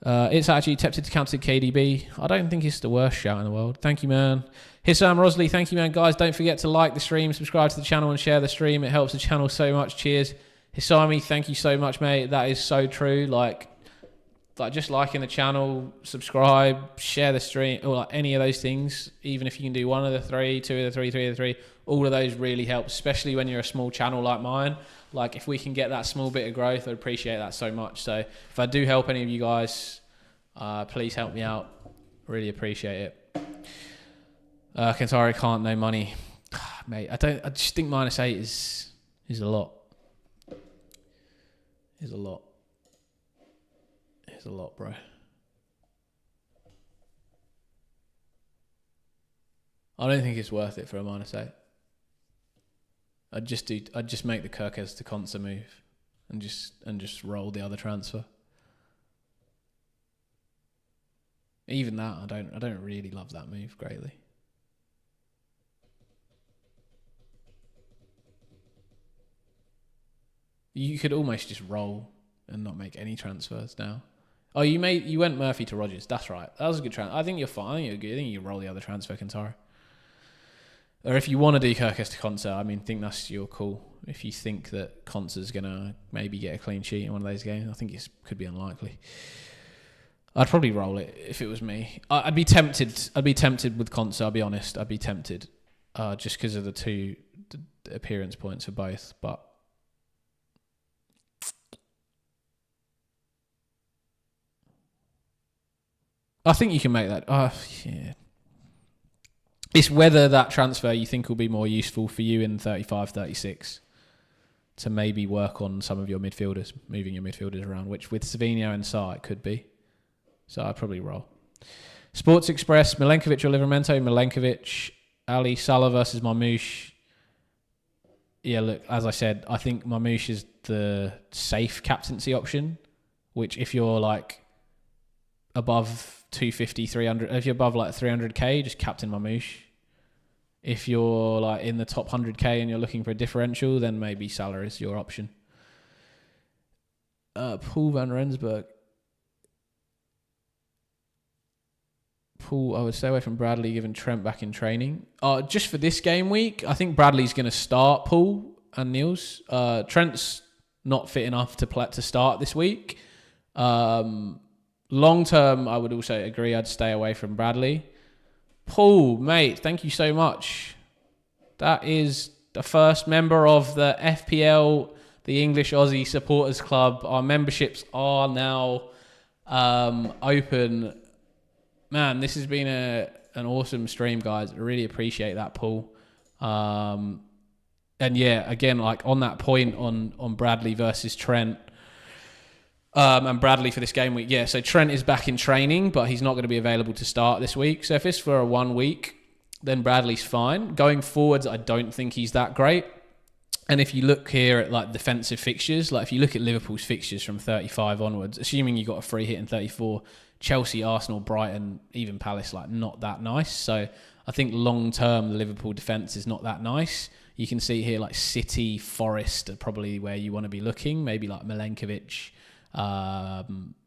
[SPEAKER 1] It's actually tempted to counter KDB. I don't think it's the worst shout in the world. Thank you, man. Hissam Rosley, thank you, man. Guys, don't forget to like the stream, subscribe to the channel, and share the stream. It helps the channel so much. Cheers. Hisami, thank you so much, mate. That is so true. Like just liking the channel, subscribe, share the stream, or like any of those things. Even if you can do one of the three, two of the three, three of the three, all of those really help, especially when you're a small channel like mine. Like, if we can get that small bit of growth, I'd appreciate that so much. So if I do help any of you guys, please help me out. Really appreciate it. Kentari can't, no money. Mate, I just think -8 is a lot. Is a lot. Is a lot, bro. I don't think it's worth it for a -8. I'd just make the Kirkes to Konsa move and just roll the other transfer. Even that, I don't really love that move greatly. You could almost just roll and not make any transfers now. Oh, you went Murphy to Rodgers. That's right. That was a good transfer. I think you're fine. I think you're good. I think you roll the other transfer, Kantara. Or if you want to do Kirkes to Konsa, I mean, think that's your call. If you think that Konsa's going to maybe get a clean sheet in one of those games, I think it could be unlikely. I'd probably roll it if it was me. I'd be tempted. I'd be tempted with Konsa, I'll be honest. I'd be tempted just because of the appearance points for both. But I think you can make that. Yeah. It's whether that transfer you think will be more useful for you in 35, 36 to maybe work on some of your midfielders, moving your midfielders around, which with Savinho and Sarr it could be. So I'd probably roll. Sports Express, Milenkovic or Livramento, Milenkovic, Ali Salah versus Marmoush. Yeah, look, as I said, I think Marmoush is the safe captaincy option, which if you're like above 250, 300, if you're above like 300k, just captain Marmoush. If you're like in the top 100k and you're looking for a differential, then maybe Salah is your option. Paul van Rensburg. Paul, I would stay away from Bradley given Trent back in training. Just for this game week, I think Bradley's going to start Paul and Niels. Trent's not fit enough to start this week. Long term, I would also agree I'd stay away from Bradley. Paul, mate, thank you so much. That is the first member of the FPL, the English Aussie Supporters Club. Our memberships are now open. Man, this has been an awesome stream, guys. I really appreciate that, Paul. And yeah, again, like on that point on Bradley versus Trent, and Bradley for this game week. Yeah, so Trent is back in training, but he's not going to be available to start this week. So if it's for a 1 week, then Bradley's fine. Going forwards, I don't think he's that great. And if you look here at like defensive fixtures, like if you look at Liverpool's fixtures from 35 onwards, assuming you got a free hit in 34, Chelsea, Arsenal, Brighton, even Palace, like not that nice. So I think long term, the Liverpool defence is not that nice. You can see here like City, Forest are probably where you want to be looking. Maybe like Milenkovic,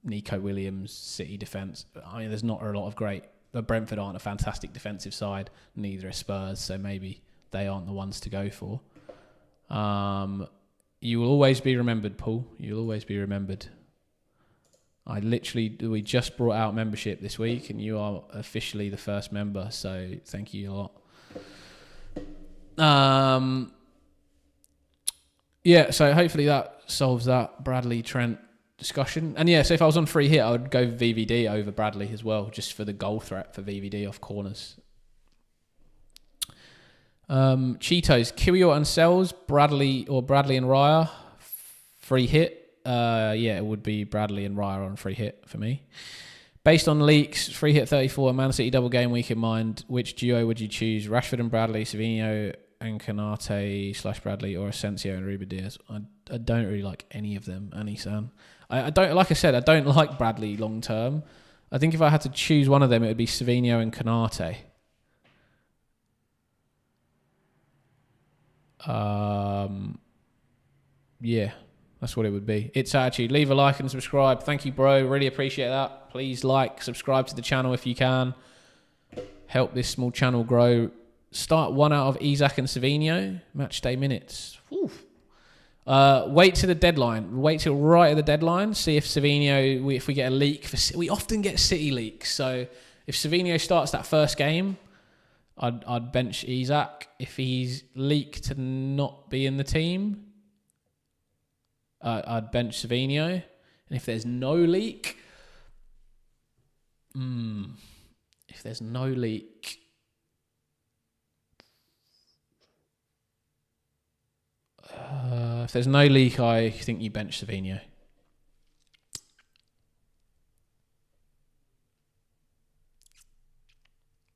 [SPEAKER 1] Nico Williams, City defence. I mean, there's not a lot of great. But Brentford aren't a fantastic defensive side. Neither are Spurs, so maybe they aren't the ones to go for. You will always be remembered, Paul. You'll always be remembered. We just brought out membership this week, and you are officially the first member. So thank you a lot. Yeah. So hopefully that solves that Bradley Trent discussion. And yeah, so if I was on free hit, I would go VVD over Bradley as well, just for the goal threat for VVD off corners. Cheetos, Kyrgios and Sells, Bradley and Raya, free hit. Yeah, it would be Bradley and Raya on free hit for me. Based on leaks, free hit 34, Man City double game week in mind, which duo would you choose? Rashford and Bradley, Savinho and Canate / Bradley, or Asensio and Ruben Diaz? I don't really like any of them, Anisan. I don't, like I said, I don't like Bradley long term. I think if I had to choose one of them, it would be Savinho and Canate. Yeah, That's what it would be. It's actually leave a like and subscribe. Thank you, bro. Really appreciate that. Please like, subscribe to the channel if you can. Help this small channel grow. Start one out of Isak and Savinho. Match day minutes. Wait to the deadline. Wait till right at the deadline. See if Savinho, if we get a leak. We often get City leaks. So if Savinho starts that first game, I'd bench Isak. If he's leaked to not be in the team, I'd bench Savinho. And if there's no leak, if there's no leak, I think you bench Savinho.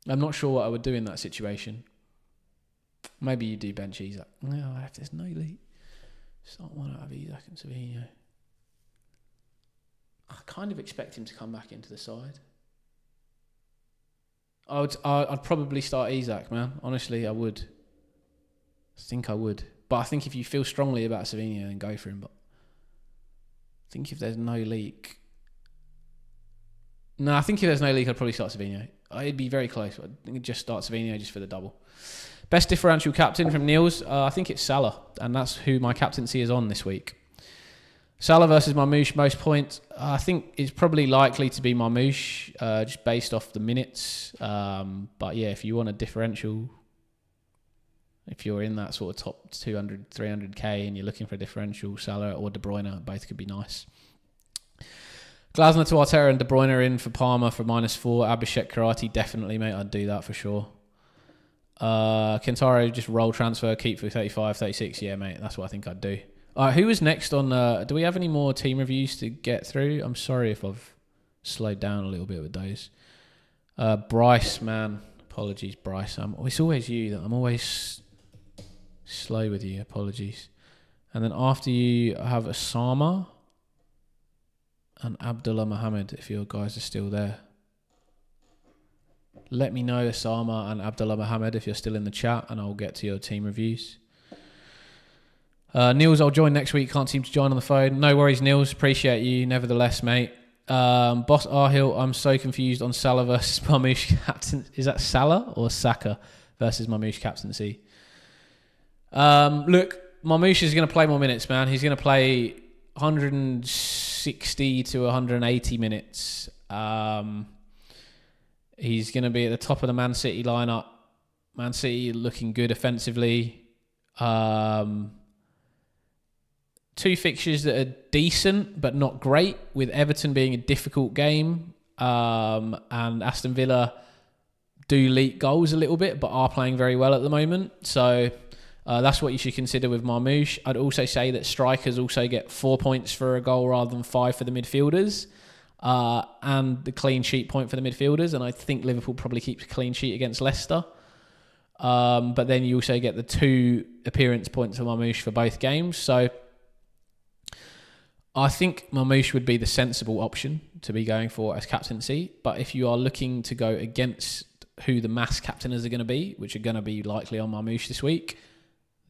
[SPEAKER 1] I'm not sure what I would do in that situation. Maybe you do bench Isak. No, if there's no leak, start one out of Isak and Savinho. I kind of expect him to come back into the side. I'd probably start Isak, man. Honestly, I would. I think I would. But I think if you feel strongly about Savinho, then go for him. But I think if there's no leak... No, I think if there's no leak, I'd probably start Savinho. It'd be very close. I think I'd just start Savinho just for the double. Best differential captain from Niels. I think it's Salah. And that's who my captaincy is on this week. Salah versus Marmoush, most points. I think it's probably likely to be Marmoush, just based off the minutes. But yeah, if you want a differential... If you're in that sort of top 200, 300k and you're looking for a differential, Salah or De Bruyne, both could be nice. Glasner to Arteta and De Bruyne in for Palmer for -4. Abhishek Karate, definitely, mate. I'd do that for sure. Kentaro, just roll transfer, keep for 35, 36. Yeah, mate, that's what I think I'd do. All right, who was next on... do we have any more team reviews to get through? I'm sorry if I've slowed down a little bit with those. Bryce, man. Apologies, Bryce. It's always you that I'm always... slow with you, apologies. And then after you, I have Osama and Abdullah Mohammed, if your guys are still there. Let me know, Osama and Abdullah Mohammed, if you're still in the chat, and I'll get to your team reviews. Niels, I'll join next week. Can't seem to join on the phone. No worries, Niels. Appreciate you, nevertheless, mate. Boss Arhill, I'm so confused on Salah versus Marmoush captain. Is that Salah or Saka versus Marmoush captaincy? Look, Marmoush is going to play more minutes, man. He's going to play 160 to 180 minutes. He's going to be at the top of the Man City lineup. Man City looking good offensively. Two fixtures that are decent but not great, with Everton being a difficult game. And Aston Villa do leak goals a little bit but are playing very well at the moment. So... that's what you should consider with Marmoush. I'd also say that strikers also get 4 points for a goal rather than 5 for the midfielders. And the clean sheet point for the midfielders. And I think Liverpool probably keeps a clean sheet against Leicester. But then you also get the 2 appearance points for Marmoush for both games. So I think Marmoush would be the sensible option to be going for as captaincy. But if you are looking to go against who the mass captainers are going to be, which are going to be likely on Marmoush this week,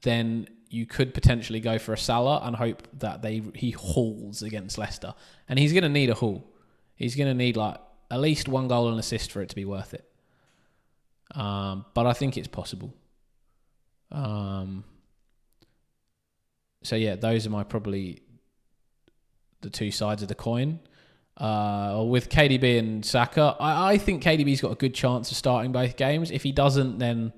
[SPEAKER 1] then you could potentially go for a Salah and hope that he hauls against Leicester. And he's going to need a haul. He's going to need like at least 1 goal and assist for it to be worth it. But I think it's possible. So yeah, those are probably the 2 sides of the coin. With KDB and Saka, I think KDB's got a good chance of starting both games. If he doesn't, then...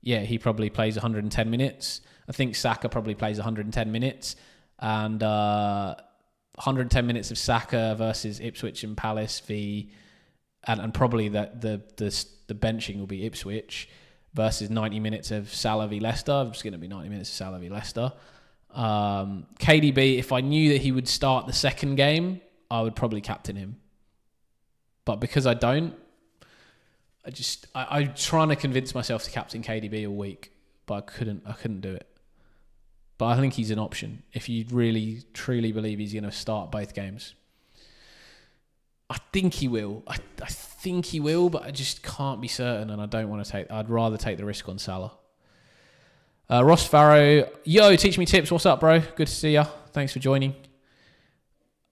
[SPEAKER 1] yeah, he probably plays 110 minutes. I think Saka probably plays 110 minutes. And 110 minutes of Saka versus Ipswich and Palace and probably the benching will be Ipswich versus 90 minutes of Salah v Leicester. It's going to be 90 minutes of Salah v Leicester. KDB, if I knew that he would start the second game, I would probably captain him. But because I don't, I'm trying to convince myself to captain KDB all week, but I couldn't do it. But I think he's an option if you really, truly believe he's going to start both games. I think he will. I think he will, but I just can't be certain, and I don't want to take... I'd rather take the risk on Salah. Ross Farrow, yo, teach me tips. What's up, bro? Good to see ya. Thanks for joining.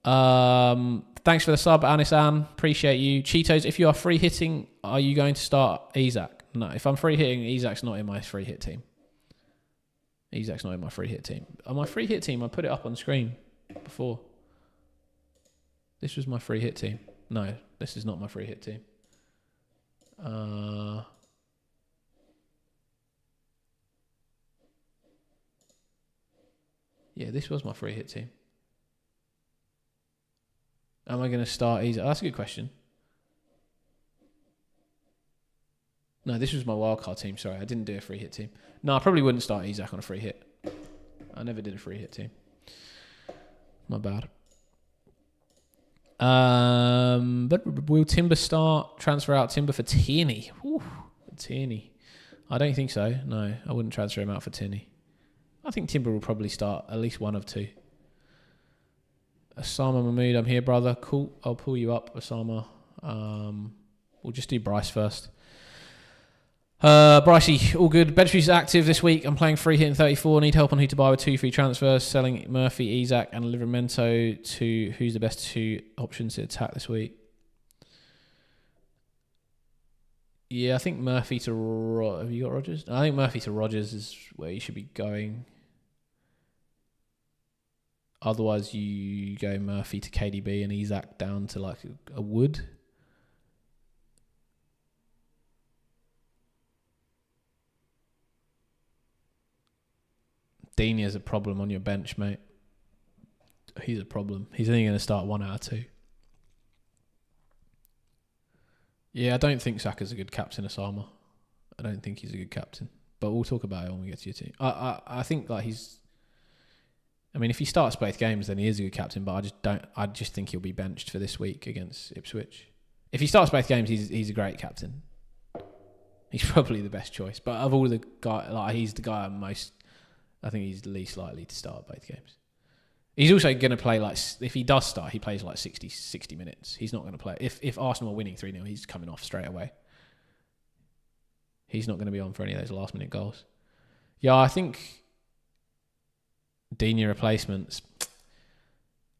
[SPEAKER 1] Thanks for the sub, Anisan. Appreciate you. Cheetos, if you are free hitting, are you going to start Isaac? No, if I'm free hitting, Isaac's not in my free hit team. Isaac's not in my free hit team. On my free hit team, I put it up on screen before. This was my free hit team. No, this is not my free hit team. Yeah, this was my free hit team. Am I going to start Isaac? Oh, that's a good question. No, this was my wildcard team. Sorry, I didn't do a free hit team. No, I probably wouldn't start Isaac on a free hit. I never did a free hit team. My bad. But will Timber start? Transfer out Timber for Tierney. Tierney. I don't think so. No, I wouldn't transfer him out for Tierney. I think Timber will probably start at least one of two. Osama Mahmood, I'm here, brother. Cool. I'll pull you up, Osama. We'll just do Bryce first. Brycey, all good. Bench is active this week. I'm playing free hit in 34. Need help on who to buy with 2 free transfers. Selling Murphy, Isaac, and Livramento to who's the best 2 options to attack this week. Yeah, I think Murphy to... Have you got Rogers? I think Murphy to Rogers is where you should be going. Otherwise, you go Murphy to KDB and Isaac down to like a Wood. Dinia's a problem on your bench, mate. He's a problem. He's only going to start 1 out of 2. Yeah, I don't think Saka's a good captain, Osama. I don't think he's a good captain. But we'll talk about it when we get to your team. I think like he's... I mean, if he starts both games, then he is a good captain. But I just think he'll be benched for this week against Ipswich. If he starts both games, he's a great captain. He's probably the best choice. But of all the guys, like he's the guy I'm most... I think he's least likely to start both games. He's also going to play like... If he does start, he plays like 60 minutes. He's not going to play... If Arsenal are winning 3-0, he's coming off straight away. He's not going to be on for any of those last-minute goals. Yeah, I think... Digne replacements.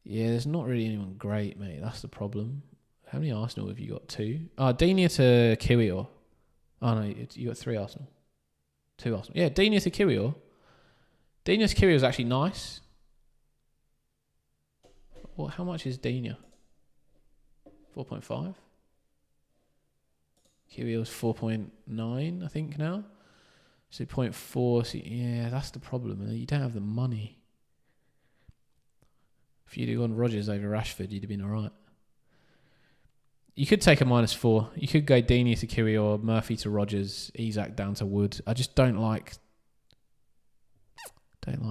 [SPEAKER 1] Yeah, there's not really anyone great, mate. That's the problem. How many Arsenal have you got? 2? Digne to Kiwior. Oh, no, you got 3 Arsenal. 2 Arsenal. Yeah, Digne to Kiwior. Digne to Kiwior is actually nice. Well, how much is Digne? 4.5? Kiwior's 4.9, I think, now. So 0.4. So yeah, that's the problem. You don't have the money. If you'd have gone Rodgers over Rashford, you'd have been all right. You could take a -4. You could go Digne to Kiwior, Murphy to Rodgers, Isaac down to Wood. I just don't like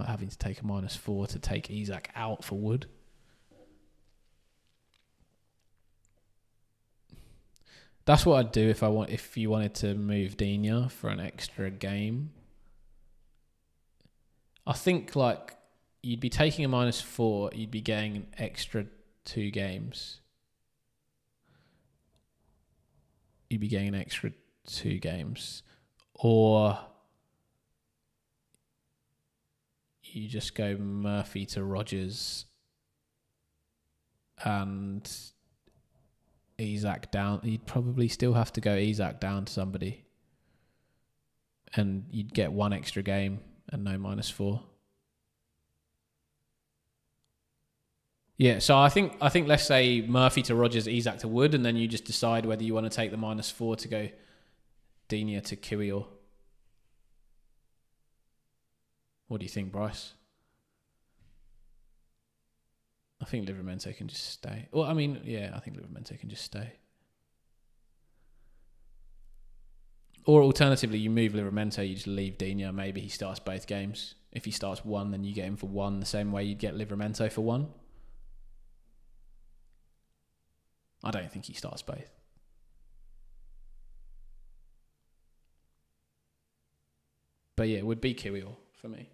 [SPEAKER 1] having to take a -4 to take Isaac out for Wood. That's what I'd do if you wanted to move Digne for an extra game. I think like you'd be taking a -4, you'd be getting an extra 2 games. You'd be getting an extra 2 games. Or you just go Murphy to Rodgers and Isaac down. You'd probably still have to go Isaac down to somebody. And you'd get 1 extra game and no -4. Yeah, so I think let's say Murphy to Rodgers, Isaac to Wood, and then you just decide whether you want to take the -4 to go Digne to Kiwior. What do you think, Bryce? I think Livramento can just stay. Well, I mean, yeah, I think Livramento can just stay. Or alternatively, you move Livramento, you just leave Digne. Maybe he starts both games. If he starts 1, then you get him for 1, the same way you'd get Livramento for 1. I don't think he starts both. But yeah, it would be Kiwior for me.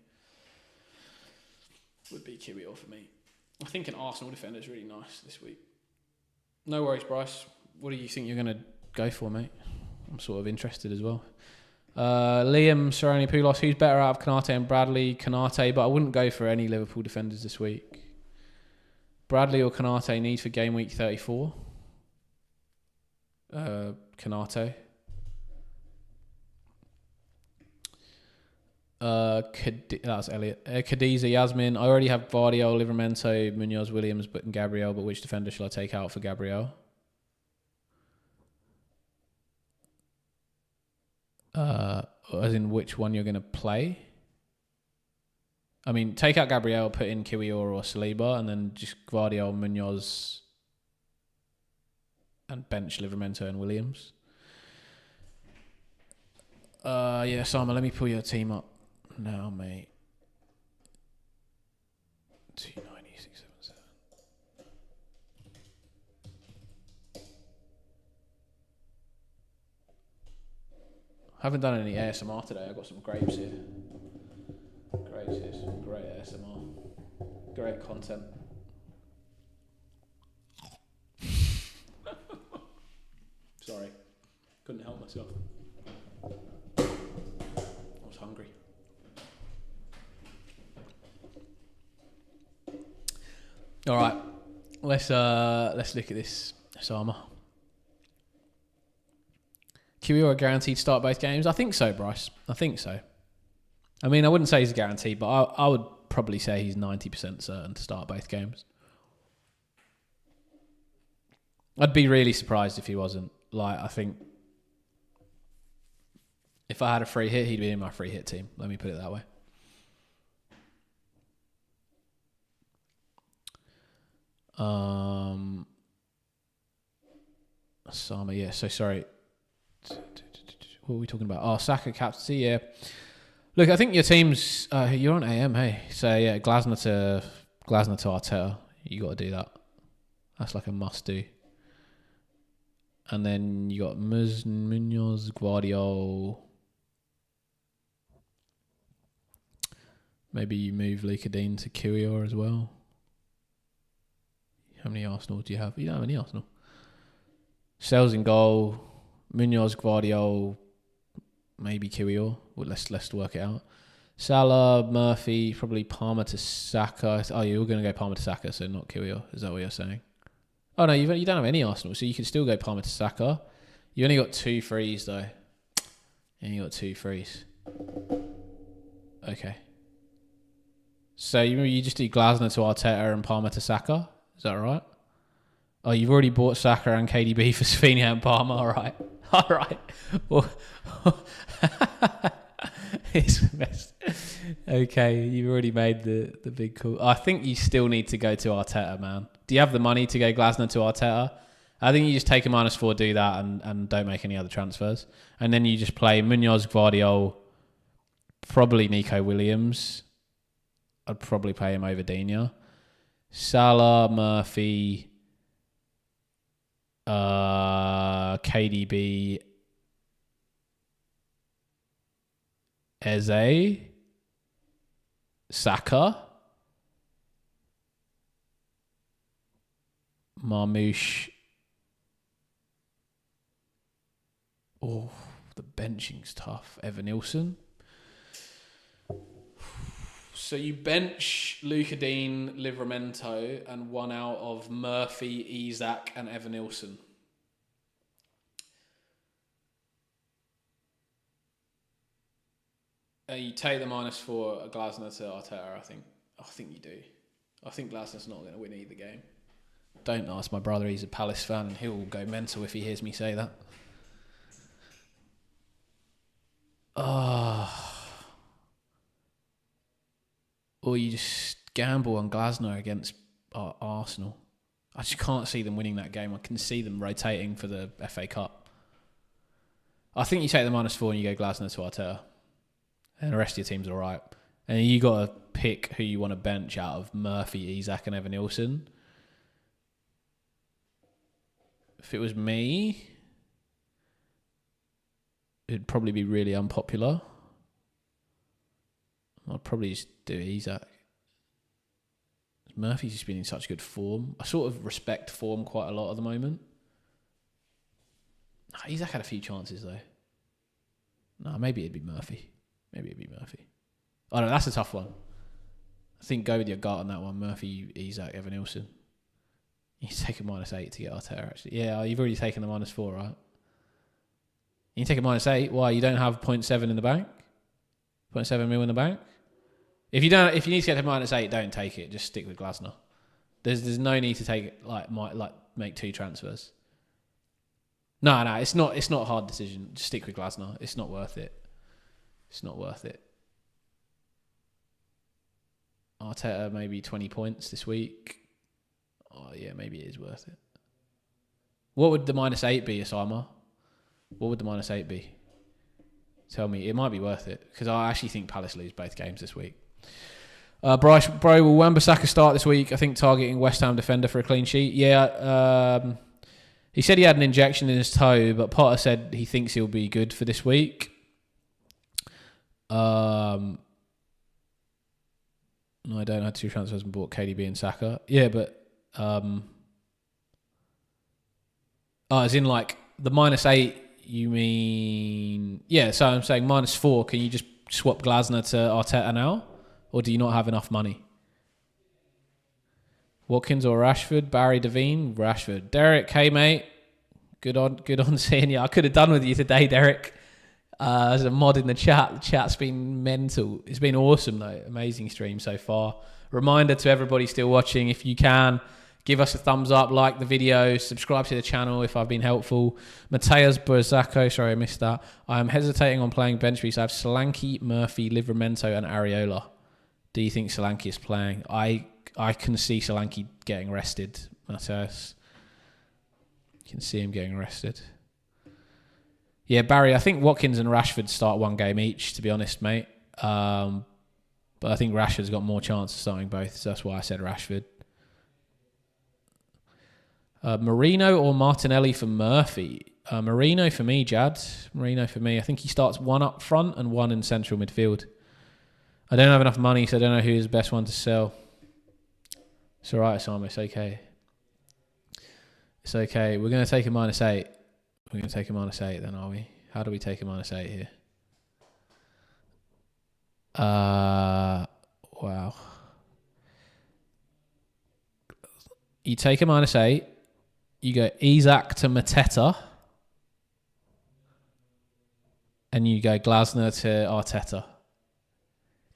[SPEAKER 1] I think an Arsenal defender is really nice this week. No worries, Bryce. What do you think you're going to go for, mate? I'm sort of interested as well. Liam, Sarani Poulos, who's better out of Kanate and Bradley? Kanate, but I wouldn't go for any Liverpool defenders this week. Bradley or Kanate need for game week 34? Kanate. That's Elliot. Cadiza, Yasmin. I already have Vardio, Livramento, Munoz, Williams, and Gabriel. But which defender shall I take out for Gabriel? As in which one you're going to play? I mean, take out Gabriel, put in Kiwior or Saliba, and then just Vardio, Munoz, and bench Livramento and Williams. Yeah, Simon, let me pull your team up now, mate. 290,677. Haven't done any ASMR today. I've got some grapes here. Grapes here, some great ASMR. Great content. Sorry, couldn't help myself. I was hungry. All right, let's look at this Sama. Kiwior guaranteed to start both games? I think so, Bryce. I think so. I mean, I wouldn't say he's guaranteed, but I would probably say he's 90% certain to start both games. I'd be really surprised if he wasn't. Like, I think if I had a free hit, he'd be in my free hit team. Let me put it that way. Sama, yeah. So sorry. What are we talking about? Oh, Saka captaincy, yeah. Look, I think your team's you're on AM, hey. So yeah, Glasner to Arteta. You got to do that. That's like a must do. And then you got Munoz, Guardiola. Maybe you move Lucadine to Kiwior as well. How many Arsenal do you have? You don't have any Arsenal. Sales in goal. Munoz, Guardiola. Maybe Kiwior. Well, let's work it out. Salah, Murphy, probably Palmer to Saka. Oh, you're going to go Palmer to Saka, so not Kiwior. Is that what you're saying? Oh, no, you don't have any Arsenal, so you can still go Palmer to Saka. You only got 2 frees, though. And you got 2 frees. Okay. So you just do Glasner to Arteta and Palmer to Saka? Is that right? Oh, you've already bought Saka and KDB for Svinia and Palmer. All right. All right. Well, it's best. Okay, you've already made the big call. I think you still need to go to Arteta, man. Do you have the money to go Glasner to Arteta? I think you just take a -4, do that, and don't make any other transfers. And then you just play Munoz, Guardiola, probably Nico Williams. I'd probably play him over Dina. Salah, Murphy, KDB, Eze, Saka, Marmouche. Oh, the benching's tough. Evan Nilsson. So you bench Lucadine, Livramento, and 1 out of Murphy, Isak, and Evan Nilsson. You take the -4 at Glasner to Arteta, I think you do. I think Glasner's not going to win either game. Don't ask my brother, he's a Palace fan, and he'll go mental if he hears me say that. Or you just gamble on Glasner against Arsenal. I just can't see them winning that game. I can see them rotating for the FA Cup. I think you take the -4 and you go Glasner to Arteta. And the rest of your team's all right. And you got to pick who you want to bench out of Murphy, Isak, and Evan Nilsson. If it was me, it'd probably be really unpopular. I'd probably just do Isak. Murphy's just been in such good form. I sort of respect form quite a lot at the moment. Isak had a few chances though. No, maybe it'd be Murphy. I don't know, that's a tough one. I think go with your gut on that one. Murphy, Isak, Evan Nilsson. You take a -8 to get Arteta, actually. Yeah, you've already taken the -4, right? You take a -8. Why? You don't have 0.7 in the bank? 0.7 mil in the bank? If you need to get to -8, don't take it. Just stick with Glasner. There's no need to take make 2 transfers. No, it's not a hard decision. Just stick with Glasner. It's not worth it. It's not worth it. Arteta maybe 20 points this week. Oh yeah, maybe it is worth it. What would the -8 be, Osama? What would the -8 be? Tell me. It might be worth it because I actually think Palace lose both games this week. Will Wan-Bissaka start this week? I think targeting West Ham defender for a clean sheet. Yeah. He said he had an injection in his toe, but Potter said he thinks he'll be good for this week. No, I don't have 2 transfers and bought KDB and Saka. Yeah, but as in like the -8, you mean? Yeah, so I'm saying -4. Can you just swap Glasner to Arteta now? Or do you not have enough money? Watkins or Rashford? Barry Devine? Rashford. Derek, hey mate. Good on seeing you. I could have done with you today, Derek. As a mod in the chat. The chat's been mental. It's been awesome though. Amazing stream so far. Reminder to everybody still watching, if you can, give us a thumbs up, like the video, subscribe to the channel if I've been helpful. Mateus Borzacco, sorry I missed that. I am hesitating on playing bench boost. I have Solanke, Murphy, Livramento and Areola. Do you think Solanke is playing? I can see Solanke getting rested, Mateus. You can see him getting rested. Yeah, Barry, I think Watkins and Rashford start 1 game each, to be honest, mate. But I think Rashford's got more chance of starting both, so that's why I said Rashford. Marino or Martinelli for Murphy? Marino for me, Jad. Marino for me. I think he starts 1 up front and 1 in central midfield. I don't have enough money, so I don't know who is the best one to sell. It's all right, Osama. It's okay. It's okay. We're going to take a -8. We're going to take a -8 then, are we? How do we take a -8 here? Wow. You take a -8. You go Isak to Mateta. And you go Glasner to Arteta.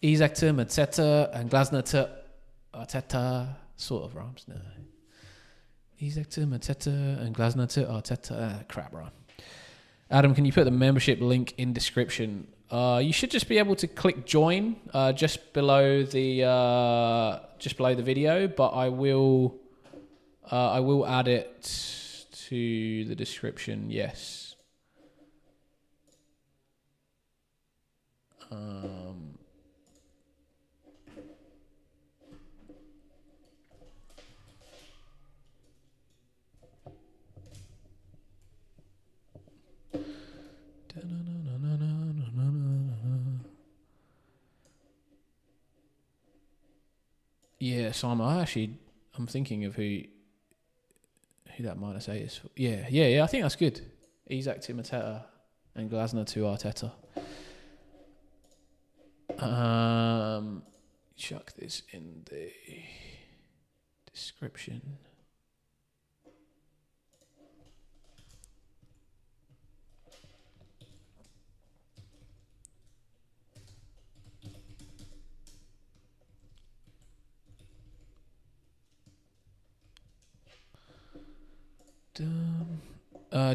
[SPEAKER 1] Isak to Mateta and Glasner to Arteta. Sort of rhymes, no. Isak to Mateta and Glasner to Arteta. Crap rhyme. Adam, can you put the membership link in description? You should just be able to click join just below the video, but I will add it to the description. Yes. Yeah, Simon. I'm thinking of who that -8 is. Yeah. I think that's good. Isak to Mateta and Glasner to Arteta. Chuck this in the description.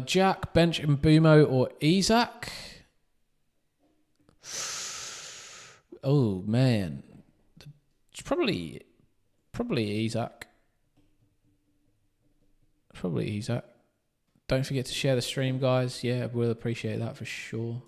[SPEAKER 1] Jack, bench Mbumo or Isak? Oh man, it's probably Isak. Probably Isak. Don't forget to share the stream, guys. Yeah, we'll appreciate that for sure.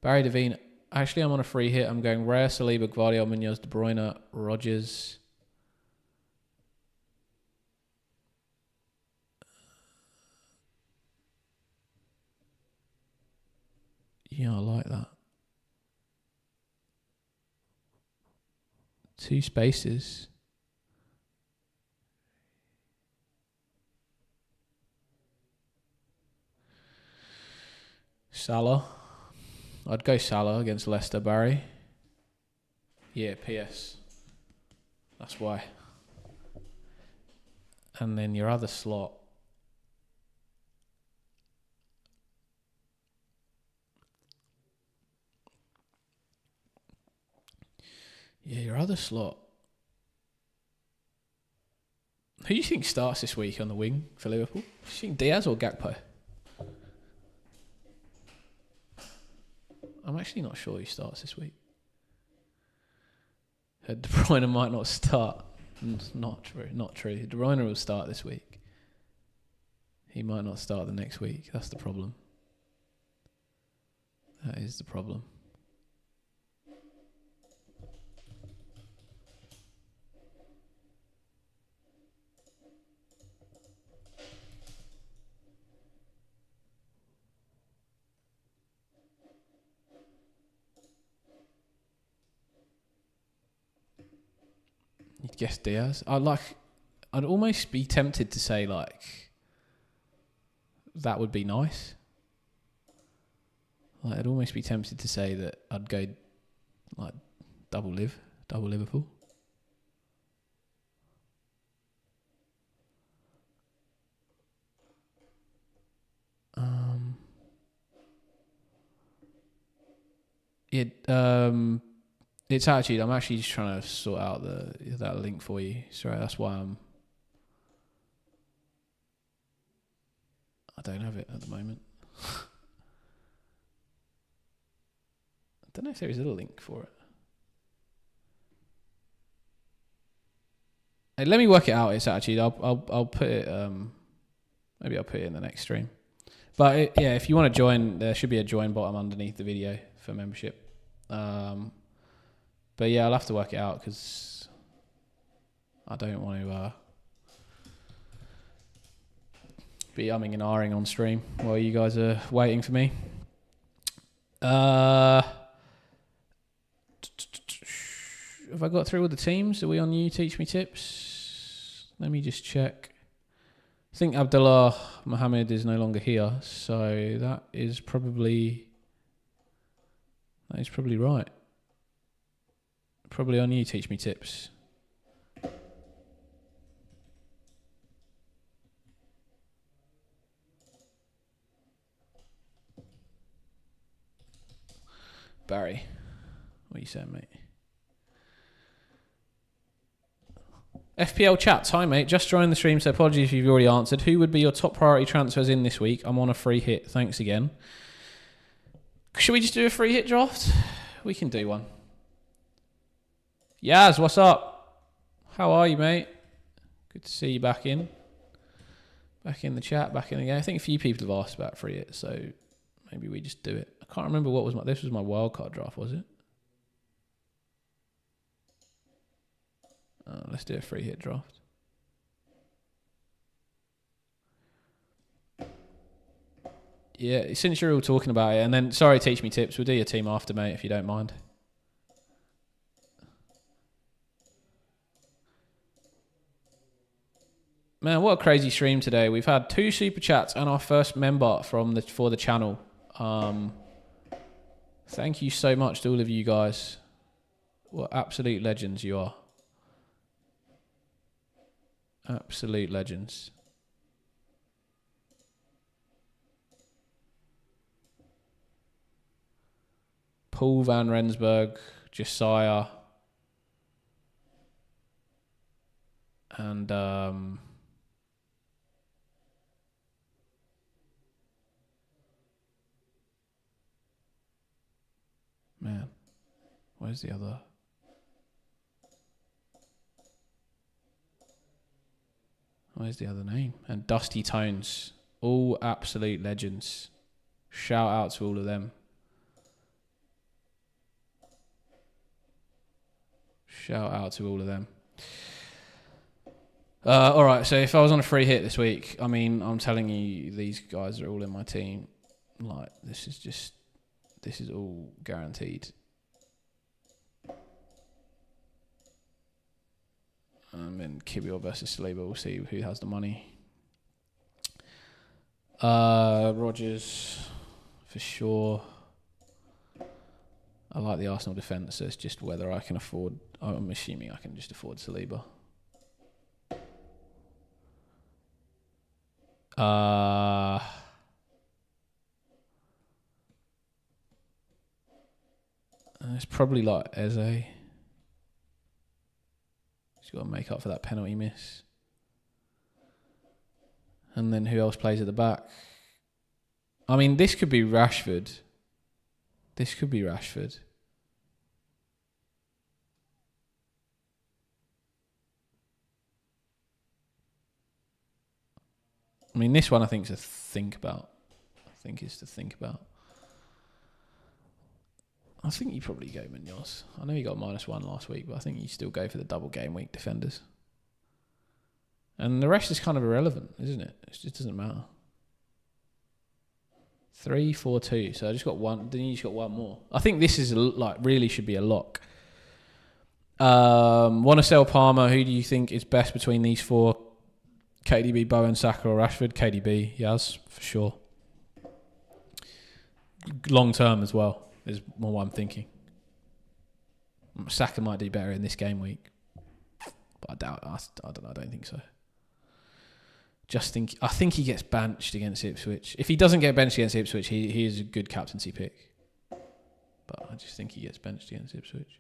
[SPEAKER 1] Barry Devine. Actually, I'm on a free hit. I'm going Raya, Saliba, Gvardiol, Munoz, De Bruyne, Rodgers. Yeah, I like that. 2 spaces. Salah. I'd go Salah against Leicester, Barry. Yeah, PS. That's why. And then your other slot. Yeah, your other slot. Who do you think starts this week on the wing for Liverpool? Do you think Diaz or Gakpo? I'm actually not sure who starts this week. De Bruyne might not start. Not true. Not true. De Bruyne will start this week. He might not start the next week. That's the problem. That is the problem. You'd guess Diaz. I'd almost be tempted to say that would be nice. I'd almost be tempted to say that I'd go double Liverpool. It's actually, I'm actually just trying to sort out that link for you. Sorry, that's why I don't have it at the moment. I don't know if there is a link for it. Hey, let me work it out. It's actually, I'll put it, maybe I'll put it in the next stream. But yeah, if you want to join, there should be a join button underneath the video for membership. But yeah, I'll have to work it out because I don't want to be umming and ahhing on stream while you guys are waiting for me. Have I got through all the teams? Are we on You Teach Me Tips? Let me just check. I think Abdullah Mohammed is no longer here, so that is probably right. Probably on You Teach Me Tips. Barry, what are you saying, mate? FPL chats, hi mate, just joined the stream, so apologies if you've already answered. Who would be your top priority transfers in this week? I'm on a free hit, thanks again. Should we just do a free hit draft? We can do one. Yaz, what's up? How are you, mate? Good to see you back in. Back in the chat, back in the game. I think a few people have asked about free hit, so maybe we just do it. I can't remember this was my wildcard draft, was it? Let's do a free hit draft. Yeah, since you're all talking about it, and then, sorry, Teach Me Tips, we'll do your team after, mate, if you don't mind. Man, what a crazy stream today. We've had 2 super chats and our first member for the channel. Thank you so much to all of you guys. What absolute legends you are. Absolute legends. Paul Van Rensburg, Josiah, and man, where's the other? Where's the other name? And Dusty Tones, all absolute legends. Shout out to all of them. Shout out to all of them. All right, so if I was on a free hit this week, I mean, I'm telling you, these guys are all in my team. Like, this is all guaranteed. And Kibio versus Saliba, we'll see who has the money. Rodgers, for sure. I like the Arsenal defence, so it's just whether I can afford... I'm assuming I can just afford Saliba. It's probably like Eze. He's got to make up for that penalty miss. And then who else plays at the back? I mean, this could be Rashford. This could be Rashford. I mean, this one I think is to think about. I think you probably go Munoz. I know you got -1 last week, but I think you still go for the double game week defenders. And the rest is kind of irrelevant, isn't it? It just doesn't matter. 3-4-2. So I just got one. Then you just got one more. I think this is really should be a lock. Want to sell Palmer? Who do you think is best between these four? KDB, Bowen, Saka, or Rashford? KDB, Yaz, for sure. Long term as well is more what I'm thinking. Saka might do better in this game week, but I doubt. I don't know. I don't think so. I think he gets benched against Ipswich. If he doesn't get benched against Ipswich, he is a good captaincy pick. But I just think he gets benched against Ipswich.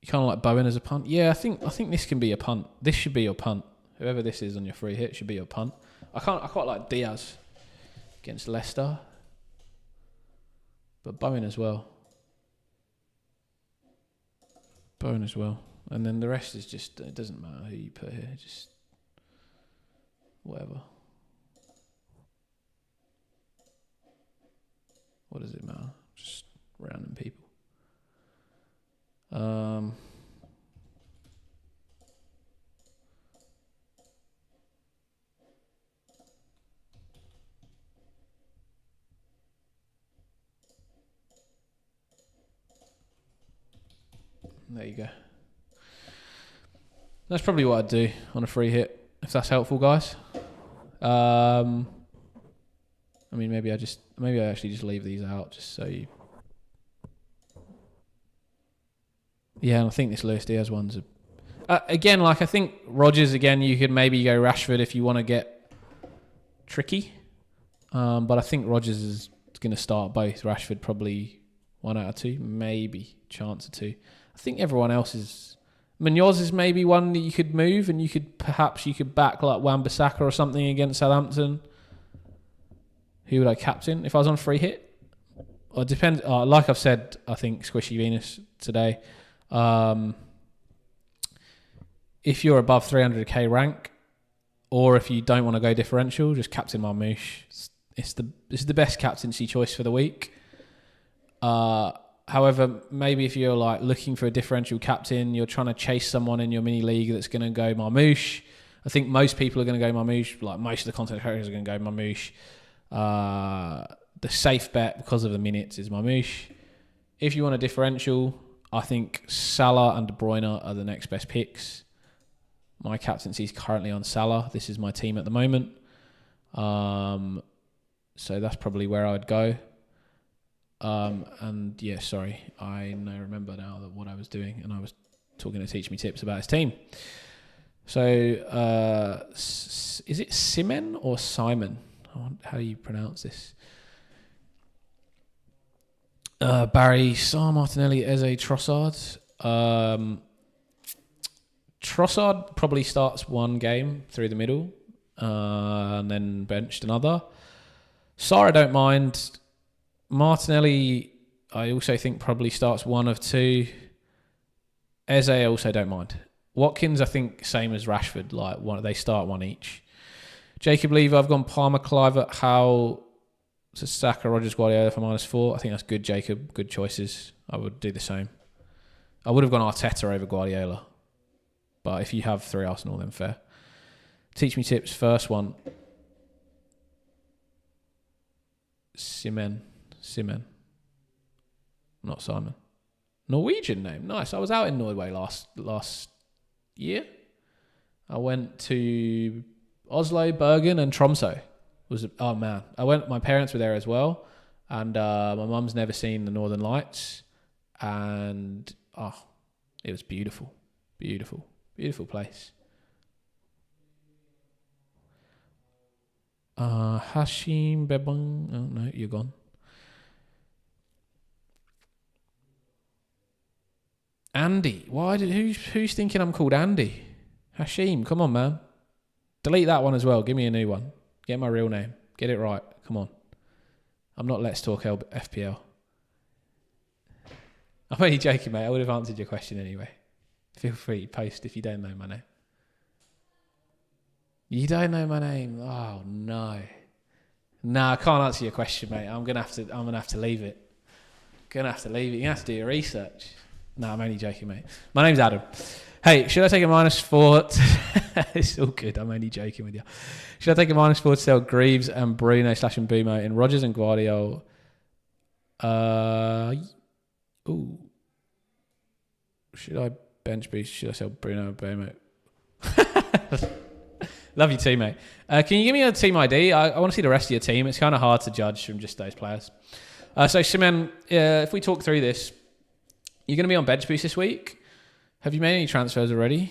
[SPEAKER 1] You kind of like Bowen as a punt. Yeah, I think this can be a punt. This should be your punt. Whoever this is on your free hit should be your punt. I quite like Diaz against Leicester, but Bowen as well. And then the rest is just, it doesn't matter who you put here, just whatever. What does it matter? Just random people. There you go. That's probably what I'd do on a free hit, if that's helpful, guys. I mean, maybe I actually just leave these out just so you. Yeah, and I think this Luis Diaz one's again, like I think Rodgers again. You could maybe go Rashford if you want to get tricky, but I think Rodgers is going to start both. Rashford probably 1 out of 2, maybe chance of 2. I think everyone else is. Munoz is maybe one that you could move, and you could back like Wan-Bissaka or something against Southampton. Who would I captain if I was on free hit? Or it depends. Like I've said, I think Squishy Venus today. If you're above 300k rank, or if you don't want to go differential, just captain Marmoush. It's the best captaincy choice for the week. However, maybe if you're like looking for a differential captain, you're trying to chase someone in your mini league that's going to go Marmoush. I think most people are going to go Marmoush. Like most of the content creators are going to go Marmoush. The safe bet because of the minutes is Marmoush. If you want a differential, I think Salah and De Bruyne are the next best picks. My captaincy is currently on Salah. This is my team at the moment. So that's probably where I would go. And yeah, sorry, I remember now what I was doing, and I was talking to Teach Me Tips about his team. So, is it Simen or Simon? How do you pronounce this? Barry, Sar, Martinelli, Eze, Trossard. Trossard probably starts one game through the middle, and then benched another. Sar, I don't mind. Martinelli, I also think probably starts 1 of 2. Eze, I also don't mind. Watkins, I think same as Rashford, like they start 1 each. Jacob Lever, I've gone Palmer, Clivert, Howe, to Saka, Rodgers, Guardiola for -4. I think that's good, Jacob. Good choices. I would do the same. I would have gone Arteta over Guardiola, but if you have 3 Arsenal, then fair. Teach Me Tips, first one. Simen, not Simon. Norwegian name, nice. I was out in Norway last year. I went to Oslo, Bergen, and Tromsø. Oh man, my parents were there as well, and my mum's never seen the Northern Lights, and it was beautiful, beautiful, beautiful place. Hashim Bebang. Oh no, you're gone. Andy, who's thinking I'm called Andy? Hashim, come on, man. Delete that one as well. Give me a new one. Get my real name. Get it right. Come on. I'm not Let's Talk FPL. I'm only joking, mate. I would have answered your question anyway. Feel free to post if you don't know my name. You don't know my name? Oh no. Nah, I can't answer your question, mate. I'm gonna have to leave it. You're gonna have to do your research. No, I'm only joking, mate. My name's Adam. Hey, should I take a -4? It's all good. I'm only joking with you. Should I take a -4 to sell Greaves and Bruno / Mbumo in Rodgers and Guardiola? Ooh. Should I bench boost? Should I sell Bruno and Mbumo? Love you too, mate. Can you give me a team ID? I want to see the rest of your team. It's kind of hard to judge from just those players. So, Simen, if we talk through this, you're going to be on bench boost this week. Have you made any transfers already?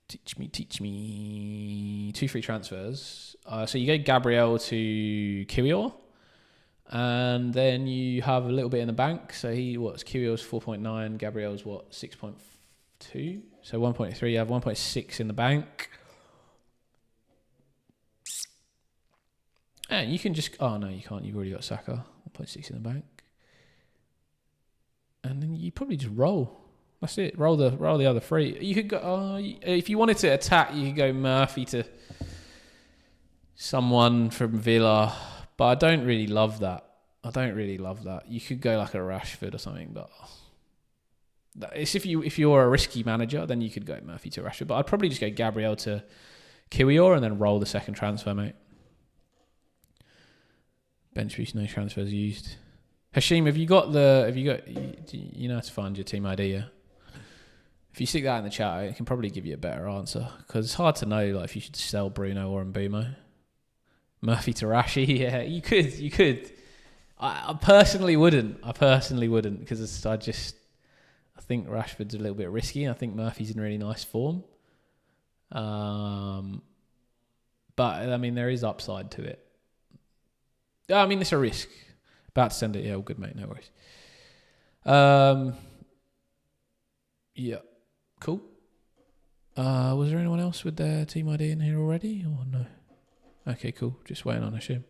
[SPEAKER 1] Teach me. 2 free transfers. So you go Gabriel to Kiwior. And then you have a little bit in the bank. So Kiwior's 4.9. Gabriel's 6.2. So 1.3. You have 1.6 in the bank. And you can just... Oh, no, you can't. You've already got Saka. 1.6 in the bank. And then you probably just roll. That's it. Roll the other 3. You could go. If you wanted to attack, you could go Murphy to someone from Villa, but I don't really love that. You could go like a Rashford or something, but it's if you're a risky manager, then you could go Murphy to Rashford. But I'd probably just go Gabriel to Kiwior and then roll the second transfer, mate. Bench boost, no transfers used. Hashim, have you got you know how to find your team ID, yeah? If you stick that in the chat, it can probably give you a better answer, because it's hard to know like if you should sell Bruno or Mbumo. Murphy to Rashi, yeah, you could. I personally wouldn't, because I think Rashford's a little bit risky, and I think Murphy's in really nice form. But I mean, there is upside to it. I mean, it's a risk. About to send it. Yeah, all good, mate. No worries. Yeah. Cool. Was there anyone else with their team ID in here already? Or no? Okay, cool. Just waiting on Hashim.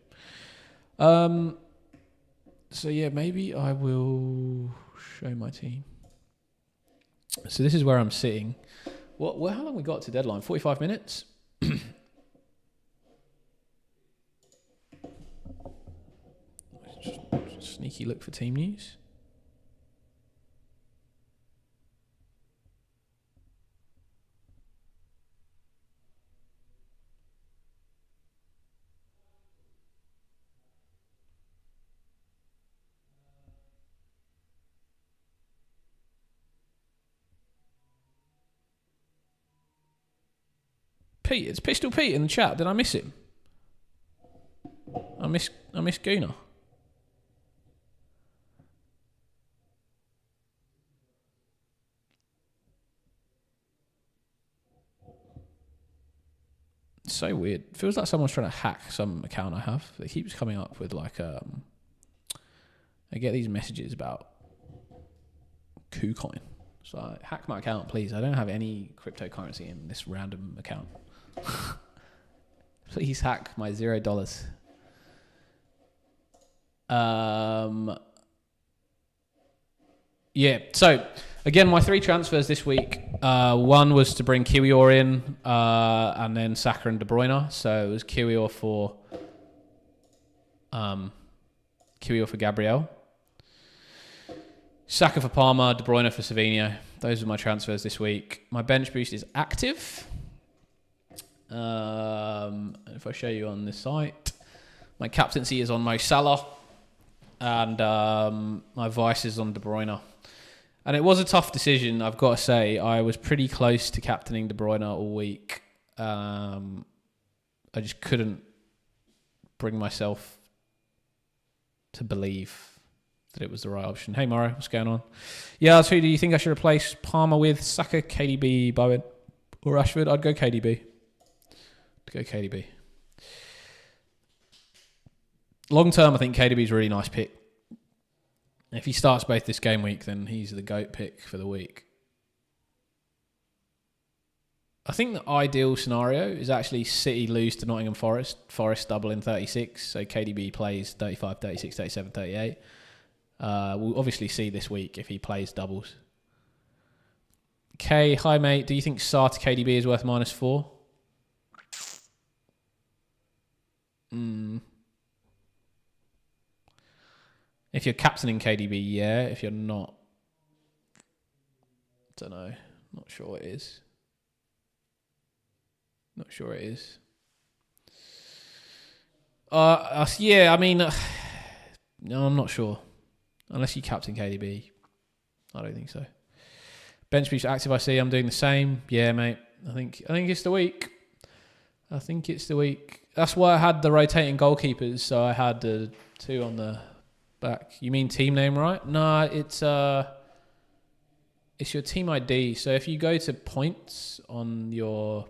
[SPEAKER 1] So yeah, maybe I will show my team. So this is where I'm sitting. How long we got to deadline? 45 minutes? Sneaky look for team news. Pete, it's Pistol Pete in the chat. Did I miss him? I miss Gunnar. So weird. It feels like someone's trying to hack some account I have. It keeps coming up with like I get these messages about KuCoin. So hack my account, please. I don't have any cryptocurrency in this random account. Please hack my $0. Yeah. So again, my 3 transfers this week. One was to bring Kiwior in, and then Saka and De Bruyne. So it was Kiwior for Gabriel, Saka for Palmer, De Bruyne for Savinho. Those are my transfers this week. My bench boost is active. If I show you on this site, my captaincy is on Mo Salah, and my vice is on De Bruyne. And it was a tough decision, I've got to say. I was pretty close to captaining De Bruyne all week. I just couldn't bring myself to believe that it was the right option. Hey, Morrow, what's going on? Yeah, so do you think I should replace Palmer with Saka, KDB, Bowen, or Rashford? I'd go KDB. Long term, I think KDB's a really nice pick. If he starts both this game week, then he's the GOAT pick for the week. I think the ideal scenario is actually City lose to Nottingham Forest. Forest double in 36. So KDB plays 35, 36, 37, 38. We'll obviously see this week if he plays doubles. Okay, hi mate. Do you think Sarr to KDB is worth -4? If you're captaining KDB, yeah. If you're not, don't know. Not sure it is. Yeah, I mean, no, I'm not sure. Unless you captain KDB, I don't think so. Bench boost active. I see. I'm doing the same. Yeah, mate. I think it's the week. That's why I had the rotating goalkeepers. So I had the 2 on the back. You mean team name, right? No, it's your team ID. So if you go to points on your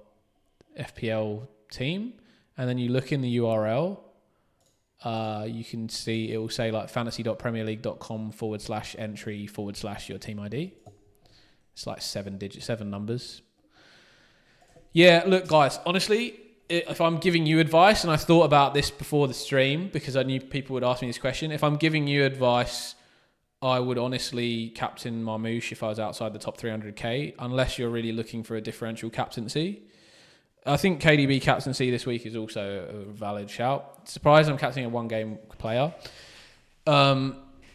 [SPEAKER 1] FPL team and then you look in the URL, you can see it will say like fantasy.premierleague.com/entry/your team ID. It's like 7 numbers. Yeah, look, guys, honestly, if I'm giving you advice, and I thought about this before the stream because I knew people would ask me this question, if I'm giving you advice, I would honestly captain Marmoush if I was outside the top 300k, unless you're really looking for a differential captaincy. I think KDB captaincy this week is also a valid shout. Surprised I'm captaining a one-game player.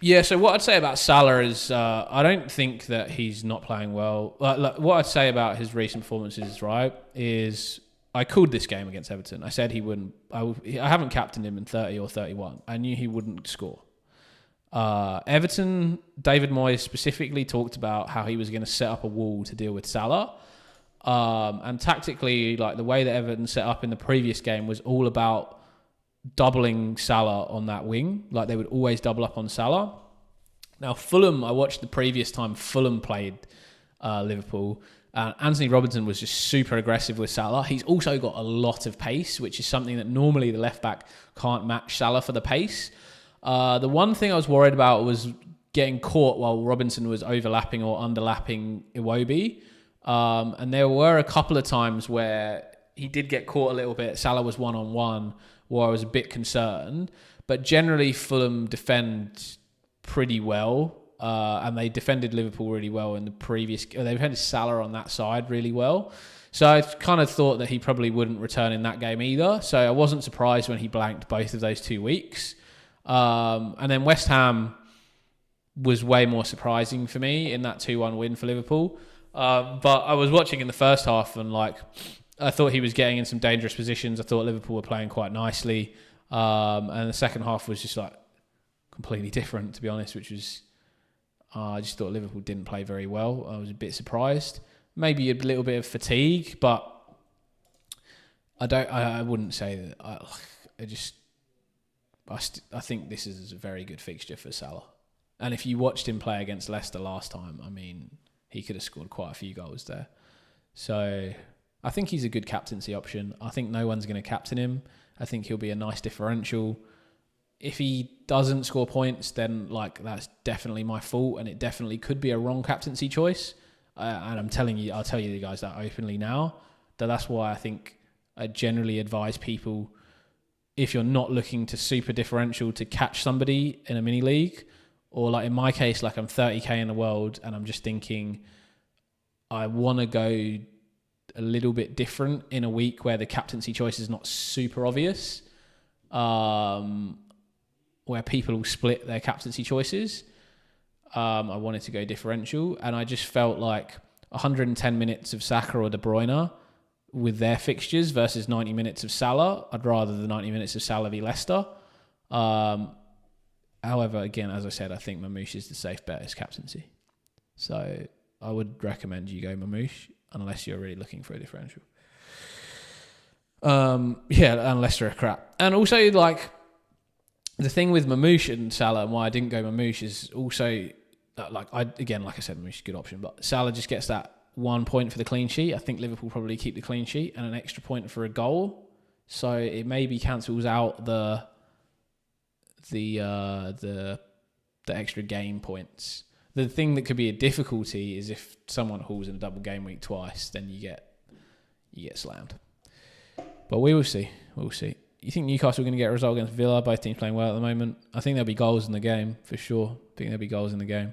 [SPEAKER 1] Yeah, so what I'd say about Salah is I don't think that he's not playing well. What I'd say about his recent performances, right, is I called this game against Everton. I said he wouldn't. I haven't captained him in 30 or 31. I knew he wouldn't score. Everton, David Moyes specifically talked about how he was going to set up a wall to deal with Salah. And tactically, like the way that Everton set up in the previous game was all about doubling Salah on that wing. Like they would always double up on Salah. Now Fulham, I watched the previous time Fulham played Liverpool. Anthony Robinson was just super aggressive with Salah. He's also got a lot of pace, which is something that normally the left back can't match Salah for the pace. The one thing I was worried about was getting caught while Robinson was overlapping or underlapping Iwobi. And there were a couple of times where he did get caught a little bit. Salah was one-on-one, where I was a bit concerned. But generally, Fulham defend pretty well. And they defended Liverpool really well in the previous... They defended Salah on that side really well. So I kind of thought that he probably wouldn't return in that game either. So I wasn't surprised when he blanked both of those 2 weeks. And then West Ham was way more surprising for me in that 2-1 win for Liverpool. But I was watching in the first half and I thought he was getting in some dangerous positions. I thought Liverpool were playing quite nicely. And the second half was just completely different, to be honest, which was... I just thought Liverpool didn't play very well. I was a bit surprised. Maybe a little bit of fatigue, but I wouldn't say that. I think this is a very good fixture for Salah. And if you watched him play against Leicester last time, I mean, he could have scored quite a few goals there. So I think he's a good captaincy option. I think no one's going to captain him. I think he'll be a nice differential. If he doesn't score points, then that's definitely my fault, and it definitely could be a wrong captaincy choice. And I'll tell you guys that openly now. That's why I think I generally advise people, if you're not looking to super differential, to catch somebody in a mini league, or in my case, I'm 30k in the world, and I'm just thinking I want to go a little bit different in a week where the captaincy choice is not super obvious. Where people will split their captaincy choices. I wanted to go differential, and I just felt 110 minutes of Saka or De Bruyne with their fixtures versus 90 minutes of Salah. I'd rather the 90 minutes of Salah v Leicester. However, again, as I said, I think Mamouche is the safe bet as captaincy. So I would recommend you go Mamouche unless you're really looking for a differential. Yeah, and Leicester are crap. And also, like, the thing with Mamouche and Salah and why I didn't go Mamouche is also, like I said, Mamouche is a good option, but Salah just gets that 1 point for the clean sheet. I think Liverpool probably keep the clean sheet and an extra point for a goal. So it maybe cancels out the extra game points. The thing that could be a difficulty is if someone hauls in a double game week twice, then you get slammed. But we will see. We'll see. You think Newcastle are going to get a result against Villa? Both teams playing well at the moment. I think there'll be goals in the game, for sure. I think there'll be goals in the game.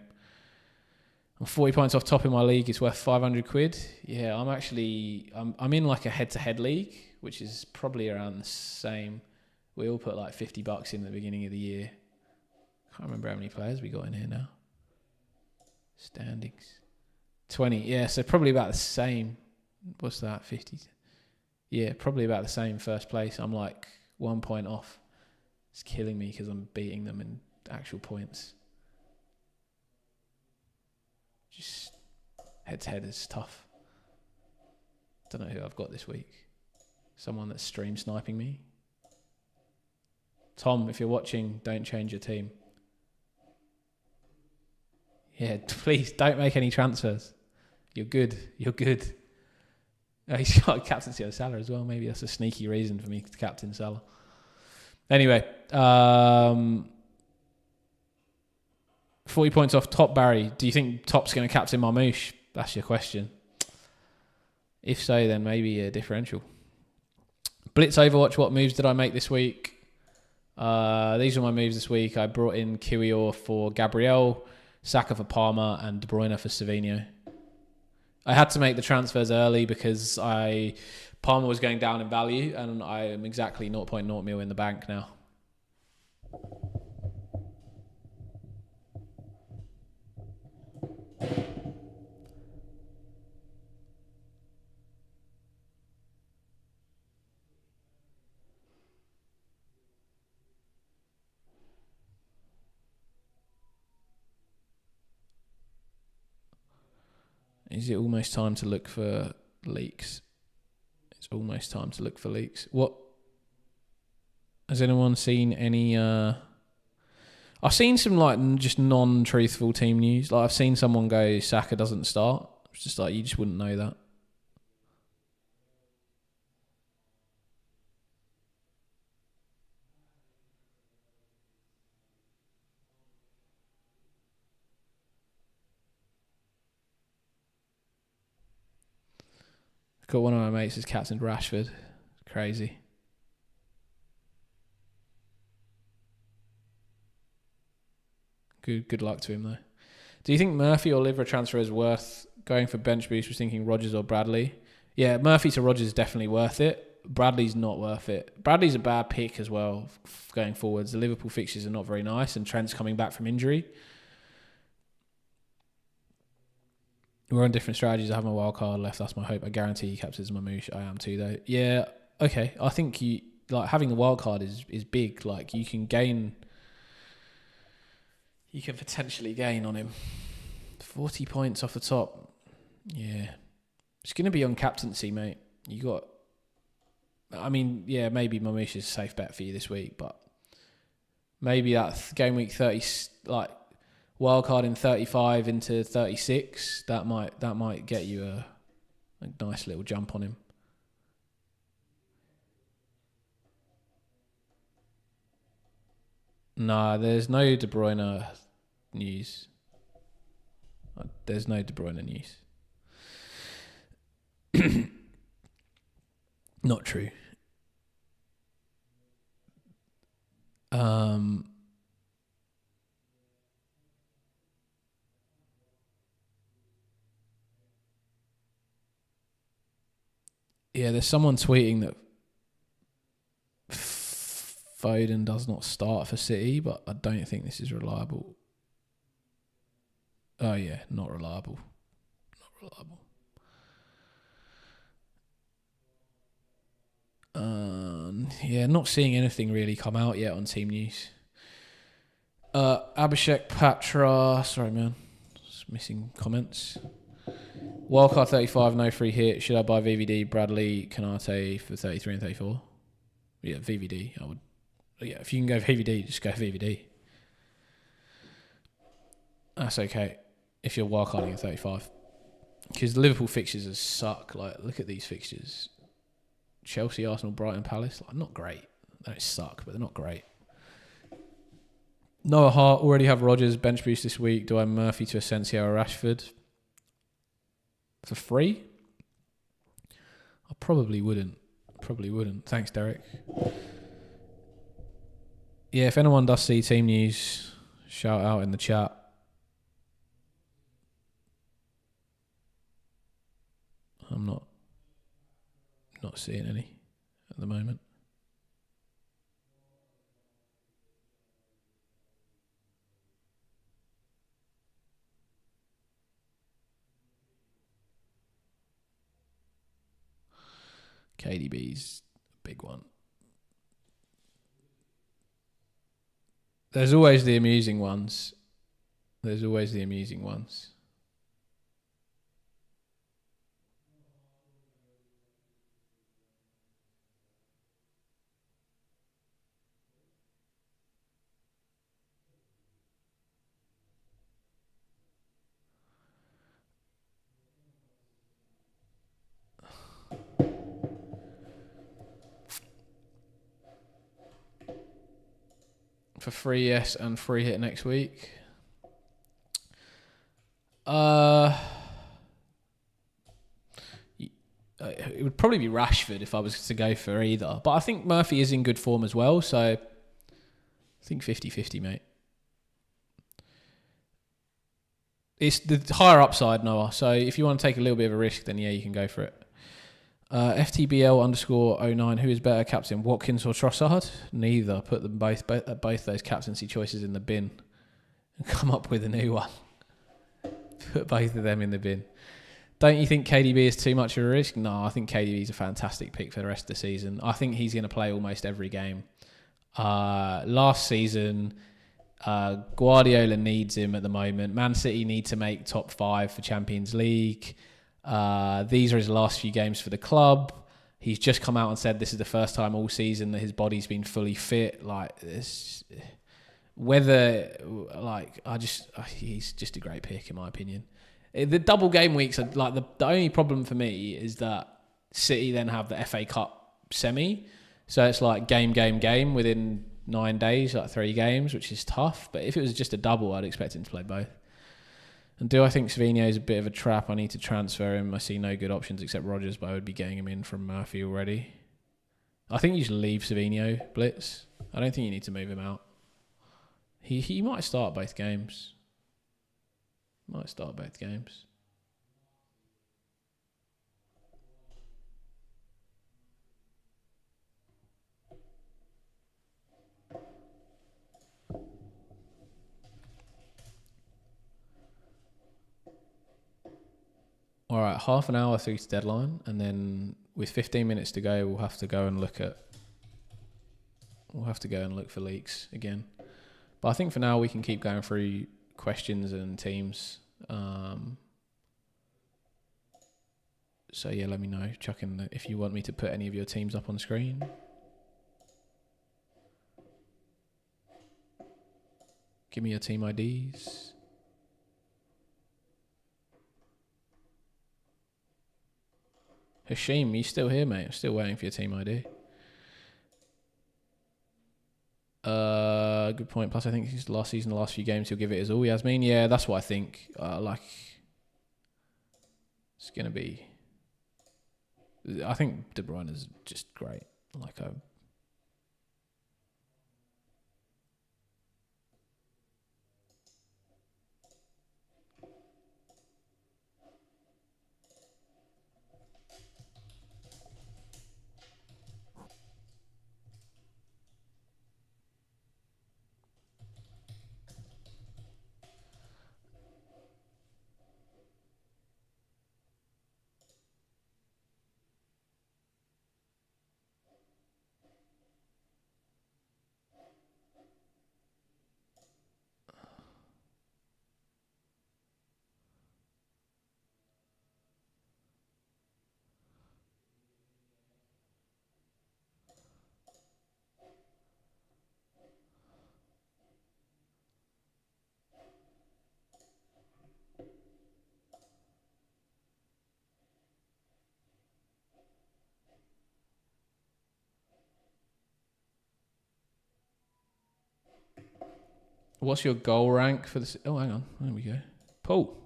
[SPEAKER 1] I'm 40 points off top in my league. It's worth 500 quid. Yeah, I'm in like a head-to-head league, which is probably around the same. We all put like $50 in at the beginning of the year. Can't remember how many players we got in here now. Standings. 20. Yeah, so probably about the same. What's that? 50. Yeah, probably about the same first place. I'm like 1 point off. It's killing me because I'm beating them in actual points. Just head-to-head is tough. Don't know who I've got this week. Someone that's stream sniping me. Tom, if you're watching, don't change your team. Yeah, please don't make any transfers. You're good. He's got a captaincy of Salah as well. Maybe that's a sneaky reason for me to captain Salah. Anyway, 40 points off top, Barry. Do you think top's going to captain Marmouche? That's your question. If so, then maybe a differential. Blitz Overwatch, what moves did I make this week? These are my moves this week. I brought in Kiwior for Gabriel, Saka for Palmer, and De Bruyne for Savinho. I had to make the transfers early because Palmer was going down in value, and I am exactly 0.0 mil in the bank now. Is it almost time to look for leaks? It's almost time to look for leaks. What? Has anyone seen any... I've seen some like just non-truthful team news. Like I've seen someone go, Saka doesn't start. It's just like, you just wouldn't know that. Got one of my mates as captain Rashford. Crazy. Good luck to him though. Do you think Murphy or Livra transfer is worth going for bench boost? Was thinking Rodgers or Bradley. Yeah, Murphy to Rodgers is definitely worth it. Bradley's not worth it. Bradley's a bad pick as well going forwards. The Liverpool fixtures are not very nice, and Trent's coming back from injury. We're on different strategies. I have my wild card left. That's my hope. I guarantee he captains Mamouche. I am too, though. Yeah, okay. I think having the wild card is big. Like you can potentially gain on him. 40 points off the top. Yeah, it's going to be on captaincy, mate. Maybe Mamouche is a safe bet for you this week, but maybe that game week 30, like. Wildcard in 35 into 36, that might get you a nice little jump on him. Nah, there's no De Bruyne news. There's no De Bruyne news. Not true. Yeah, there's someone tweeting that Foden does not start for City, but I don't think this is reliable. Oh yeah, not reliable. Yeah, not seeing anything really come out yet on team news. Abhishek Patra, sorry man, just missing comments. Wildcard 35, no free hit. Should I buy VVD, Bradley, Kanate for 33 and 34? Yeah, VVD. I would. Yeah, if you can go VVD, just go VVD. That's okay if you're wildcarding at 35. Because Liverpool fixtures are suck. Like, look at these fixtures. Chelsea, Arsenal, Brighton, Palace. Like, not great. They don't suck, but they're not great. Noah Hart, already have Rodgers, bench boost this week. Do I Murphy to Asensio or Rashford? For free? I probably wouldn't. Thanks, Derek. Yeah, if anyone does see team news, shout out in the chat. I'm not seeing any at the moment. KDB's a big one. There's always the amusing ones. For free, yes, and free hit next week. It would probably be Rashford if I was to go for either. But I think Murphy is in good form as well, so I think 50-50, mate. It's the higher upside, Noah. So if you want to take a little bit of a risk, then yeah, you can go for it. FTBL_09, who is better captain, Watkins or Trossard? Neither. Put them both those captaincy choices in the bin and come up with a new one. Put both of them in the bin. Don't you think KDB is too much of a risk? No, I think KDB is a fantastic pick for the rest of the season. I think he's going to play almost every game. Last season, Guardiola needs him at the moment. Man City need to make top 5 for Champions League. These are his last few games for the club. He's just come out and said this is the first time all season that his body's been fully fit. Like this, he's just a great pick in my opinion. The double game weeks are like the only problem for me is that City then have the FA Cup semi, so it's like game within 9 days, like 3 games, which is tough. But if it was just a double, I'd expect him to play both. And do I think Savinho is a bit of a trap? I need to transfer him. I see no good options except Rodgers, but I would be getting him in from Murphy already. I think you should leave Savinho, Blitz. I don't think you need to move him out. He might start both games. All right, half an hour through to deadline, and then with 15 minutes to go, we'll have to go and look for leaks again. But I think for now we can keep going through questions and teams. So yeah, let me know. Chuck in if you want me to put any of your teams up on screen. Give me your team IDs. Hashim, you still here, mate? I'm still waiting for your team ID. Good point. Plus, I think his last season, the last few games, he'll give it his all. Yasmin, yeah, that's what I think. It's gonna be. I think De Bruyne is just great. What's your goal rank for this? Oh, hang on. There we go. Paul.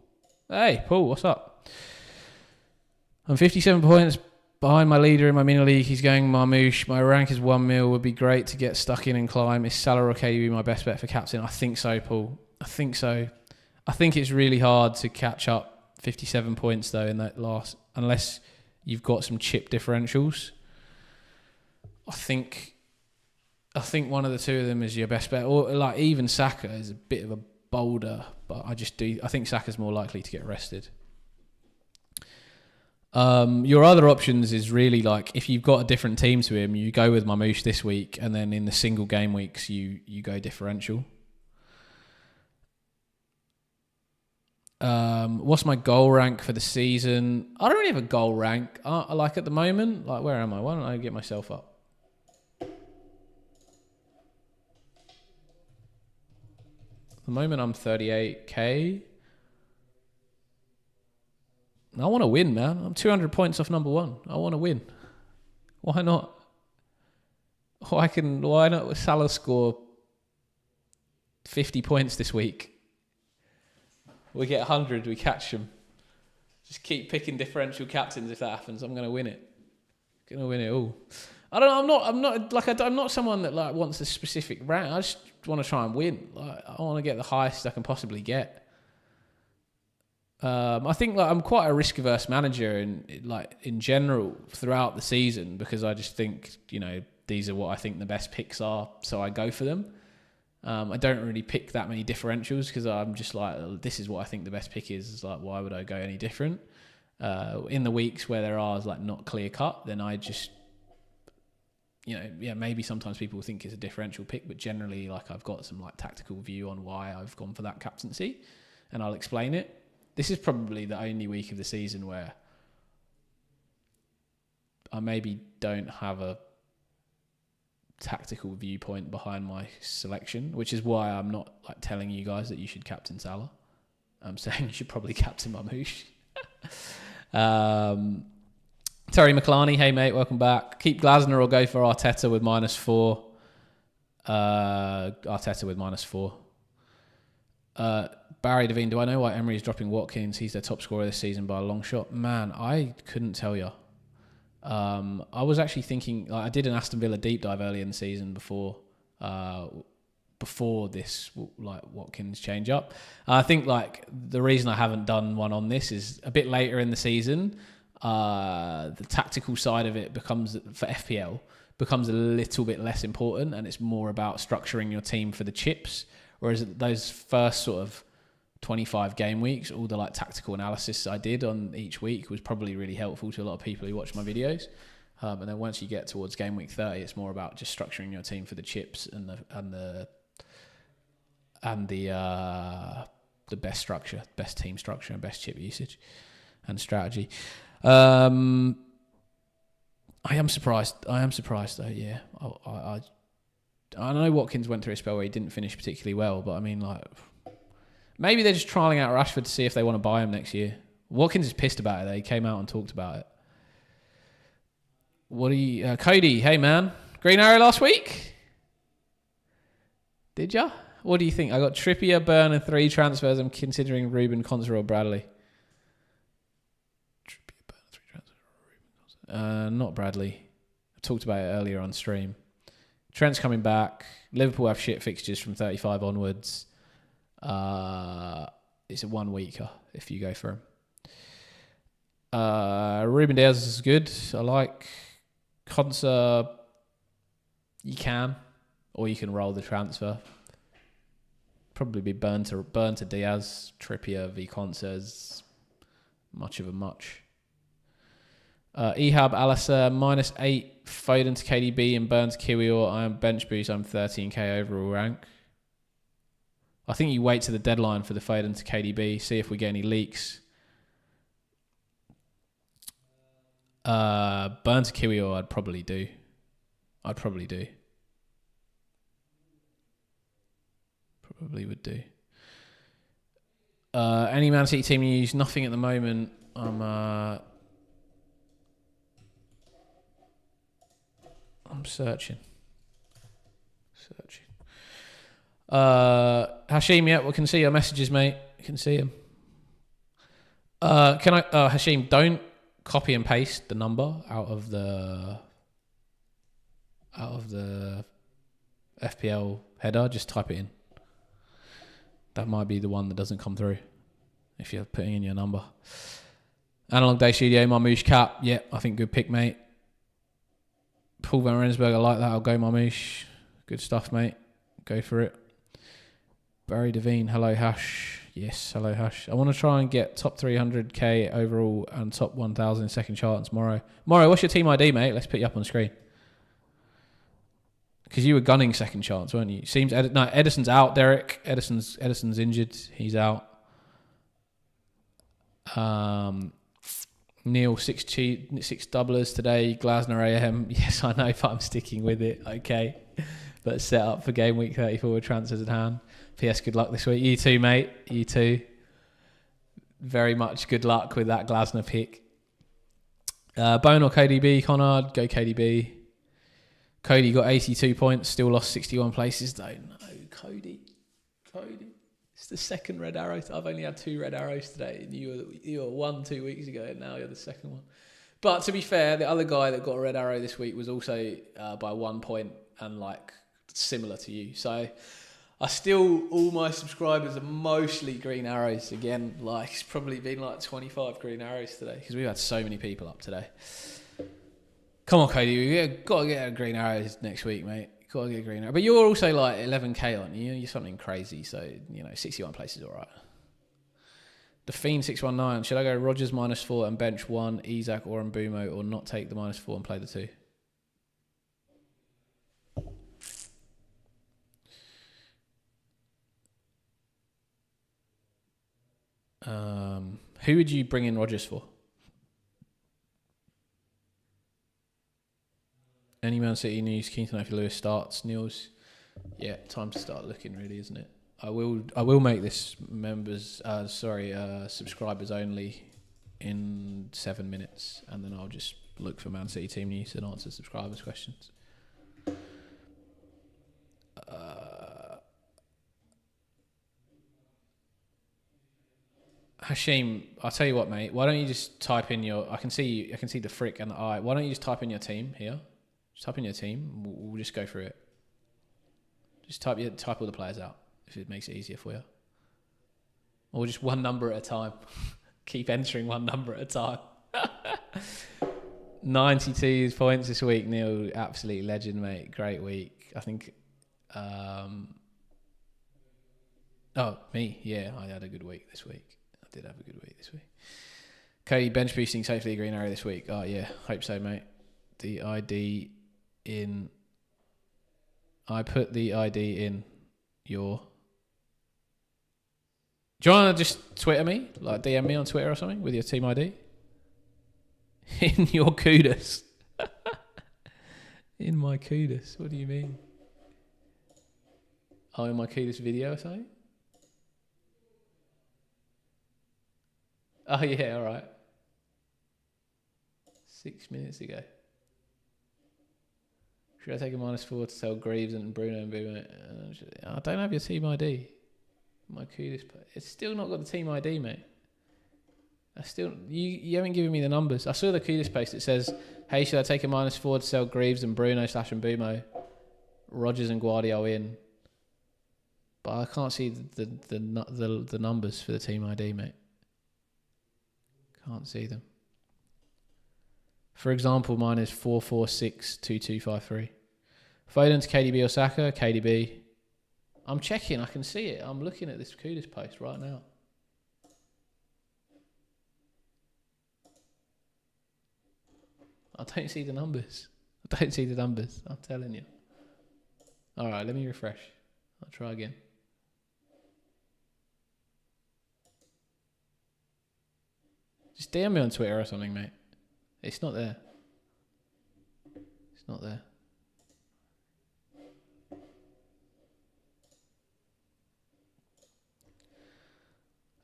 [SPEAKER 1] Hey, Paul, what's up? I'm 57 points behind my leader in my mini league. He's going Marmouche. My rank is 1 mil. Would be great to get stuck in and climb. Is Salah or KDB my best bet for captain? I think so, Paul. I think so. I think it's really hard to catch up 57 points, though, in that last... Unless you've got some chip differentials. I think one of the two of them is your best bet. Or, like, even Saka is a bit of a boulder. But I think Saka's more likely to get rested. Your other options is really like if you've got a different team to him, you go with Marmouche this week, and then in the single game weeks you go differential. What's my goal rank for the season? I don't really have a goal rank. Like at the moment, like where am I? Why don't I get myself up? At the moment I'm 38k. I want to win, man. I'm 200 points off number 1. I want to win. Why not? Why not Salah score 50 points this week? We get 100, we catch them. Just keep picking differential captains if that happens. I'm going to win it. Going to win it all. I'm not someone that like wants a specific rank. I just want to try and win. Like I want to get the highest I can possibly get. I think like I'm quite a risk-averse manager in general throughout the season because I just think, you know, these are what I think the best picks are, so I go for them. I don't really pick that many differentials because I'm just like, this is what I think the best pick is. It's like, why would I go any different? In the weeks where there are like not clear cut, then I just, you know, yeah, maybe sometimes people think it's a differential pick, but generally like I've got some like tactical view on why I've gone for that captaincy, and I'll explain it. This is probably the only week of the season where I maybe don't have a tactical viewpoint behind my selection, which is why I'm not like telling you guys that you should captain Salah. I'm saying you should probably captain Marmouche. Terry McClarney, hey mate, welcome back. Keep Glasner or go for Arteta with -4. Arteta with -4. Barry Devine, do I know why Emery is dropping Watkins? He's their top scorer this season by a long shot. Man, I couldn't tell you. I was actually thinking, like, I did an Aston Villa deep dive early in the season before this like Watkins change up. I think like the reason I haven't done one on this is a bit later in the season. The tactical side of it becomes for FPL becomes a little bit less important, and it's more about structuring your team for the chips. Whereas those first sort of 25 game weeks, all the like tactical analysis I did on each week was probably really helpful to a lot of people who watch my videos. And then once you get towards game week 30, it's more about just structuring your team for the chips and the best structure, best team structure, and best chip usage and strategy. I am surprised though. Yeah, I know Watkins went through a spell where he didn't finish particularly well, but I mean, like, maybe they're just trialling out Rashford to see if they want to buy him next year. Watkins is pissed about it, though. He came out and talked about it. Cody, hey man. Green Arrow last week? Did ya? What do you think? I got Trippier, Burn, and 3 transfers. I'm considering Ruben, Konsa, or Bradley. Trippier, Burn, 3 transfers, Ruben, Konsa. Not Bradley. I talked about it earlier on stream. Trent's coming back. Liverpool have shit fixtures from 35 onwards. It's a 1 weeker if you go for him. Ruben Diaz is good. I like Konsa. You can, or you can roll the transfer. Probably be burn to Diaz. Trippier v Konsa is much of a much. Ehab Alasser -8. Foden to KDB and Burn to Kiwior. I am bench boost. I'm 13k overall rank. I think you wait to the deadline for the Foden to KDB. See if we get any leaks. Burn to Kiwior, I'd probably do. Probably would do. Any Man City team news? Nothing at the moment. I'm searching. Hashim, yeah, we can see your messages, mate. You can see them. Hashim, don't copy and paste the number out of the FPL header. Just type it in. That might be the one that doesn't come through if you're putting in your number. Analog Day Studio, Marmouche Cap. Yeah, I think good pick, mate. Paul Van Rensburg, I like that. I'll go Marmouche. Good stuff, mate. Go for it. Barry Devine, hello Hash. Yes, hello Hash. I want to try and get top 300k overall and top 1,000 in second chart tomorrow. Moro, what's your team ID, mate? Let's put you up on screen. Because you were gunning second chance, weren't you? Seems Edison's out. Derek Edison's injured. He's out. Neil six doublers today. Glasner AM. Yes, I know, but I'm sticking with it. Okay, but set up for game week 34 with transfers at hand. PS, good luck this week. You too, mate. You too. Very much good luck with that Glasner pick. Bone or KDB, Conrad? Go KDB. Cody got 82 points, still lost 61 places though. No, Cody. It's the second red arrow. I've only had 2 red arrows today. And you were 1 2 weeks ago, and now you're the second one. But to be fair, the other guy that got a red arrow this week was also by 1 point and like similar to you. So all my subscribers are mostly green arrows. Again, like it's probably been like 25 green arrows today because we've had so many people up today. Come on, Cody, we've got to get a green arrows next week, mate. Got to get a green arrow. But you're also like 11k on you. You're something crazy. So, 61 places all right. The Fiend 619. Should I go Rodgers -4 and bench 1, Isak or Mbumo, or not take the -4 and play the 2? Who would you bring in Rodgers for? Any Man City news? Keen to know if Lewis starts. Niels, yeah, time to start looking, really, isn't it? I will make this subscribers only in 7 minutes, and then I'll just look for Man City team news and answer subscribers' questions. Hashim, I'll tell you what, mate. Why don't you just type in your? I can see the frick and the eye. Why don't you just type in your team here? Just type in your team. We'll just go through it. Just type all the players out if it makes it easier for you. Or just one number at a time. Keep entering one number at a time. 92 points this week, Neil. Absolute legend, mate. Great week. I think. Me. Yeah, I had a good week this week. I did have a good week this week. Cody, bench boosting safely green arrow this week. Oh, yeah. Hope so, mate. The ID in. I put the ID in your. Do you want to just Twitter me? Like DM me on Twitter or something with your team ID? In your kudos. In my kudos. What do you mean? Oh, in my kudos video or something? Oh, yeah, all right. 6 minutes ago. Should I take a -4 to sell Greaves and Bruno and Boomer? I don't have your team ID. My kudos. It's still not got the team ID, mate. You haven't given me the numbers. I saw the kudos post. It says, "Hey, should I take a -4 to sell Greaves and Bruno / Mbumo, Rodgers and Guardiola in?" But I can't see the numbers for the team ID, mate. Can't see them. For example, mine is 4462253. Foden to KDB or Saka? KDB. I'm checking. I can see it. I'm looking at this kudos post right now. I don't see the numbers. I'm telling you. All right, let me refresh. I'll try again. Just DM me on Twitter or something, mate. It's not there. It's not there.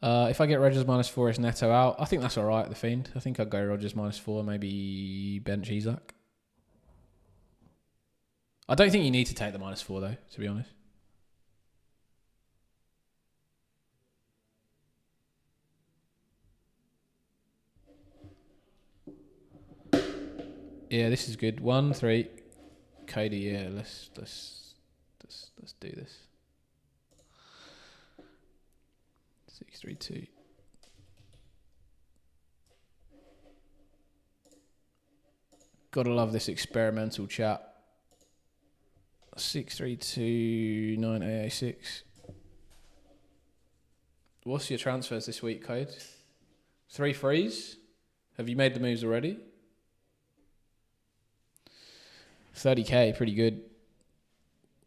[SPEAKER 1] If I get Rodgers -4, is Neto out? I think that's all right, the Fiend. I think I'd go Rodgers -4, maybe bench Isak. I don't think you need to take the -4, though, to be honest. Yeah, this is good. 1-3. Cody, yeah, let's do this. 6-3-2. Gotta love this experimental chat. 6-3-2 9-8-6. What's your transfers this week, Code? 3 frees? Have you made the moves already? 30k, pretty good.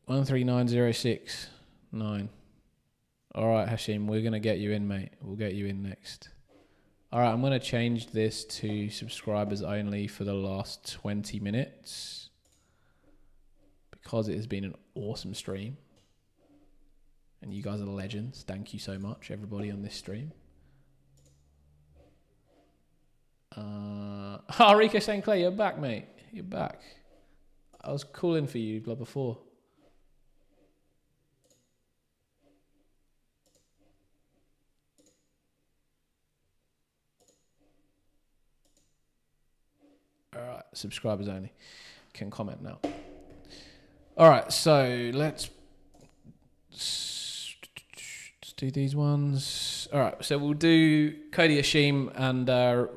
[SPEAKER 1] 139069. Alright, Hashim, we're going to get you in, mate. We'll get you in next. Alright, I'm going to change this to subscribers only for the last 20 minutes. Because it has been an awesome stream. And you guys are legends. Thank you so much, everybody on this stream. Rico St. Clair, you're back, mate. You're back. I was calling for you before. Alright, subscribers only. Can comment now. Alright, so let's do these ones. Alright, so we'll do Cody Hashim and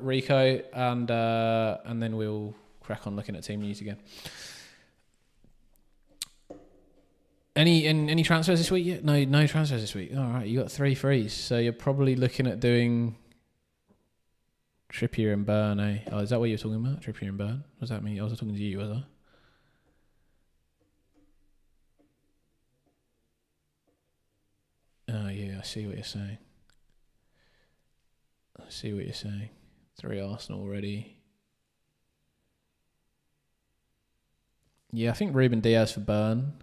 [SPEAKER 1] Rico, and then we'll crack on looking at team news again. Any transfers this week yet? No transfers this week. Alright, you got 3 frees, so you're probably looking at doing Trippier and Burn, eh? Oh, is that what you were talking about? Trippier and Burn? What does that mean? I was talking to you, was I? Oh, yeah, I see what you're saying. 3 Arsenal already. Yeah, I think Ruben Diaz for Burn.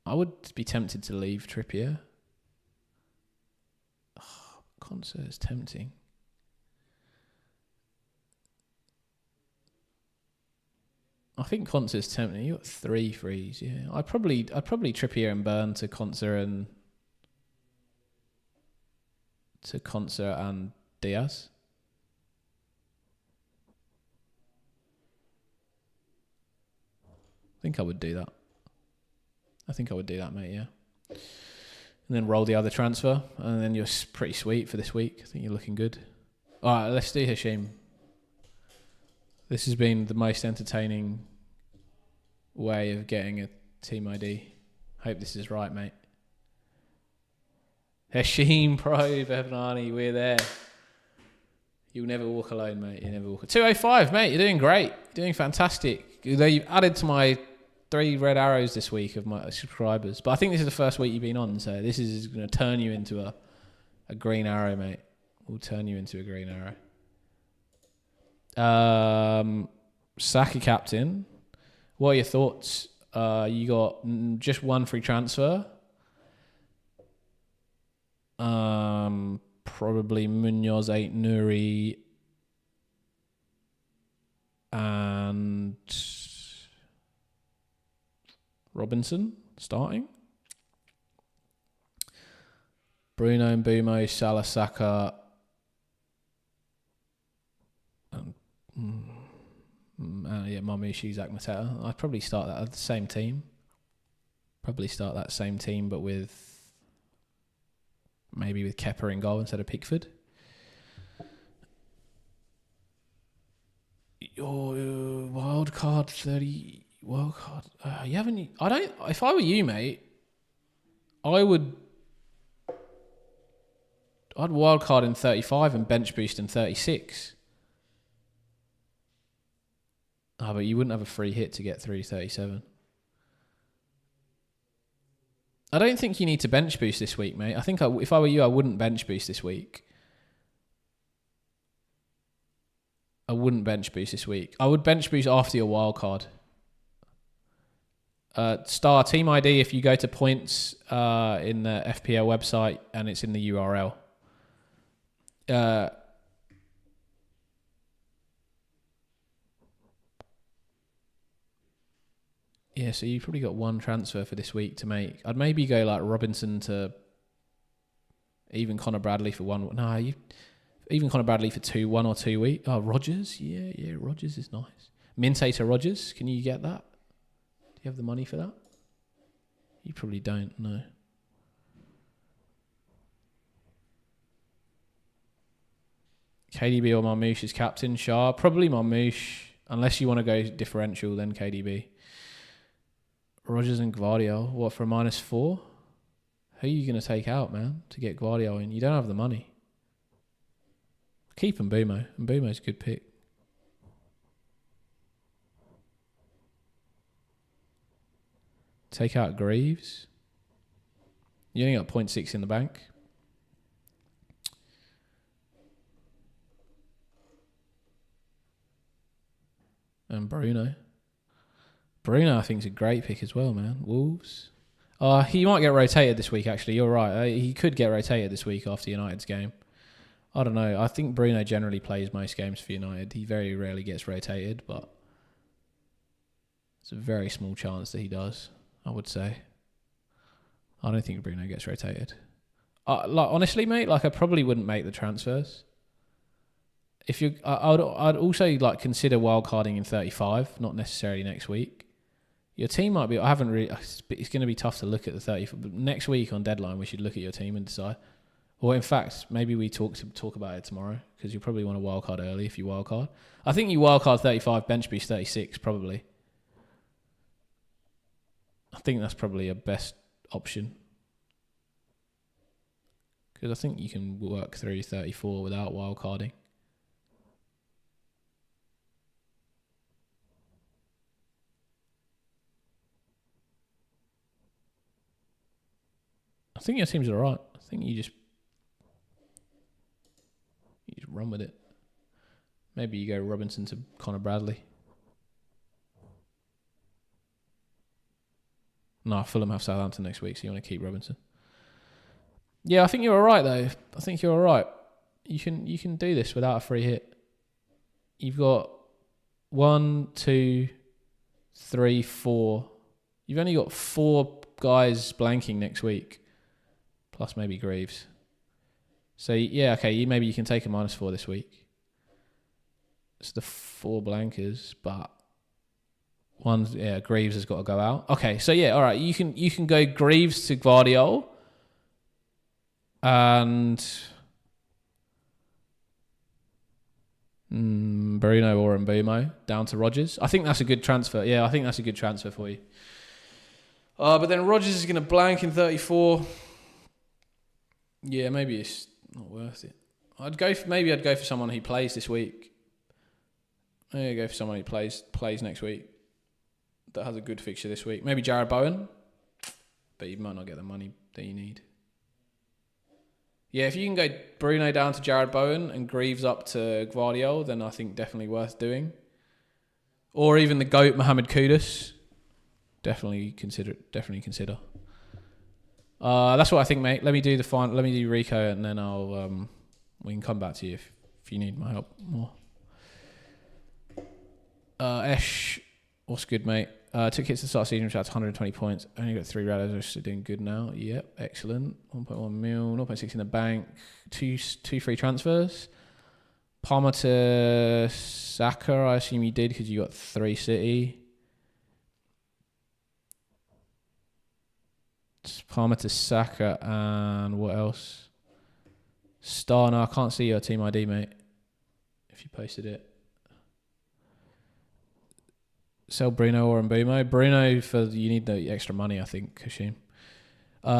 [SPEAKER 1] I would be tempted to leave Trippier. Oh, Concert is tempting. I think Concert's tempting. You got 3 frees, yeah. I'd probably Trippier and Burn to Concert and Diaz. I think I would do that. Mate, yeah. And then roll the other transfer, and then you're pretty sweet for this week. I think you're looking good. All right, let's do Hashim. This has been the most entertaining way of getting a team ID. Hope this is right, mate. Hashim Pro, Bevnani, we're there. You'll never walk alone, mate. 205, mate. You're doing great. You're doing fantastic. You've added to my 3 red arrows this week of my subscribers. But I think this is the first week you've been on, so this is going to turn you into a green arrow, mate. We'll turn you into a green arrow. Saka captain. What are your thoughts? You got just 1 free transfer. Probably Munoz, 8 Nuri, and Robinson starting. Bruno Mbumo, Salah, Saka, and Marmoush, Zach Mateta. I'd probably start that at the same team. But maybe with Kepa in goal instead of Pickford. Your wildcard 30. Wildcard. You haven't. I don't. If I were you, mate, I'd wildcard in 35 and bench boost in 36. But you wouldn't have a free hit to get through 37. I don't think you need to bench boost this week, mate. I think if I were you, I wouldn't bench boost this week. I would bench boost after your wild card. Star team ID if you go to points in the FPL website and it's in the URL. Yeah, so you've probably got 1 transfer for this week to make. I'd maybe go like Robinson to even Connor Bradley for 1. No, Even Conor Bradley for 1 or 2 weeks. Oh, Rodgers. Yeah, Rodgers is nice. Mintate to Rodgers. Can you get that? Do you have the money for that? You probably don't, no. KDB or Marmoush is captain. Shah. Probably Marmoush. Unless you want to go differential, then KDB. Rodgers and Gvardiol. What, for a -4? Who are you going to take out, man, to get Gvardiol in? You don't have the money. Keep Mbumo. Mbumo's a good pick. Take out Greaves. You only got 0.6 in the bank. And Bruno. Bruno, I think, is a great pick as well, man. Wolves. He might get rotated this week, actually. You're right. He could get rotated this week after United's game. I don't know. I think Bruno generally plays most games for United. He very rarely gets rotated, but it's a very small chance that he does, I would say. I don't think Bruno gets rotated. Honestly, mate, I probably wouldn't make the transfers. I'd also consider wildcarding in 35, not necessarily next week. Your team might be. I haven't really. It's going to be tough to look at the 30. But next week on deadline, we should look at your team and decide. Or in fact, maybe we talk about it tomorrow, because you probably want to wildcard early if you wildcard. I think you wildcard 35, bench boost 36 probably. I think that's probably a best option, because I think you can work through 34 without wildcarding. I think your team's alright. I think you just run with it. Maybe you go Robinson to Conor Bradley. No, Fulham have Southampton next week, so you want to keep Robinson. Yeah, I think you're alright though. I think you're alright. You can do this without a free hit. You've got 1, 2, 3, 4. You've only got 4 guys blanking next week, plus maybe Greaves. So yeah, okay, maybe you can take a -4 this week. It's the 4 blankers, but Greaves has got to go out. Okay, so yeah, all right, you can go Greaves to Gvardiol and Bruno or Mbumo down to Rodgers. I think that's a good transfer. Yeah, I think that's a good transfer for you. But then Rodgers is going to blank in 34. Yeah, maybe it's not worth it. I'd go for someone who plays this week. Maybe go for someone who plays next week, that has a good fixture this week. Maybe Jared Bowen, but you might not get the money that you need. Yeah, if you can go Bruno down to Jared Bowen and Greaves up to Gvardiol, then I think definitely worth doing. Or even the GOAT Mohamed Kudus. Definitely consider. That's what I think, mate. Let me do Rico, and then we can come back to you if you need my help more. Esh, what's good, mate? Took hits to start season, which had 120 points. Only got 3 radders, so doing good now. Yep, excellent. 1.1 mil, 0.6 in the bank. Two free transfers. Palmer to Saka, I assume you did because you got 3 City. Palmer to Saka, and what else? Star. No, I can't see your team ID, mate, if you posted it. Sell Bruno or Mbumo. Bruno, you need the extra money, I think, Kashim.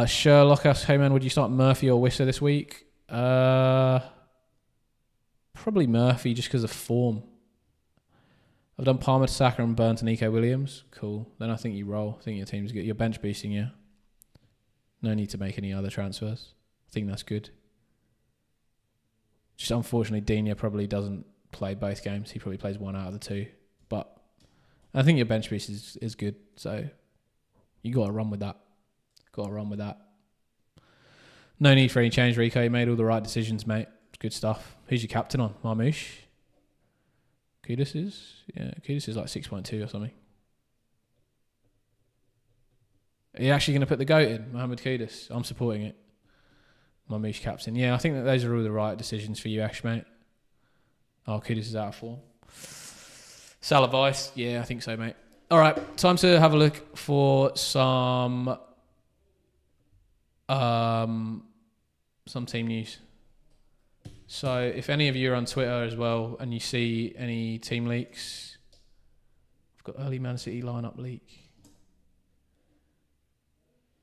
[SPEAKER 1] Sherlock asks, hey man, would you start Murphy or Wisser this week? Probably Murphy, just because of form. I've done Palmer to Saka and Burn to Nico Williams. Cool. Then I think you roll. I think your team's good. You're bench boosting, yeah? No need to make any other transfers. I think that's good. Just unfortunately, Digne probably doesn't play both games. He probably plays 1 out of the 2. But I think your bench boost is good. So you got to run with that. No need for any change, Rico. You made all the right decisions, mate. It's good stuff. Who's your captain on? Marmoush? Kudus is? Yeah, Kudus is like 6.2 or something. Are you actually going to put the GOAT in? Mohamed Kudus. I'm supporting it. Mamouche captain. Yeah, I think that those are all the right decisions for you, Ash, mate. Oh, Kudus is out of form. Salah Vice. Yeah, I think so, mate. All right, time to have a look for some team news. So if any of you are on Twitter as well and you see any team leaks, I've got early Man City lineup leak.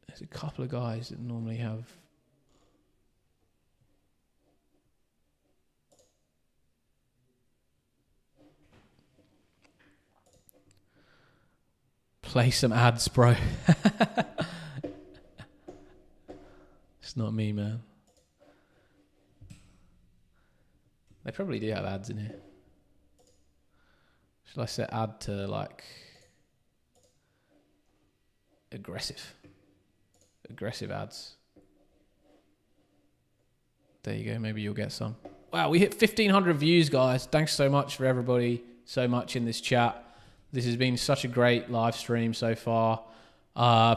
[SPEAKER 1] There's a couple of guys that normally have play some ads, bro. It's not me, man. They probably do have ads in here. Should I set ad to like aggressive ads? There you go. Maybe you'll get some. Wow, we hit 1,500 views, guys. Thanks so much for everybody so much in this chat. This has been such a great live stream so far.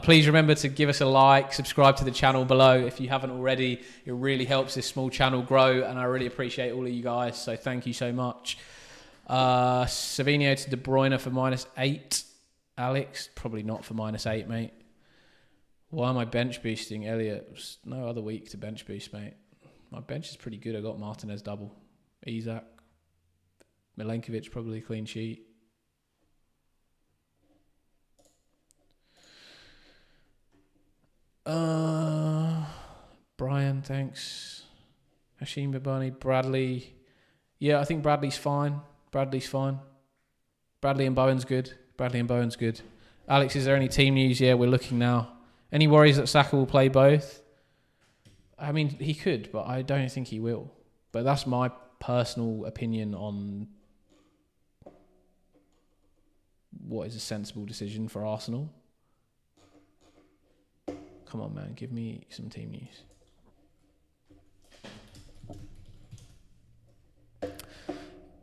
[SPEAKER 1] Please remember to give us a like, subscribe to the channel below if you haven't already. It really helps this small channel grow, and I really appreciate all of you guys, so thank you so much. Savinho to De Bruyne for -8. Alex, probably not for -8, mate. Why am I bench boosting Elliot? There's no other week to bench boost, mate. My bench is pretty good. I got Martinez double. Isak. Milenkovic probably clean sheet. Brian, thanks. Hashim Babani, Bradley. Yeah, I think Bradley's fine. Bradley and Bowen's good. Alex, is there any team news? Yeah, we're looking now. Any worries that Saka will play both? I mean, he could, but I don't think he will. But that's my personal opinion on what is a sensible decision for Arsenal. Come on, man. Give me some team news.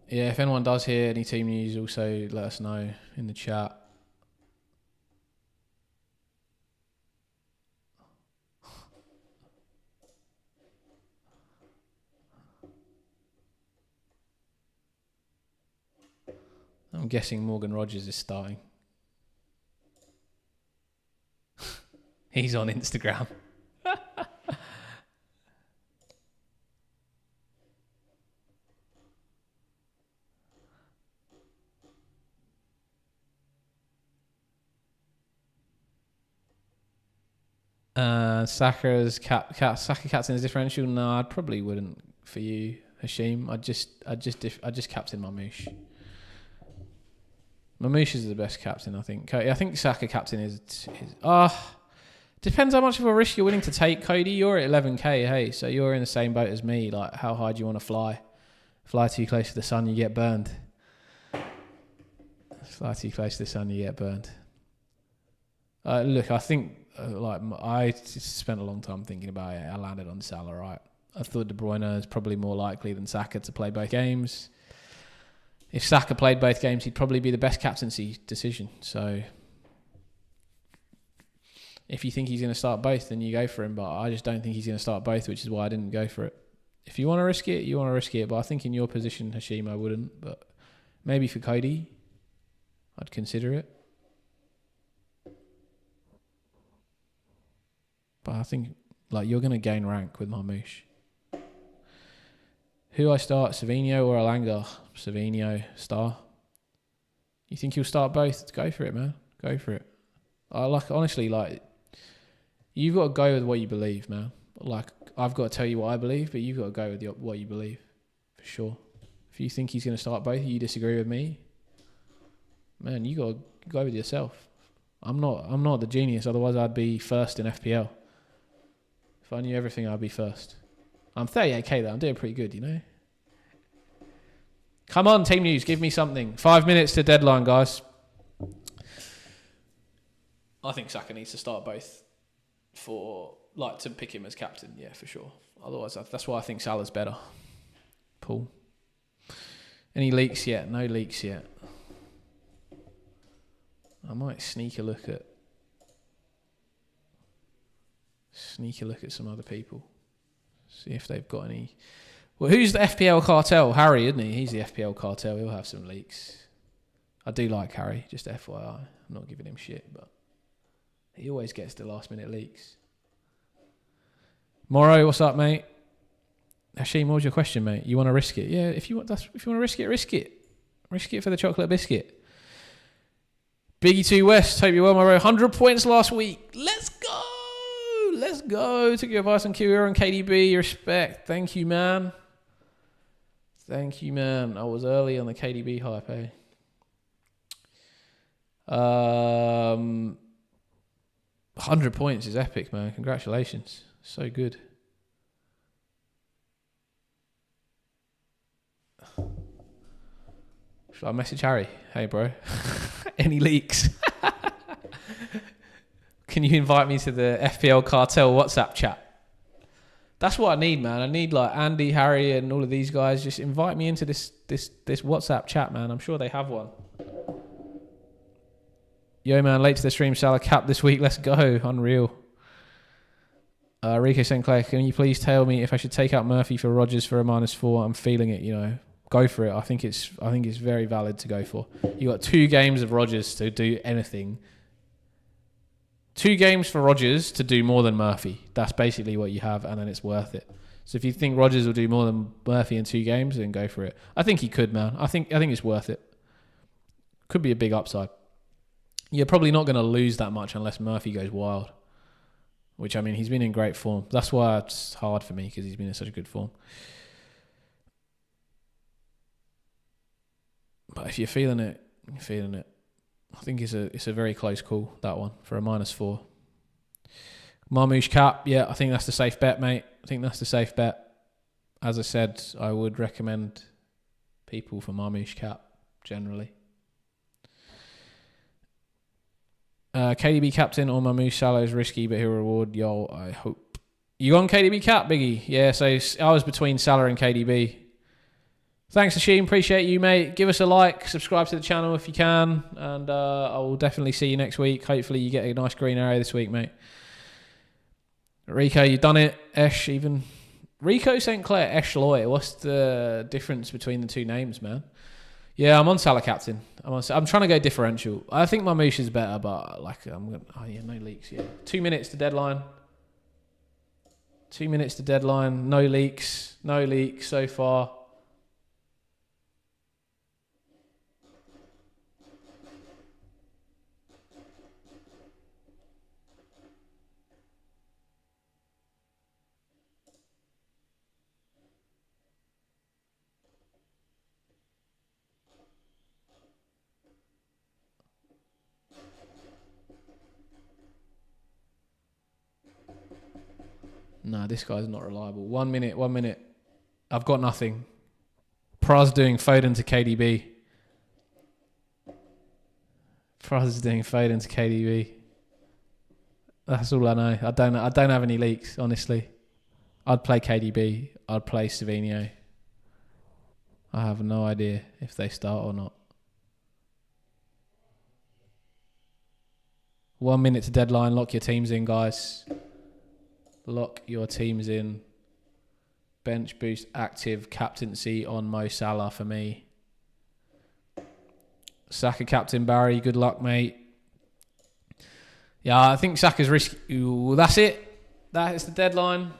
[SPEAKER 1] Yeah, if anyone does hear any team news, also let us know in the chat. I'm guessing Morgan Rogers is starting. He's on Instagram. Saka captain is differential. No, I probably wouldn't for you, Hashim. I just captain Mamouche. Mamouche is the best captain, I think. I think Saka captain is depends how much of a risk you're willing to take, Cody. You're at 11k, hey, so you're in the same boat as me. Like, how high do you want to fly? Fly too close to the sun, you get burned. Fly too close to the sun, you get burned. Look, I think I spent a long time thinking about it. I landed on Salah, right? I thought De Bruyne is probably more likely than Saka to play both games. If Saka played both games, he'd probably be the best captaincy decision. So if you think he's going to start both, then you go for him. But I just don't think he's going to start both, which is why I didn't go for it. If you want to risk it, you want to risk it. But I think in your position, Hashim, I wouldn't. But maybe for Cody, I'd consider it. But I think you're going to gain rank with Mamouche. Who I start, Savinho or Elanga? Savinho, star. You think you'll start both? Go for it, man. Go for it. Honestly, you've got to go with what you believe, man. I've got to tell you what I believe, but you've got to go with what you believe, for sure. If you think he's going to start both, you disagree with me, man, you got to go with yourself. I'm not the genius, otherwise I'd be first in FPL. If I knew everything, I'd be first. I'm 38k though. I'm doing pretty good, you know. Come on, team news. Give me something. 5 minutes to deadline, guys. I think Saka needs to start both to pick him as captain. Yeah, for sure. Otherwise, that's why I think Salah's better. Paul. Any leaks yet? No leaks yet. I might sneak a look at some other people. See if they've got any. Well, who's the FPL cartel? Harry, isn't he? He's the FPL cartel. He'll have some leaks. I do like Harry, just FYI. I'm not giving him shit, but he always gets the last minute leaks. Morrow, what's up, mate? Hashim, what was your question, mate? You want to risk it? Yeah, if you want to risk it, risk it. Risk it for the chocolate biscuit. Biggie 2 West, hope you're well, my bro. 100 points last week. Let's go. Let's go. Took your advice on QR and KDB. Respect. Thank you, man. Thank you, man. I was early on the KDB hype, eh? 100 points is epic, man. Congratulations. So good. Should I message Harry? Hey, bro. Any leaks? Can you invite me to the FPL Cartel WhatsApp chat? That's what I need, man. I need like Andy, Harry, and all of these guys. Just invite me into this WhatsApp chat, man. I'm sure they have one. Yo, man, late to the stream. Salah cap this week. Let's go. Unreal. Rico St. Clair, can you please tell me if I should take out Murphy for Rodgers for a -4? I'm feeling it, you know. Go for it. I think it's very valid to go for. You got 2 games of Rodgers to do anything. 2 games for Rodgers to do more than Murphy. That's basically what you have, and then it's worth it. So if you think Rodgers will do more than Murphy in 2 games, then go for it. I think he could, man. I think it's worth it. Could be a big upside. You're probably not going to lose that much unless Murphy goes wild. Which, I mean, he's been in great form. That's why it's hard for me, because he's been in such a good form. But if you're feeling it, you're feeling it. I think it's a very close call, that one, for a -4. Marmouche cap, yeah, I think that's the safe bet, mate. I think that's the safe bet. As I said, I would recommend people for Marmouche cap, generally. KDB captain or Marmouche Salah is risky, but he'll reward y'all, I hope. You on KDB cap, Biggie? Yeah, so I was between Salah and KDB. Thanks, Hashim. Appreciate you, mate. Give us a like. Subscribe to the channel if you can. And I will definitely see you next week. Hopefully you get a nice green arrow this week, mate. Rico, you done it. Esh, even. Rico St. Clair, Esh Loy. What's the difference between the 2 names, man? Yeah, I'm on Salah captain. I'm trying to go differential. I think my Moosh is better, but like no leaks. Yeah, 2 minutes to deadline. 2 minutes to deadline. No leaks. No leaks so far. No, this guy's not reliable. 1 minute, 1 minute. I've got nothing. Praz doing Foden to KDB. Praz is doing Foden to KDB. That's all I know. I don't have any leaks, honestly. I'd play KDB. I'd play Savinho. I have no idea if they start or not. 1 minute to deadline. Lock your teams in, guys. Lock your teams in. Bench boost active. Captaincy on Mo Salah for me. Saka captain Barry. Good luck, mate. Yeah, I think Saka's risky. Ooh, that's it. That is the deadline.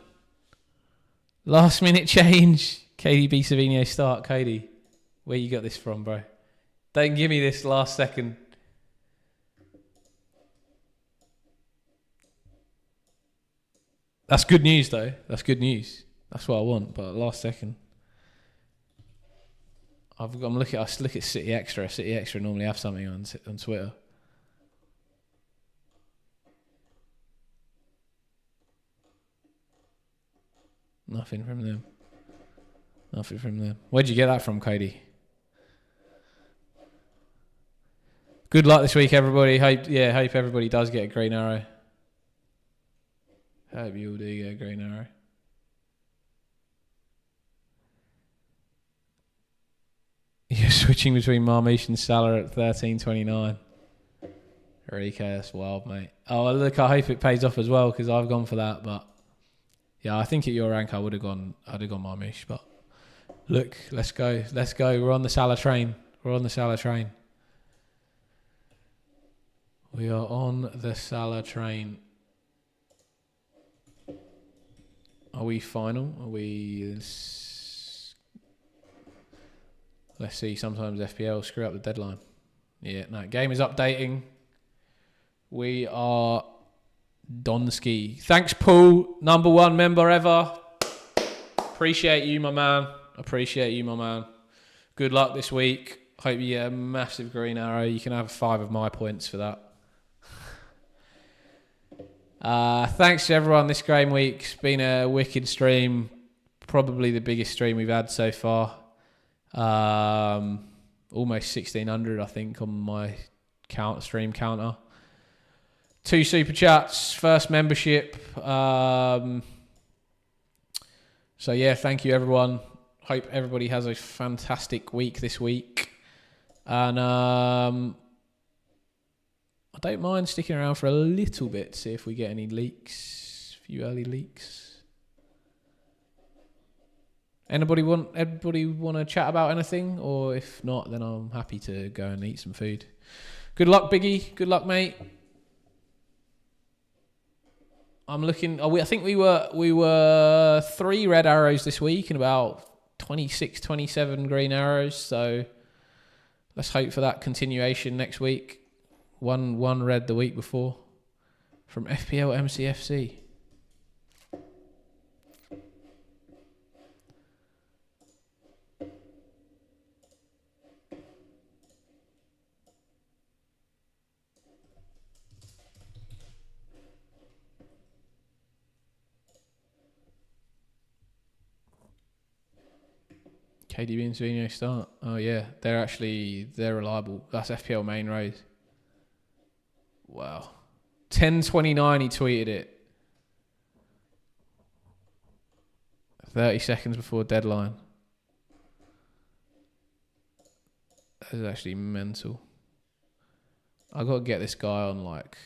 [SPEAKER 1] Last minute change. KDB Savinho start. Cody, where you got this from, bro? Don't give me this last second. That's good news, though. That's good news. That's what I want. But last second, I'm looking. I look at City Extra. City Extra normally have something on Twitter. Nothing from them. Nothing from them. Where'd you get that from, Cody? Good luck this week, everybody. Hope everybody does get a green arrow. Hope you all do get a green arrow. You're switching between Marmouche and Salah at 13.29. Rico, that's wild, mate. Oh, look, I hope it pays off as well, because I've gone for that, but Yeah, I think at your rank I'd have gone Marmoush, but look, let's go. We're on the Salah train. We are on the Salah train. Are we final? Are we... Let's see, sometimes FPL screw up the deadline. Yeah, no, game is updating. We are Donski. Thanks, Paul. Number 1 member ever. Appreciate you, my man. Good luck this week. Hope you get a massive green arrow. You can have 5 of my points for that. Thanks to everyone this game week. It's been a wicked stream. Probably the biggest stream we've had so far. Almost 1600, I think, on my stream counter. 2 super chats, first membership. So yeah, thank you everyone. Hope everybody has a fantastic week this week. And I don't mind sticking around for a little bit to see if we get any leaks, a few early leaks. Anybody want to chat about anything? Or if not, then I'm happy to go and eat some food. Good luck, Biggie. Good luck, mate. I'm looking... I think we were 3 red arrows this week and about 26, 27 green arrows. So let's hope for that continuation next week. One red the week before from FPL MCFC. KDB and Savino start. Oh yeah, they're reliable. That's FPL main raise. Wow. 10:29 he tweeted it. 30 seconds before deadline. That is actually mental. I got to get this guy on like...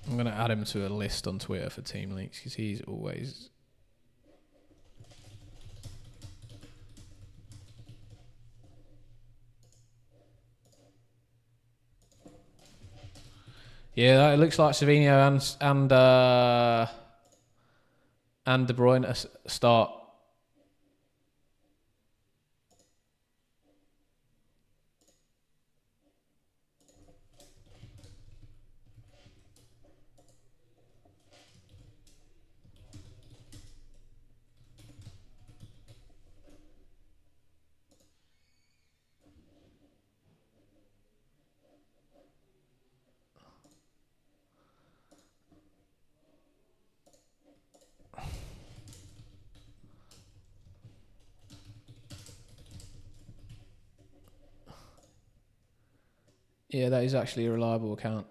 [SPEAKER 1] I'm going to add him to a list on Twitter for team leaks because he's always... Yeah, it looks like Savino and De Bruyne start. Yeah, that is actually a reliable account.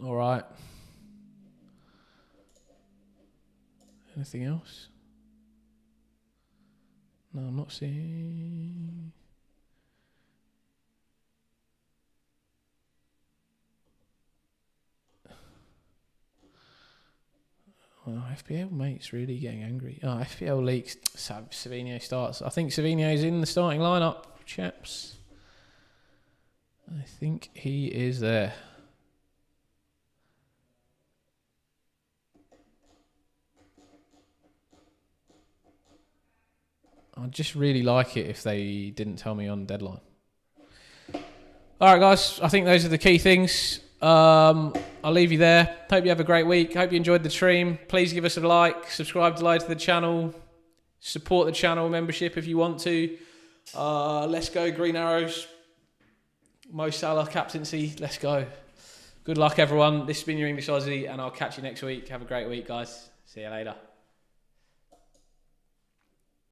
[SPEAKER 1] All right. Anything else? No, I'm not seeing... Well, FPL mate's really getting angry. Oh, FPL leaks. Savino starts. I think Savino's in the starting lineup, chaps. I think he is there. I'd just really like it if they didn't tell me on deadline. All right, guys. I think those are the key things. I'll leave you there. Hope you have a great week. Hope you enjoyed the stream. Please give us a like. Subscribe to the channel. Support the channel membership if you want to. Let's go Green Arrows. Mo Salah captaincy. Let's go. Good luck, everyone. This has been your English Aussie, and I'll catch you next week. Have a great week, guys. See you later.